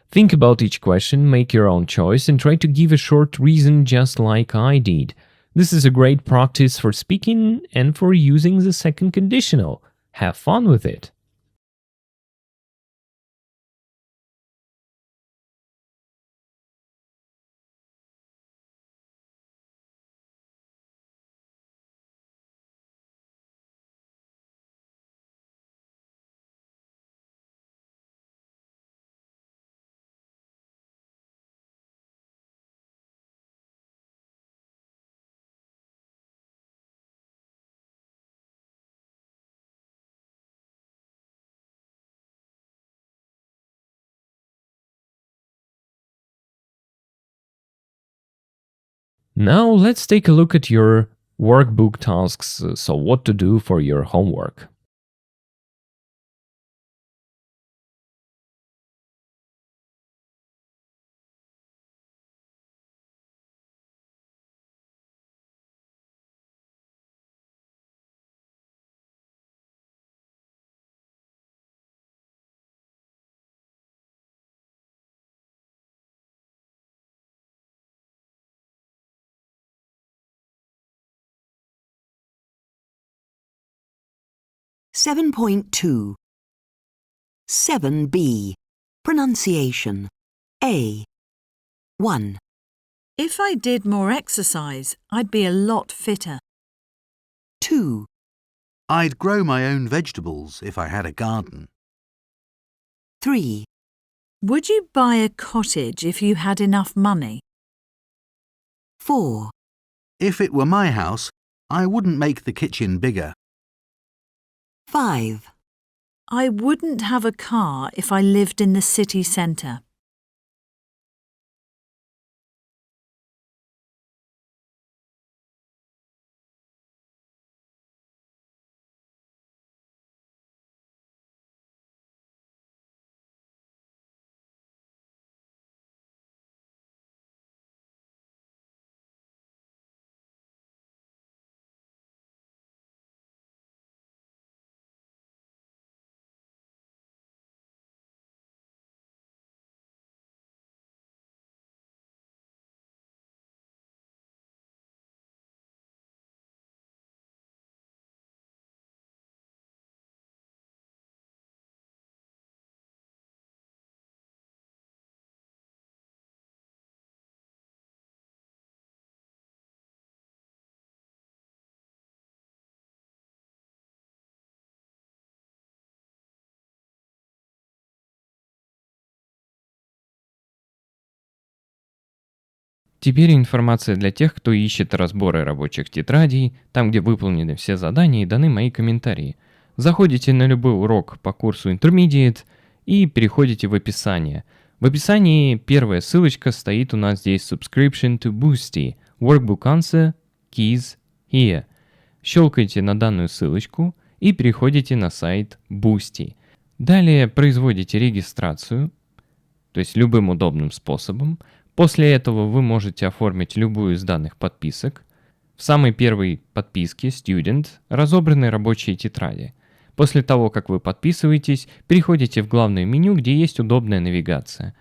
Think about each question, make your own choice, and try to give a short reason just like I did. This is a great practice for speaking and for using the second conditional. Have fun with it. Now let's take a look at your workbook tasks, so what to do for your homework. Seven point 2. 7b. Pronunciation. A. 1. If I did more exercise, I'd be a lot fitter. 2. I'd grow my own vegetables if I had a garden. 3. Would you buy a cottage if you had enough money? 4. If it were my house, I wouldn't make the kitchen bigger. 5. I wouldn't have a car if I lived in the city centre. Теперь информация для тех, кто ищет разборы рабочих тетрадей, там, где выполнены все задания и даны мои комментарии. Заходите на любой урок по курсу Intermediate и переходите в описание. В описании первая ссылочка стоит у нас здесь Subscription to Boosty, Workbook Answer, Keys Here. Щелкайте на данную ссылочку и переходите на сайт Boosty. Далее производите регистрацию, то есть любым удобным способом. После этого вы можете оформить любую из данных подписок. В самой первой подписке Student разобраны рабочие тетради. После того, как вы подписываетесь, переходите в главное меню, где есть удобная навигация.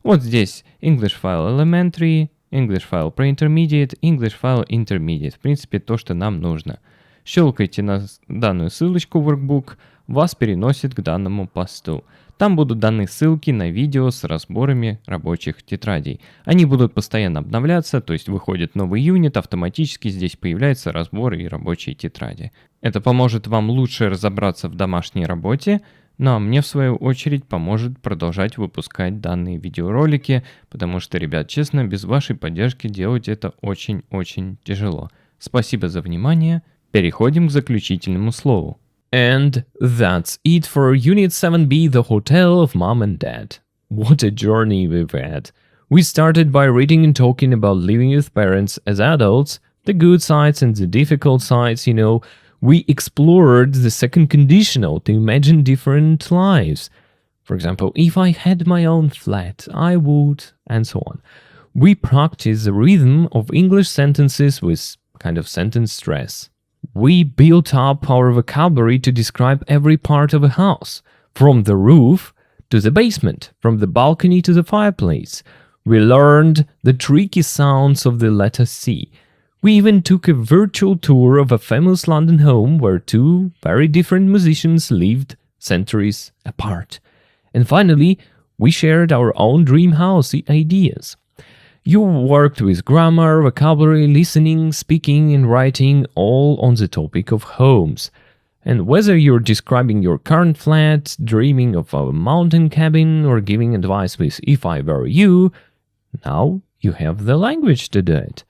Вот здесь English File Elementary, English File Pre-Intermediate, English File Intermediate. В принципе, то, что нам нужно. Щелкайте на данную ссылочку Workbook, вас переносит к данному посту. Там будут даны ссылки на видео с разборами рабочих тетрадей. Они будут постоянно обновляться, то есть выходит новый юнит, автоматически здесь появляются разборы и рабочие тетради. Это поможет вам лучше разобраться в домашней работе, Ну а мне в свою очередь поможет продолжать выпускать данные видеоролики, потому что, ребят, честно, без вашей поддержки делать это очень-очень тяжело. Спасибо за внимание. Переходим к заключительному слову. And that's it for Unit 7b, The Hotel of Mom and Dad. What a journey we've had. We started by reading and talking about living with parents as adults, the good sides and the difficult sides, you know. We explored the second conditional to imagine different lives. For example, if I had my own flat, I would, and so on. We practiced the rhythm of English sentences with kind of sentence stress. We built up our vocabulary to describe every part of a house, from the roof to the basement, from the balcony to the fireplace. We learned the tricky sounds of the letter C. We even took a virtual tour of a famous London home where two very different musicians lived centuries apart. And finally, we shared our own dream house ideas. You worked with grammar, vocabulary, listening, speaking, and writing, all on the topic of homes. And whether you're describing your current flat, dreaming of a mountain cabin, or giving advice with "if I were you," now you have the language to do it.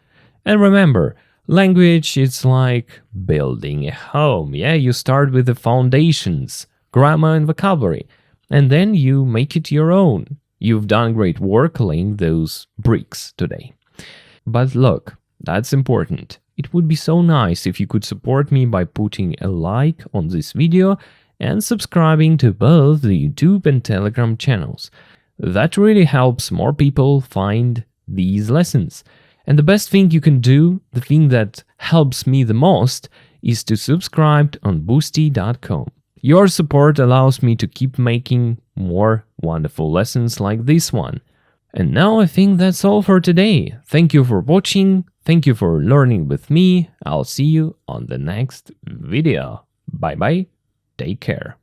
And remember, language is like building a home. Yeah, you start with the foundations, grammar and vocabulary, and then you make it your own. You've done great work laying those bricks today. But look, that's important. It would be so nice if you could support me by putting a like on this video and subscribing to both the YouTube and Telegram channels. That really helps more people find these lessons. And the best thing you can do, the thing that helps me the most, is to subscribe on boosty.com. Your support allows me to keep making more wonderful lessons like this one. And now I think that's all for today. Thank you for watching. Thank you for learning with me. I'll see you on the next video. Bye bye. Take care.